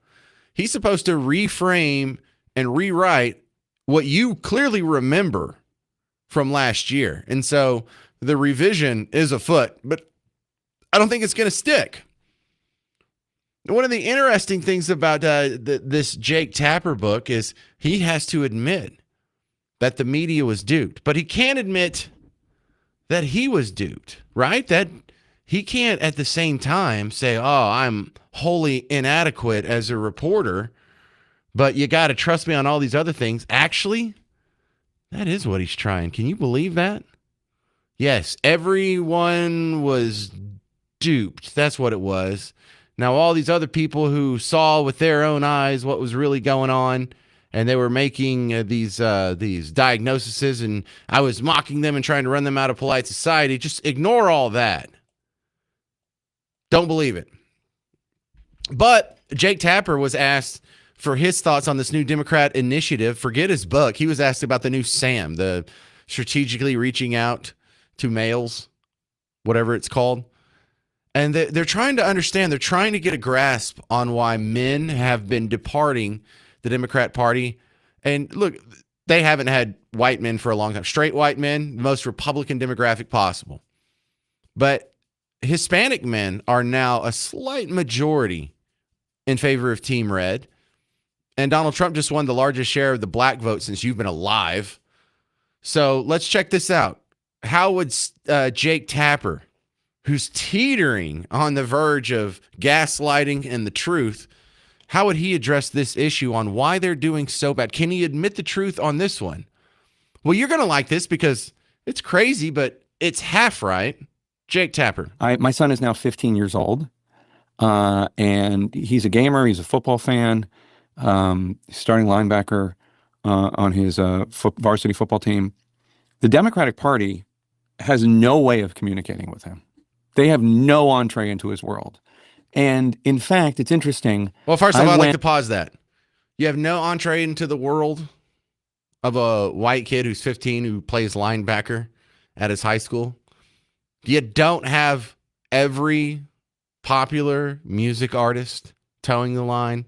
Speaker 1: He's supposed to reframe and rewrite what you clearly remember from last year. And so the revision is afoot, but I don't think it's going to stick. One of the interesting things about this Jake Tapper book is he has to admit that the media was duped, but he can't admit that he was duped, right? That he can't at the same time say, oh, I'm wholly inadequate as a reporter, but you got to trust me on all these other things. Actually, that is what he's trying. Can you believe that? Yes, everyone was duped. That's what it was. Now, all these other people who saw with their own eyes what was really going on, and they were making these diagnoses, and I was mocking them and trying to run them out of polite society. Just ignore all that. Don't believe it. But Jake Tapper was asked for his thoughts on this new Democrat initiative. Forget his book. He was asked about the new SAM, the strategically reaching out to males, whatever it's called. And they're trying to understand, they're trying to get a grasp on why men have been departing the Democrat Party. And look, they haven't had white men for a long time. Straight white men, the most Republican demographic possible. But Hispanic men are now a slight majority in favor of Team Red. And Donald Trump just won the largest share of the black vote since you've been alive. So let's check this out. How would Jake Tapper, who's teetering on the verge of gaslighting and the truth, how would he address this issue on why they're doing so bad? Can he admit the truth on this one? Well, you're going to like this because it's crazy, but it's half right. Jake Tapper.
Speaker 10: My son is now 15 years old, and he's a gamer. He's a football fan. Starting linebacker on his varsity football team. The Democratic Party has no way of communicating with him. They have no entree into his world. And in fact, it's interesting.
Speaker 1: Well, first of all, I'd like to pause that. You have no entree into the world of a white kid who's 15 who plays linebacker at his high school. You don't have every popular music artist towing the line.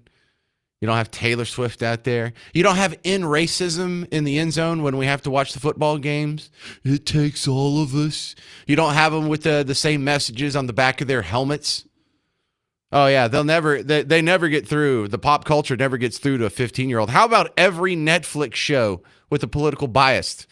Speaker 1: You don't have Taylor Swift out there. You don't have racism in the end zone when we have to watch the football games. It takes all of us. You don't have them with the same messages on the back of their helmets. Oh, yeah, they never get through. The pop culture never gets through to a 15-year-old. How about every Netflix show with a political bias?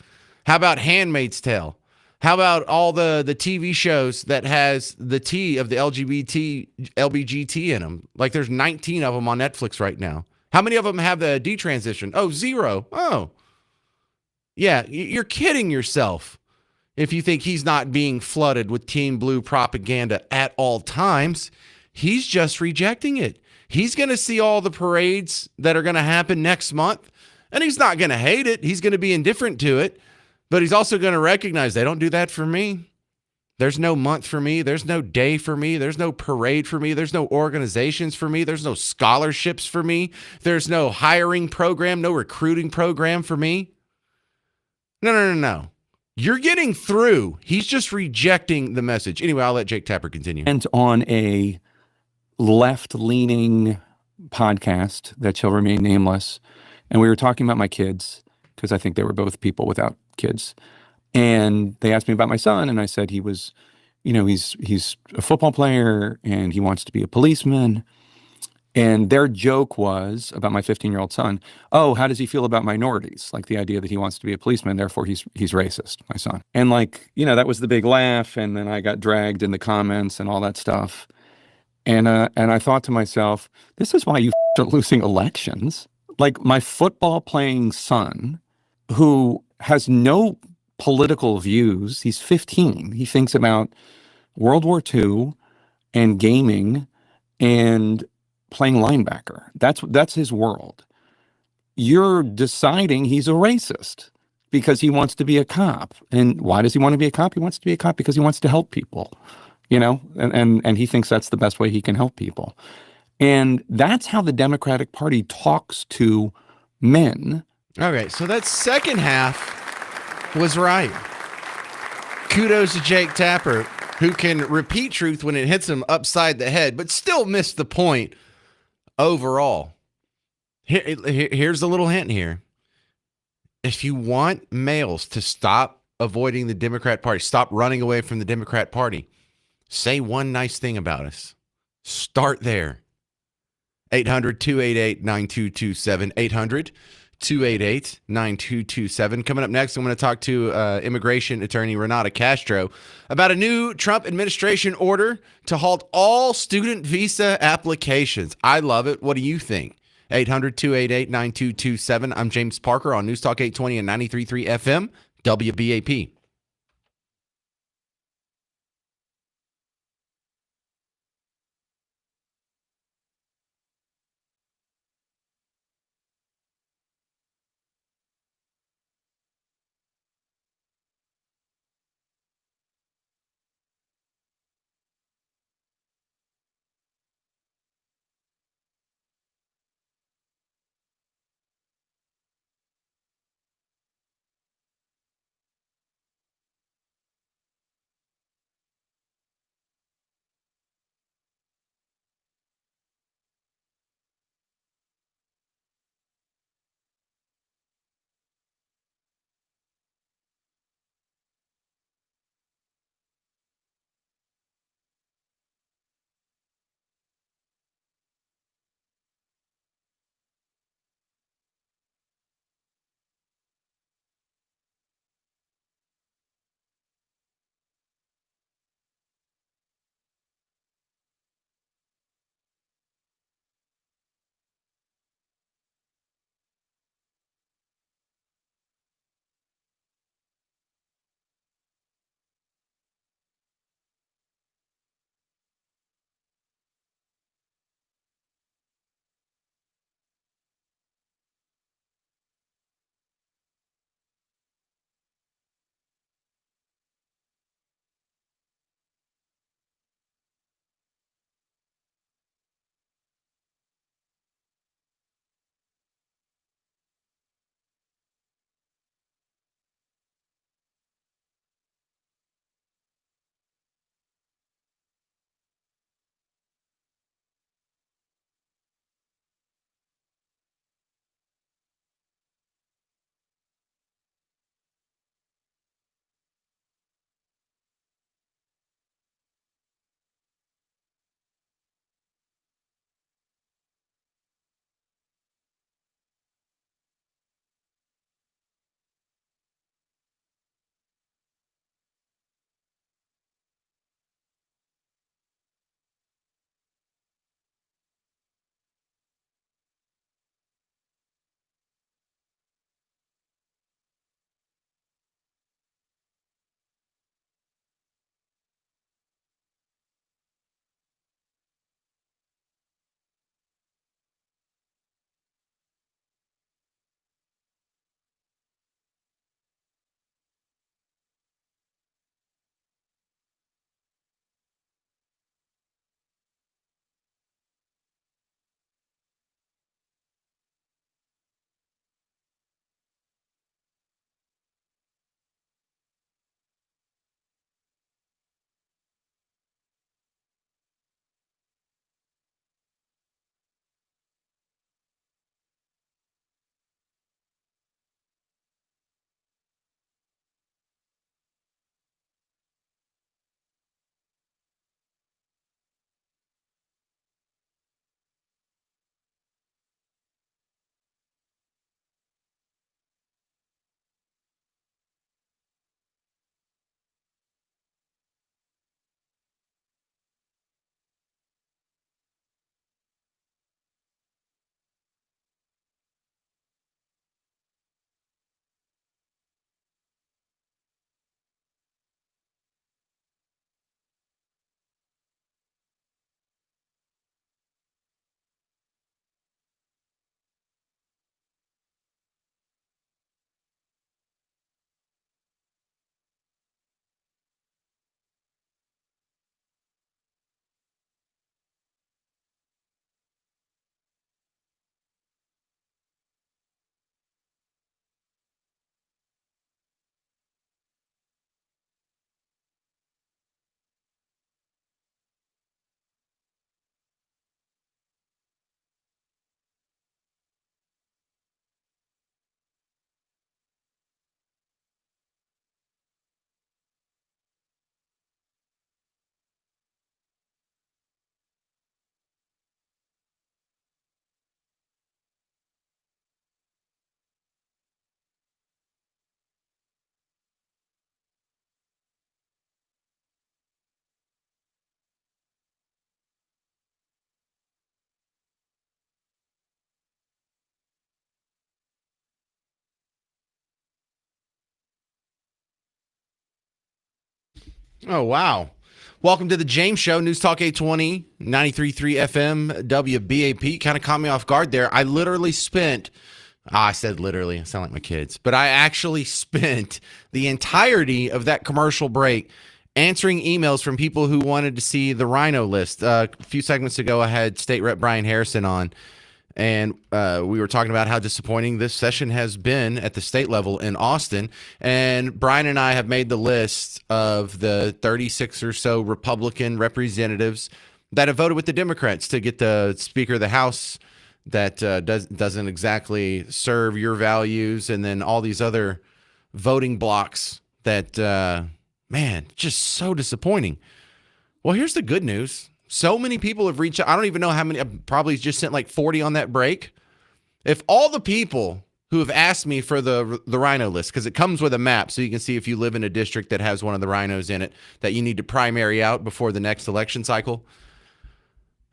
Speaker 1: How about Handmaid's Tale? How about all the TV shows that has the T of the LBGT in them? Like there's 19 of them on Netflix right now. How many of them have the detransition? Oh, 0. Oh, yeah, you're kidding yourself if you think he's not being flooded with Team Blue propaganda at all times. He's just rejecting it. He's going to see all the parades that are going to happen next month, and he's not going to hate it. He's going to be indifferent to it. But he's also going to recognize they don't do that for me. There's no month for me. There's no day for me. There's no parade for me. There's no organizations for me. There's no scholarships for me. There's no hiring program, no recruiting program for me. No. You're getting through. He's just rejecting the message. Anyway, I'll let Jake Tapper continue.
Speaker 10: And on a left-leaning podcast that shall remain nameless, and we were talking about my kids because I think they were both people without kids. And they asked me about my son, and I said he was, he's a football player and he wants to be a policeman. And their joke was about my 15-year-old son. Oh, how does he feel about minorities? Like the idea that he wants to be a policeman, therefore he's racist, my son. And that was the big laugh. And then I got dragged in the comments and all that stuff. And I thought to myself, this is why you are losing elections. Like my football playing son, who has no political views. He's 15. He thinks about World War II and gaming and playing linebacker. That's his world. You're deciding he's a racist because he wants to be a cop. And why does he want to be a cop? He wants to be a cop because he wants to help people, and he thinks that's the best way he can help people. And that's how the Democratic Party talks to men.
Speaker 1: Okay, so that second half was right. Kudos to Jake Tapper, who can repeat truth when it hits him upside the head, but still missed the point overall. Here's a little hint here. If you want males to stop avoiding the Democrat Party, stop running away from the Democrat Party, say one nice thing about us. Start there. 800-288-9227. 800-288-9227. Coming up next, I'm going to talk to immigration attorney Renata Castro about a new Trump administration order to halt all student visa applications. I love it. What do you think? 800-288-9227. I'm James Parker on News Talk 820 and 93.3 FM, WBAP. Oh, wow. Welcome to the James Show, News Talk 820, 93.3 FM, WBAP. Kind of caught me off guard there. I literally spent, I said literally, I sound like my kids, but I actually spent the entirety of that commercial break answering emails from people who wanted to see the rhino list. A few segments ago, I had State Rep Brian Harrison on, and we were talking about how disappointing this session has been at the state level in Austin. And Brian and I have made the list of the 36 or so Republican representatives that have voted with the Democrats to get the Speaker of the House that doesn't exactly serve your values, and then all these other voting blocks that, man, just so disappointing. Well, here's the good news. So many people have reached out. I don't even know how many. I probably just sent like 40 on that break. If all the people who have asked me for the rhino list, because it comes with a map, so you can see if you live in a district that has one of the rhinos in it that you need to primary out before the next election cycle.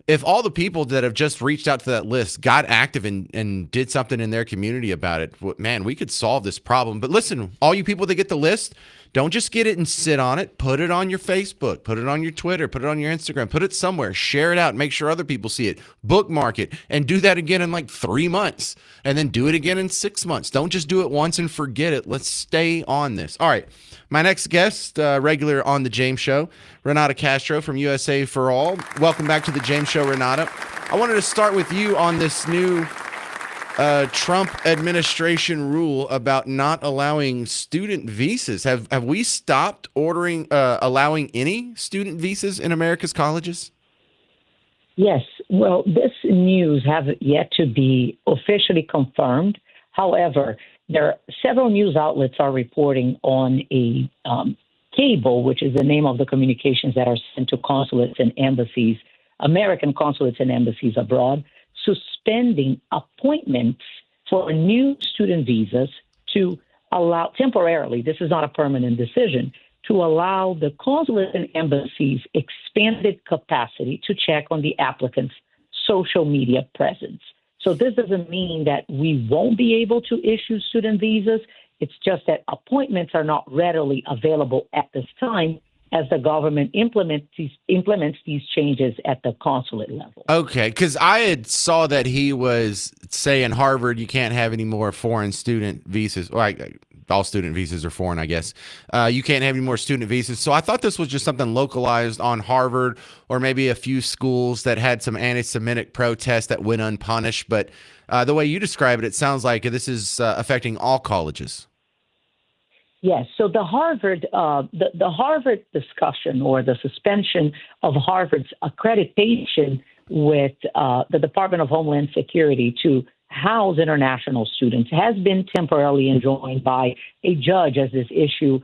Speaker 1: If all the people that have just reached out to that list got active and did something in their community about it, man, we could solve this problem. But listen, all you people that get the list, don't just get it and sit on it. Put it on your Facebook, put it on your Twitter, put it on your Instagram, put it somewhere, share it out, make sure other people see it, bookmark it, and do that again in like 3 months, and then do it again in 6 months. Don't just do it once and forget it. Let's stay on this. All right. My next guest, regular on the James Show, Renata Castro from USA for All. Welcome back to the James Show, Renata. I wanted to start with you on this new Trump administration rule about not allowing student visas. Have we stopped allowing any student visas in America's colleges?
Speaker 11: Yes. Well, this news has yet to be officially confirmed. However, there are several news outlets are reporting on a cable, which is the name of the communications that are sent to consulates and embassies, American consulates and embassies abroad, suspending appointments for new student visas to allow temporarily, this is not a permanent decision, to allow the consulates and embassies expanded capacity to check on the applicant's social media presence. So this doesn't mean that we won't be able to issue student visas. It's just that appointments are not readily available at this time as the government implements these changes at the consulate level. Okay,
Speaker 1: because I had saw that he was saying Harvard, you can't have any more foreign student visas. Well, all student visas are foreign, I guess. You can't have any more student visas. So I thought this was just something localized on Harvard or maybe a few schools that had some anti-Semitic protests that went unpunished. But the way you describe it, it sounds like this is affecting all colleges.
Speaker 11: Yes. So the Harvard discussion or the suspension of Harvard's accreditation with the Department of Homeland Security to house international students has been temporarily enjoined by a judge as this issue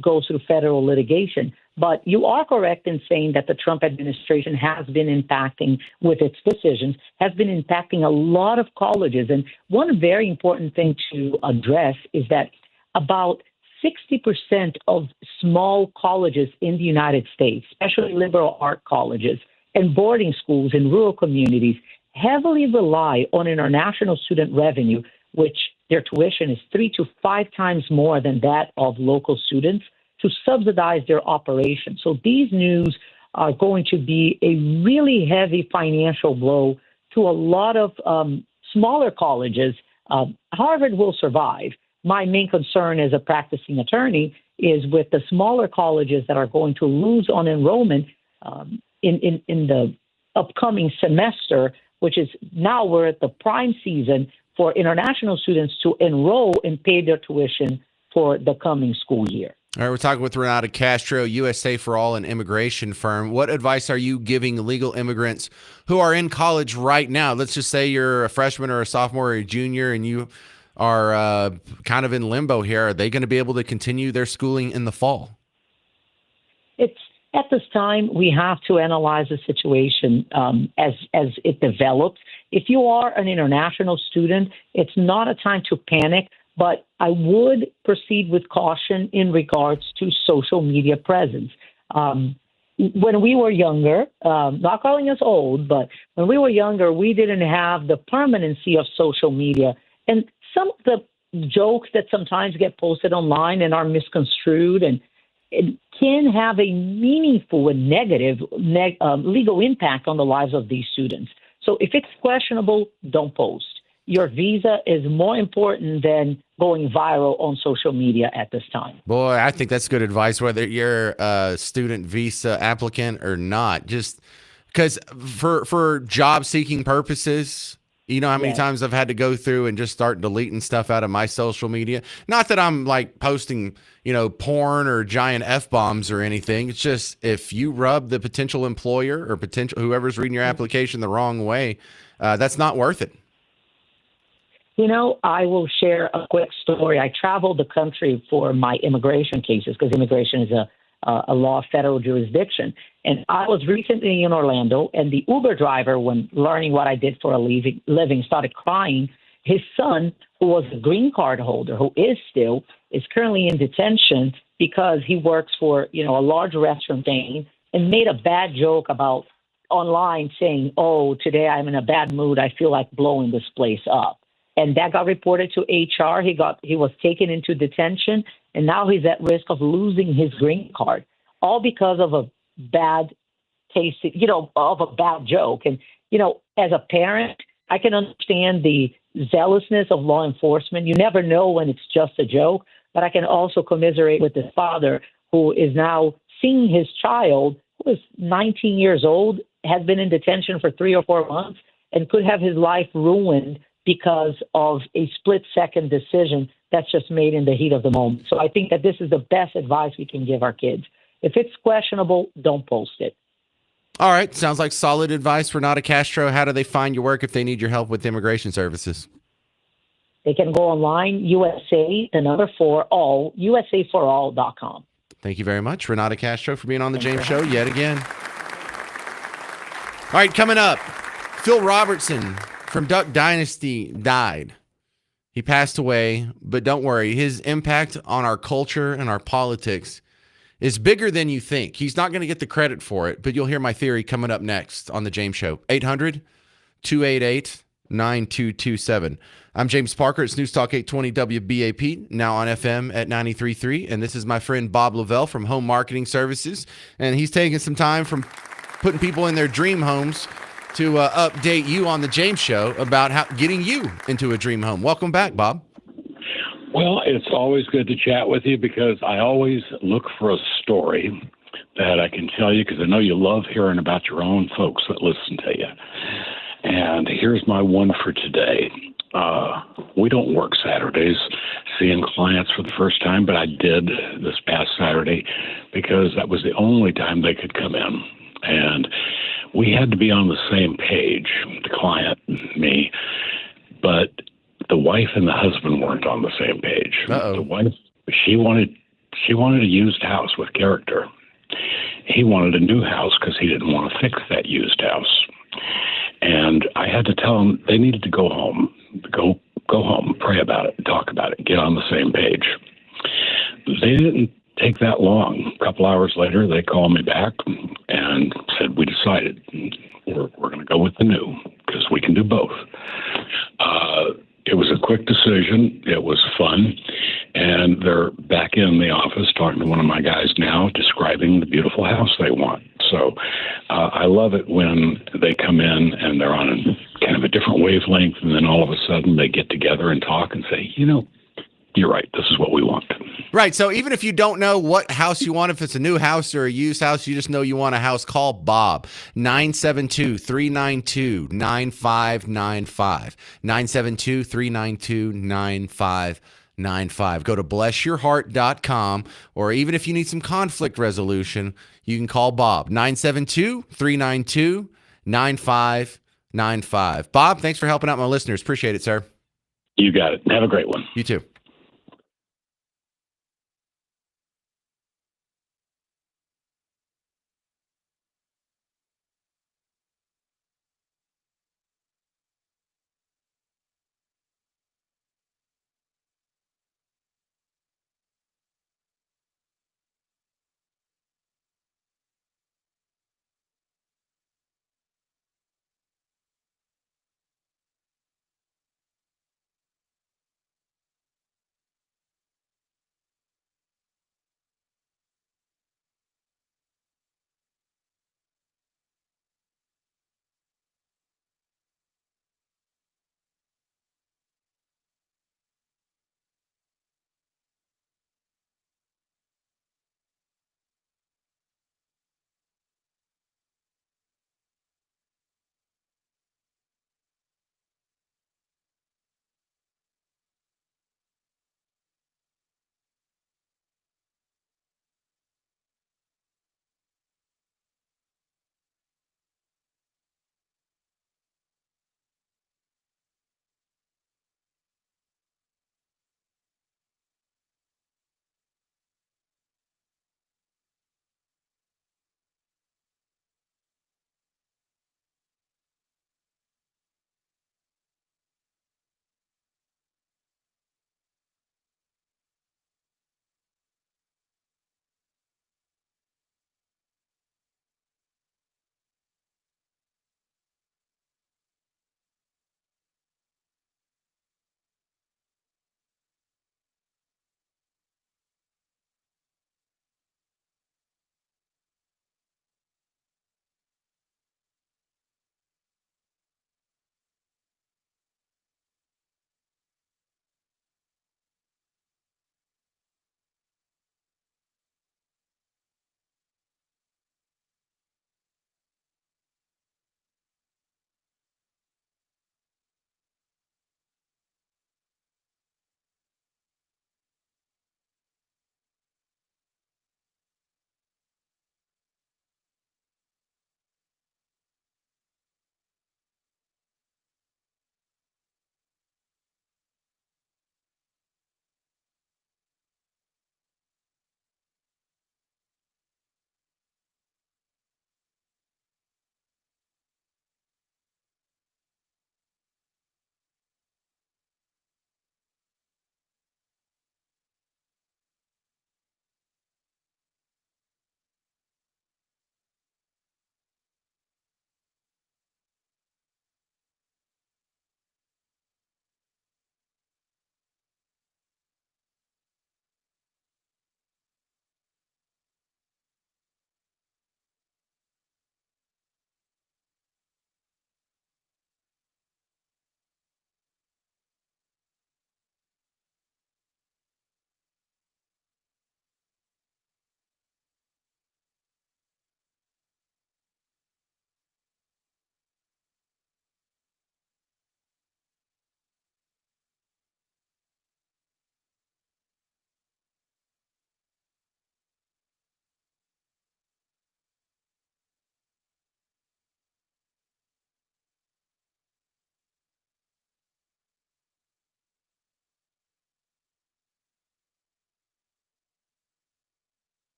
Speaker 11: goes through federal litigation. But you are correct in saying that the Trump administration has been impacting with its decisions, has been impacting a lot of colleges. And one very important thing to address is that about 60% of small colleges in the United States, especially liberal art colleges and boarding schools in rural communities, heavily rely on international student revenue, which their tuition is 3 to 5 times more than that of local students, to subsidize their operation. So these news are going to be a really heavy financial blow to a lot of smaller colleges. Harvard will survive. My main concern as a practicing attorney is with the smaller colleges that are going to lose on enrollment in the upcoming semester, which is now we're at the prime season for international students to enroll and pay their tuition for the coming school year.
Speaker 1: All right, we're talking with Renata Castro, USA for All, an immigration firm. What advice are you giving illegal immigrants who are in college right now? Let's just say you're a freshman or a sophomore or a junior and you are kind of in limbo here. Are they going to be able to continue their schooling in the fall?
Speaker 11: It's at this time, we have to analyze the situation as it develops. If you are an international student, it's not a time to panic, but I would proceed with caution in regards to social media presence. When we were younger, not calling us old, but when we were younger, we didn't have the permanency of social media. And some of the jokes that sometimes get posted online and are misconstrued and it can have a meaningful and negative legal impact on the lives of these students. So if it's questionable, don't post. Your visa is more important than going viral on social media at this time.
Speaker 1: Boy, I think that's good advice, whether you're a student visa applicant or not. Just because for job seeking purposes, you know how many
Speaker 11: Yes.
Speaker 1: times I've had to go through and just start deleting stuff out of my social media. Not that I'm like posting, porn or giant F-bombs or anything. It's just if you rub the potential employer or potential whoever's reading your application the wrong way, that's not worth it.
Speaker 11: I will share a quick story. I traveled the country for my immigration cases because immigration is a law of federal jurisdiction. And I was recently in Orlando, and the Uber driver, when learning what I did for a living, started crying. His son, who was a green card holder, who is currently in detention because he works for, a large restaurant chain and made a bad joke about online saying, "Oh, today I'm in a bad mood. I feel like blowing this place up." And that got reported to HR. He was taken into detention, and now he's at risk of losing his green card, all because of a bad taste, of a bad joke. And, as a parent, I can understand the zealousness of law enforcement. You never know when it's just a joke, but I can also commiserate with his father, who is now seeing his child, who is 19 years old, has been in detention for 3 or 4 months, and could have his life ruined because of a split-second decision that's just made in the heat of the moment. So I think that this is the best advice we can give our kids. If it's questionable, don't post it.
Speaker 1: All right. Sounds like solid advice. Renata Castro, how do they find your work if they need your help with immigration services?
Speaker 11: They can go online, USA, the number 4, all, usaforall.com.
Speaker 1: Thank you very much, Renata Castro, for being on the James Show yet again. All right, coming up, Phil Robertson from Duck Dynasty died. He passed away, but don't worry. His impact on our culture and our politics is bigger than you think. He's not going to get the credit for it, but you'll hear my theory coming up next on The James Show. 800-288-9227. I'm James Parker. It's News Talk 820 WBAP, now on FM at 93.3. And this is my friend Bob Lavelle from Home Marketing Services. And he's taking some time from putting people in their dream homes to update you on The James Show about how getting you into a dream home. Welcome back, Bob.
Speaker 12: Well, it's always good to chat with you because I always look for a story that I can tell you because I know you love hearing about your own folks that listen to you. And here's my one for today. We don't work Saturdays seeing clients for the first time, but I did this past Saturday because that was the only time they could come in. And we had to be on the same page, the client, me, but the wife and the husband weren't on the same page.
Speaker 1: Uh-oh.
Speaker 12: The wife, she wanted a used house with character. He wanted a new house because he didn't want to fix that used house. And I had to tell them they needed to go home, go home, pray about it, talk about it, get on the same page. They didn't take that long. A couple hours later, they called me back and said, we decided we're going to go with the new because we can do both. It was a quick decision. It was fun. And they're back in the office talking to one of my guys now, describing the beautiful house they want. So I love it when they come in and they're on kind of a different wavelength, and then all of a sudden they get together and talk and say, you're right, this is what we want.
Speaker 1: Right. So even if you don't know what house you want, if it's a new house or a used house, you just know you want a house, call Bob, 972-392-9595. 972-392-9595. Go to blessyourheart.com, or even if you need some conflict resolution, you can call Bob, 972-392-9595. Bob, thanks for helping out my listeners. Appreciate it, sir.
Speaker 12: You got it. Have a great one.
Speaker 1: You too.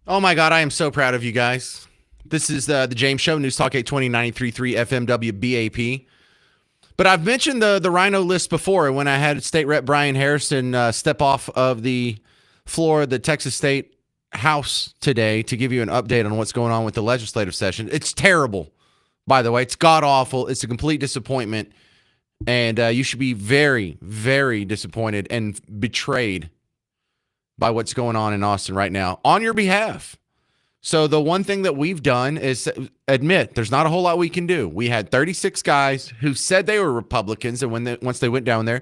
Speaker 1: Oh my God, I am so proud of you guys. This is the James Show, News Talk 820 93.3 FM WBAP. But I've mentioned the rhino list before when I had State Rep Brian Harrison step off of the floor of the Texas State House today to give you an update on what's going on with the legislative session. It's terrible, by the way. It's god-awful. It's a complete disappointment. And you should be very, very disappointed and betrayed by what's going on in Austin right now on your behalf. So the one thing that we've done is admit there's not a whole lot we can do. We had 36 guys who said they were Republicans, and once they went down there,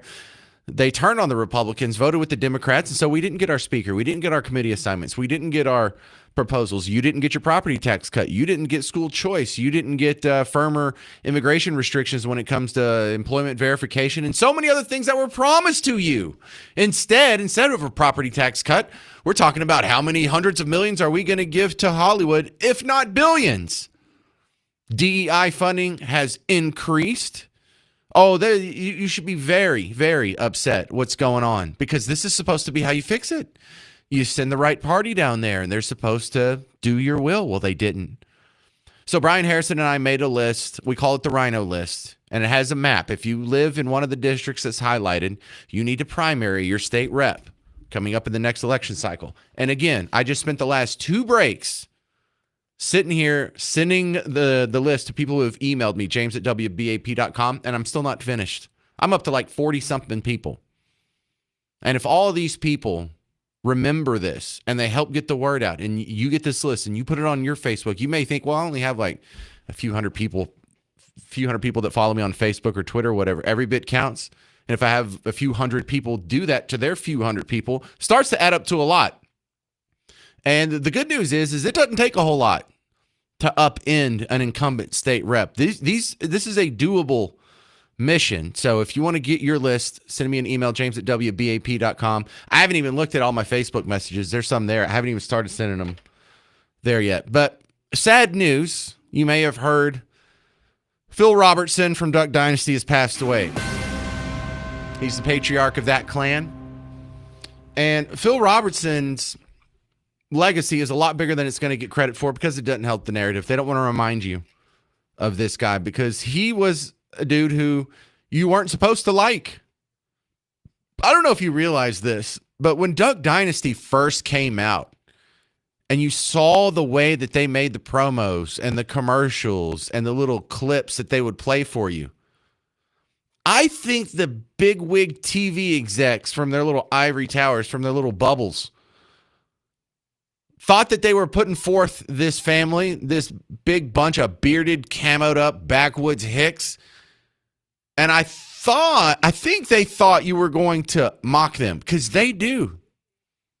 Speaker 1: they turned on the Republicans, voted with the Democrats, and so we didn't get our speaker. We didn't get our committee assignments. We didn't get our proposals. You didn't get your property tax cut. You didn't get school choice. You didn't get firmer immigration restrictions when it comes to employment verification and so many other things that were promised to you. Instead of a property tax cut, we're talking about how many hundreds of millions are we going to give to Hollywood, if not billions. DEI funding has increased. Oh, you should be very, very upset what's going on because this is supposed to be how you fix it. You send the right party down there and they're supposed to do your will. Well, they didn't. So Brian Harrison and I made a list. We call it the Rhino list, and it has a map. If you live in one of the districts that's highlighted, you need to primary your state rep coming up in the next election cycle. And again, I just spent the last 2 breaks sitting here sending the list to people who have emailed me, james@wbap.com, and I'm still not finished. I'm up to like 40-something people. And if all of these people remember this and they help get the word out and you get this list and you put it on your Facebook, you may think, well, I only have like a few hundred people that follow me on Facebook or Twitter or whatever. Every bit counts. And if I have a few hundred people do that to their few hundred people, starts to add up to a lot. And the good news is it doesn't take a whole lot to upend an incumbent state rep. This is a doable mission. So if you want to get your list, send me an email, james@wbap.com. I haven't even looked at all my Facebook messages. There's some there. I haven't even started sending them there yet. But sad news, you may have heard Phil Robertson from Duck Dynasty has passed away. He's the patriarch of that clan. And Phil Robertson's legacy is a lot bigger than it's going to get credit for because it doesn't help the narrative. They don't want to remind you of this guy because he was a dude who you weren't supposed to like. I don't know if you realize this, but when Duck Dynasty first came out and you saw the way that they made the promos and the commercials and the little clips that they would play for you, I think the bigwig TV execs from their little ivory towers, from their little bubbles, thought that they were putting forth this family, this big bunch of bearded, camoed up, backwoods hicks. And I think they thought you were going to mock them because they do.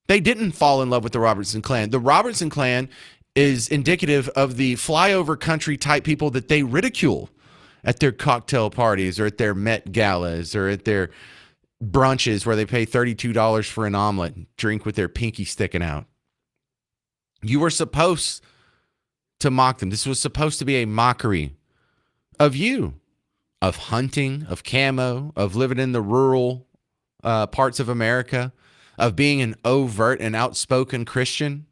Speaker 1: They didn't fall in love with the Robertson clan. The Robertson clan is indicative of the flyover country type people that they ridicule at their cocktail parties or at their Met galas or at their brunches where they pay $32 for an omelet and drink with their pinky sticking out. You were supposed to mock them. This was supposed to be a mockery of you, of hunting, of camo, of living in the rural parts of America, of being an overt and outspoken Christian.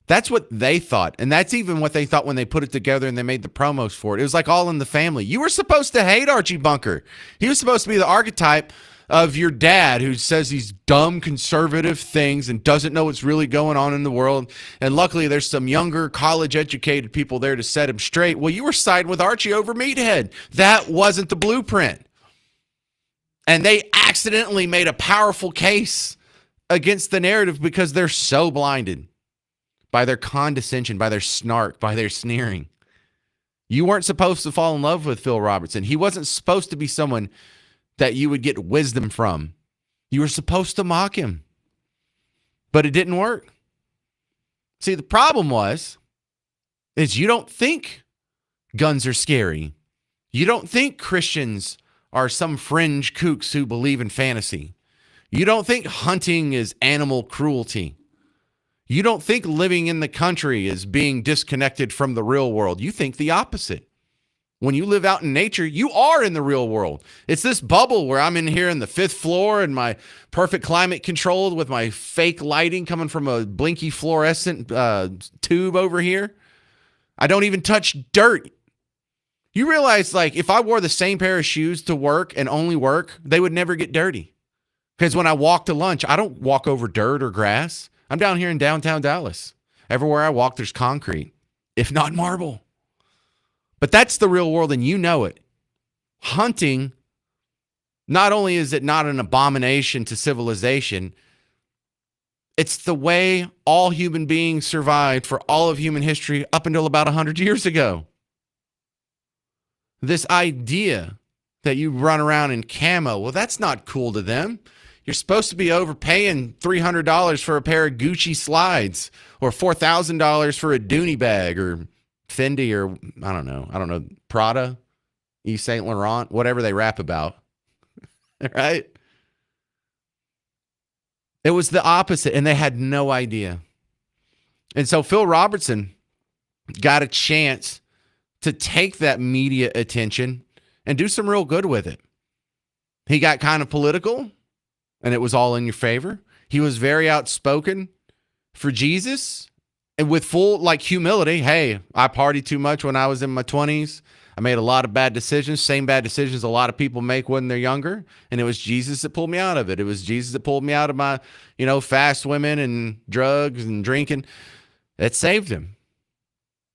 Speaker 1: That's what they thought. And that's even what they thought when they put it together and they made the promos for it. It was like All in the Family. You were supposed to hate Archie Bunker. He was supposed to be the archetype of your dad who says these dumb conservative things and doesn't know what's really going on in the world. And luckily there's some younger college educated people there to set him straight. Well, you were siding with Archie over Meathead. That wasn't the blueprint. And they accidentally made a powerful case against the narrative because they're so blinded by their condescension, by their snark, by their sneering. You weren't supposed to fall in love with Phil Robertson. He wasn't supposed to be someone that you would get wisdom from. You were supposed to mock him. But it didn't work. See, the problem is you don't think guns are scary. You don't think Christians are some fringe kooks who believe in fantasy. You don't think hunting is animal cruelty. You don't think living in the country is being disconnected from the real world. You think the opposite. When you live out in nature, you are in the real world. It's this bubble where I'm in here in the 5th floor and my perfect climate controlled with my fake lighting coming from a blinky fluorescent tube over here. I don't even touch dirt. You realize, like, if I wore the same pair of shoes to work and only work, they would never get dirty. Because when I walk to lunch, I don't walk over dirt or grass. I'm down here in downtown Dallas. Everywhere I walk, there's concrete, if not marble. But that's the real world, and you know it. Hunting, not only is it not an abomination to civilization, it's the way all human beings survived for all of human history up until about 100 years ago. This idea that you run around in camo, well, that's not cool to them. You're supposed to be overpaying $300 for a pair of Gucci slides or $4,000 for a Dooney bag or Fendi or I don't know, Prada, Yves Saint Laurent, whatever they rap about, right? It was the opposite, and they had no idea. And so Phil Robertson got a chance to take that media attention and do some real good with it. He got kind of political, and it was all in your favor. He was very outspoken for Jesus. And with full humility, hey, I partied too much when I was in my 20s. I made a lot of bad decisions, same bad decisions a lot of people make when they're younger. And it was Jesus that pulled me out of it. It was Jesus that pulled me out of my, fast women and drugs and drinking. It saved him.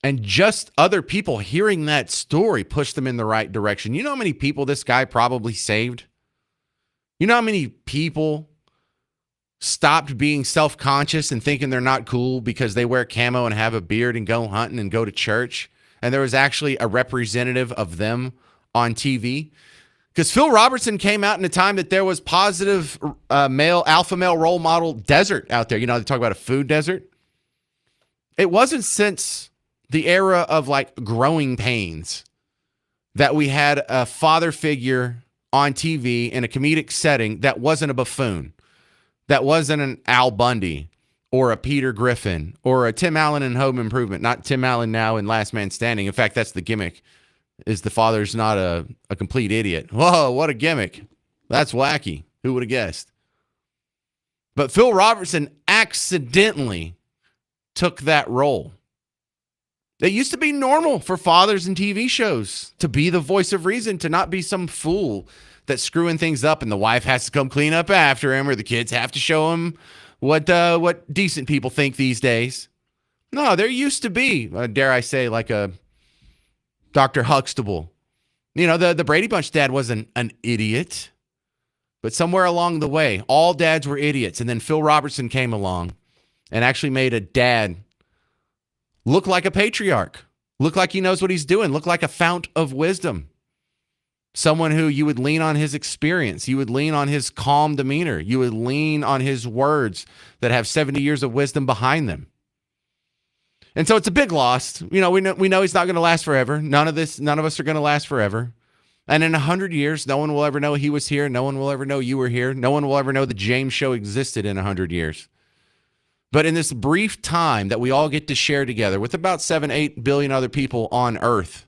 Speaker 1: And just other people hearing that story pushed them in the right direction. You know how many people this guy probably saved? You know how many people stopped being self-conscious and thinking they're not cool because they wear camo and have a beard and go hunting and go to church? And there was actually a representative of them on TV. Because Phil Robertson came out in a time that there was positive alpha male role model desert out there. They talk about a food desert. It wasn't since the era of growing pains that we had a father figure on TV in a comedic setting that wasn't a buffoon, that wasn't an Al Bundy or a Peter Griffin or a Tim Allen in Home Improvement, not Tim Allen now in Last Man Standing. In fact, that's the gimmick, is the father's not a complete idiot. Whoa, what a gimmick. That's wacky. Who would have guessed? But Phil Robertson accidentally took that role. It used to be normal for fathers in TV shows to be the voice of reason, to not be some fool that's screwing things up and the wife has to come clean up after him or the kids have to show him what decent people think these days. No, there used to be, dare I say, like a Dr. Huxtable. The Brady Bunch dad wasn't an idiot, but somewhere along the way, all dads were idiots. And then Phil Robertson came along and actually made a dad look like a patriarch, look like he knows what he's doing, look like a fount of wisdom. Someone who you would lean on his experience. You would lean on his calm demeanor. You would lean on his words that have 70 years of wisdom behind them. And so it's a big loss. We know he's not going to last forever. None of us are going to last forever. And in 100 years, no one will ever know he was here. No one will ever know you were here. No one will ever know the James Show existed in 100 years. But in this brief time that we all get to share together with about 7-8 billion other people on Earth,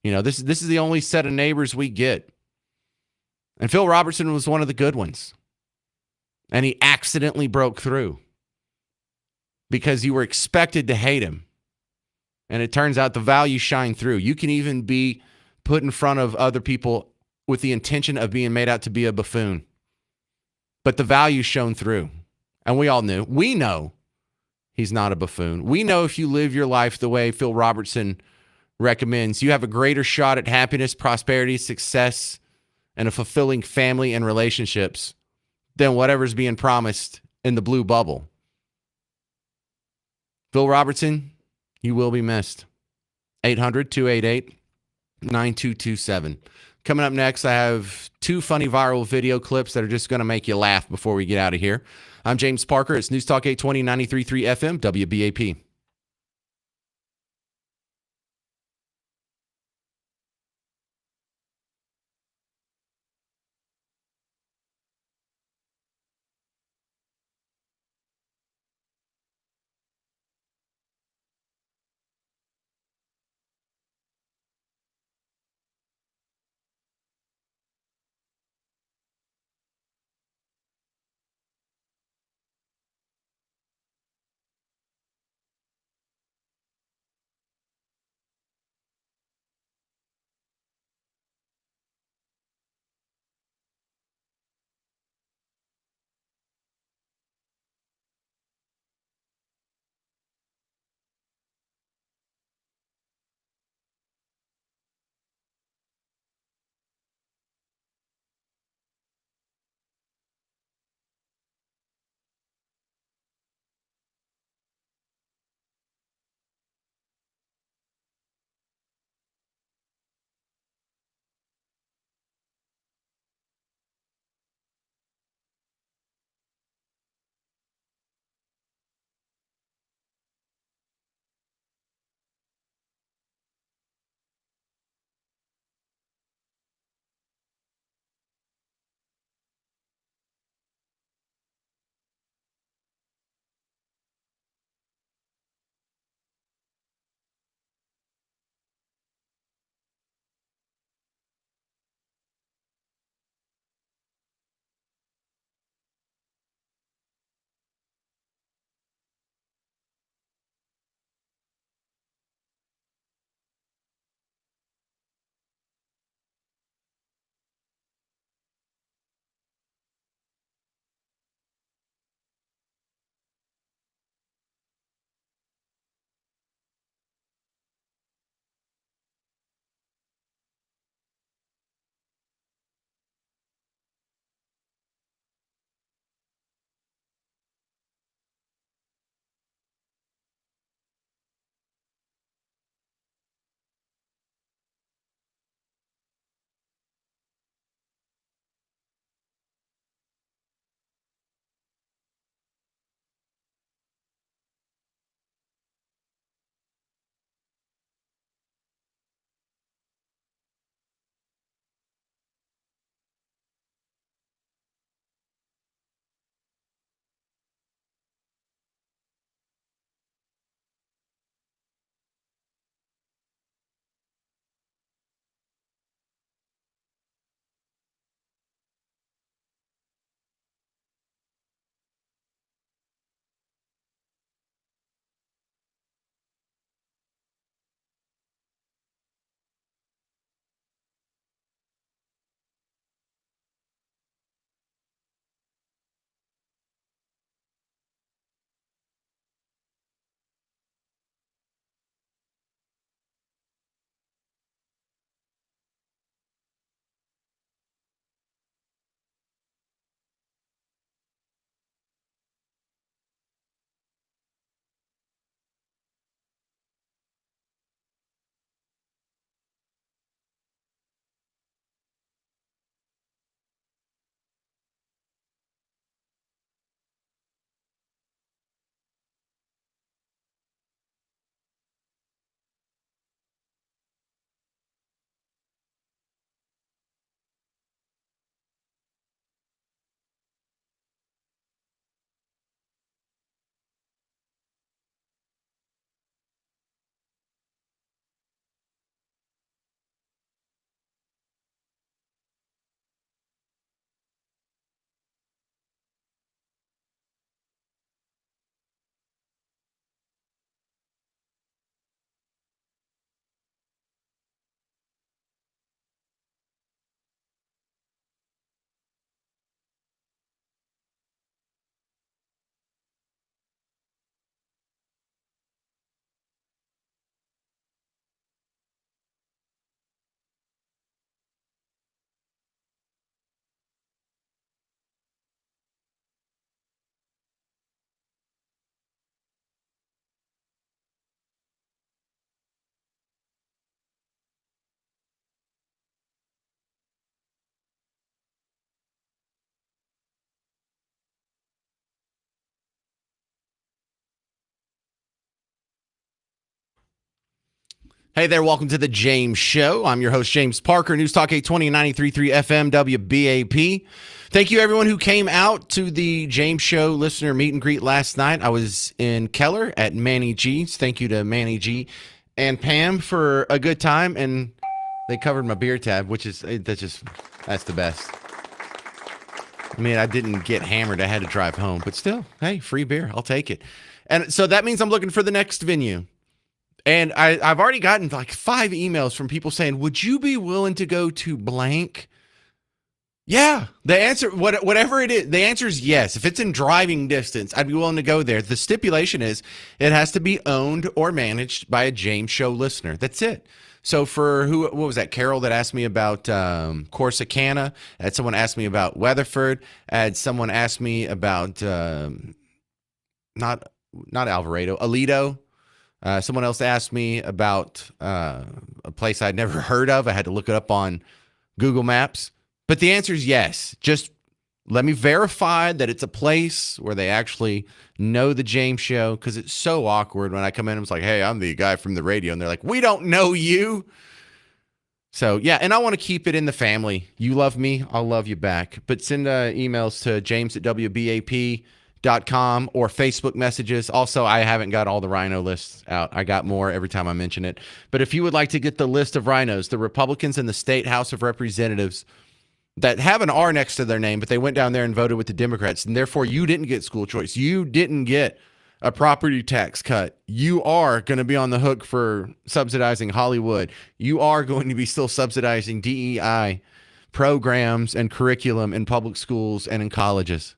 Speaker 1: this is the only set of neighbors we get. And Phil Robertson was one of the good ones. And he accidentally broke through because you were expected to hate him. And it turns out the values shine through. You can even be put in front of other people with the intention of being made out to be a buffoon. But the values shone through. And we all knew. We know he's not a buffoon. We know if you live your life the way Phil Robertson recommends, you have a greater shot at happiness, prosperity, success, and a fulfilling family and relationships than whatever's being promised in the blue bubble. Phil Robertson, you will be missed. 800-288-9227. Coming up next, I have 2 funny viral video clips that are just going to make you laugh before we get out of here. I'm James Parker. It's News Talk 820, 93.3 FM, WBAP. Hey there, welcome to the James Show. I'm your host, James Parker, News Talk 820, 93.3 FM, WBAP. Thank you, everyone who came out to the James Show listener meet and greet last night. I was in Keller at Manny G's. Thank you to Manny G and Pam for a good time, and they covered my beer tab, which is, that's the best. I mean, I didn't get hammered. I had to drive home, but still, hey, free beer. I'll take it. And so that means I'm looking for the next venue. And I've already gotten like 5 emails from people saying, would you be willing to go to blank? Yeah, the answer, whatever it is, the answer is yes. If it's in driving distance, I'd be willing to go there. The stipulation is it has to be owned or managed by a James Show listener. That's it. So for what was that? Carol that asked me about Corsicana. I had someone ask me about Weatherford. I had someone ask me about not Alvarado, Aledo. Someone else asked me about a place I'd never heard of. I had to look it up on Google Maps. But the answer is yes. Just let me verify that it's a place where they actually know the James Show, because it's so awkward when I come in and it's like, hey, I'm the guy from the radio. And they're like, we don't know you. So, yeah, and I want to keep it in the family. You love me, I'll love you back. But send emails to james@wbap.com or Facebook messages. Also, I haven't got all the rhino lists out. I got more every time I mention it. But if you would like to get the list of rhinos, the Republicans in the State House of Representatives that have an R next to their name, but they went down there and voted with the Democrats, and therefore you didn't get school choice. You didn't get a property tax cut. You are going to be on the hook for subsidizing Hollywood. You are going to be still subsidizing DEI programs and curriculum in public schools and in colleges.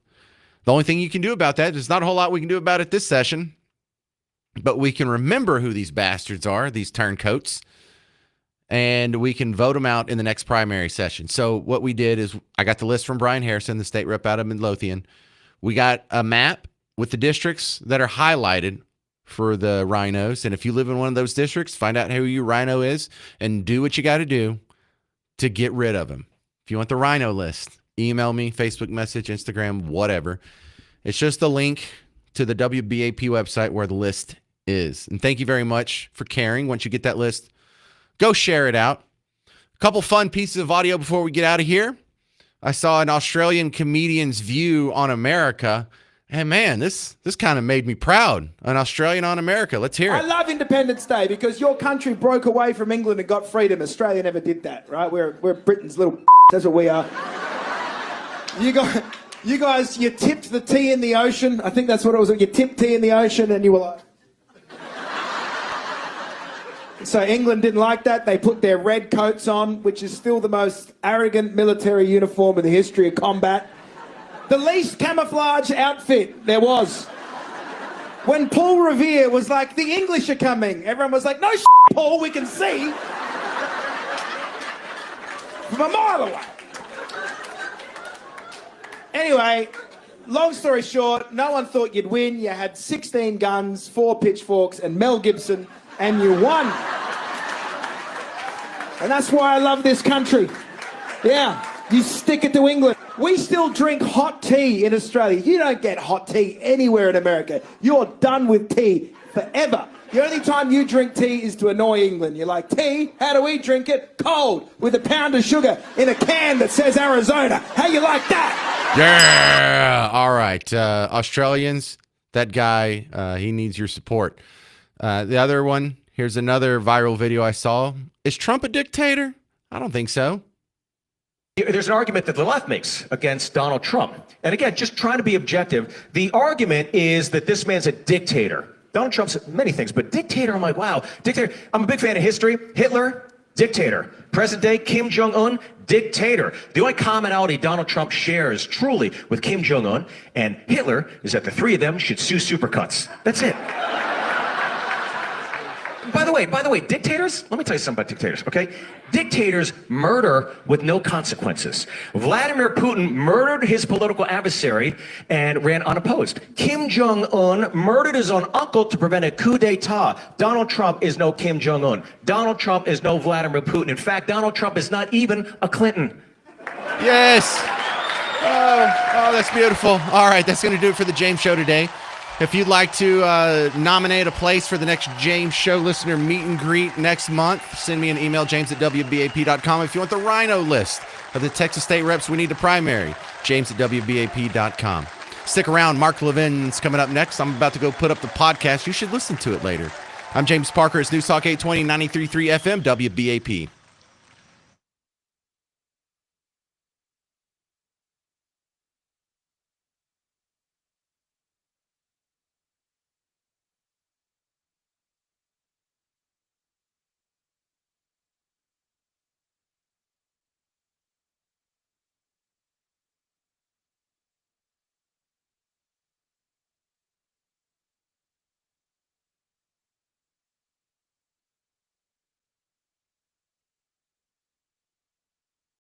Speaker 1: The only thing you can do about that, there's not a whole lot we can do about it this session, but we can remember who these bastards are, these turncoats, and we can vote them out in the next primary session. So what we did is I got the list from Brian Harrison, the state rep out of Midlothian. We got a map with the districts that are highlighted for the rhinos. And if you live in one of those districts, find out who your rhino is and do what you got to do to get rid of them. If you want the rhino list, email me, Facebook message, Instagram, whatever. It's just a link to the WBAP website where the list is. And thank you very much for caring. Once you get that list, go share it out. A couple fun pieces of audio before we get out of here. I saw an Australian comedian's view on America. And man, this kind of made me proud. An Australian on America. Let's hear it.
Speaker 13: I love Independence Day because your country broke away from England and got freedom. Australia never did that, right? We're Britain's little that's what we are. You guys, you tipped the tea in the ocean. I think that's what it was. You tipped tea in the ocean and you were like... So England didn't like that. They put their red coats on, which is still the most arrogant military uniform in the history of combat. The least camouflage outfit there was. When Paul Revere was like, the English are coming, everyone was like, no shit, Paul, we can see. From a mile away. Anyway, long story short, no one thought you'd win. You had 16 guns, 4 pitchforks, and Mel Gibson, and you won. And that's why I love this country. Yeah, you stick it to England. We still drink hot tea in Australia. You don't get hot tea anywhere in America. You're done with tea forever. The only time you drink tea is to annoy England. You're like, tea? How do we drink it? Cold, with a pound of sugar in a can that says Arizona. How you like that?
Speaker 1: Yeah. All right. Australians, that guy, he needs your support. The other one, here's another viral video I saw. Is Trump a dictator? I don't think so.
Speaker 14: There's an argument that the left makes against Donald Trump. And again, just trying to be objective, the argument is that this man's a dictator. Donald Trump's many things, but dictator, I'm like, wow, dictator. I'm a big fan of history. Hitler, dictator. Present day, Kim Jong-un, dictator. The only commonality Donald Trump shares truly with Kim Jong-un and Hitler is that the three of them should sue Supercuts. That's it. By the way, dictators, let me tell you something about dictators, okay? Dictators murder with no consequences. Vladimir Putin murdered his political adversary and ran unopposed. Kim Jong-un murdered his own uncle to prevent a coup d'etat. Donald Trump is no Kim Jong-un. Donald Trump is no Vladimir Putin. In fact, Donald Trump is not even a Clinton.
Speaker 1: Yes. Oh, that's beautiful. All right, that's going to do it for the James Show today. If you'd like to nominate a place for the next James Show listener meet and greet next month, send me an email, james@wbap.com. If you want the rhino list of the Texas state reps we need to primary, james@wbap.com. Stick around. Mark Levin's coming up next. I'm about to go put up the podcast. You should listen to it later. I'm James Parker. It's News Talk 820, 93.3 FM, WBAP.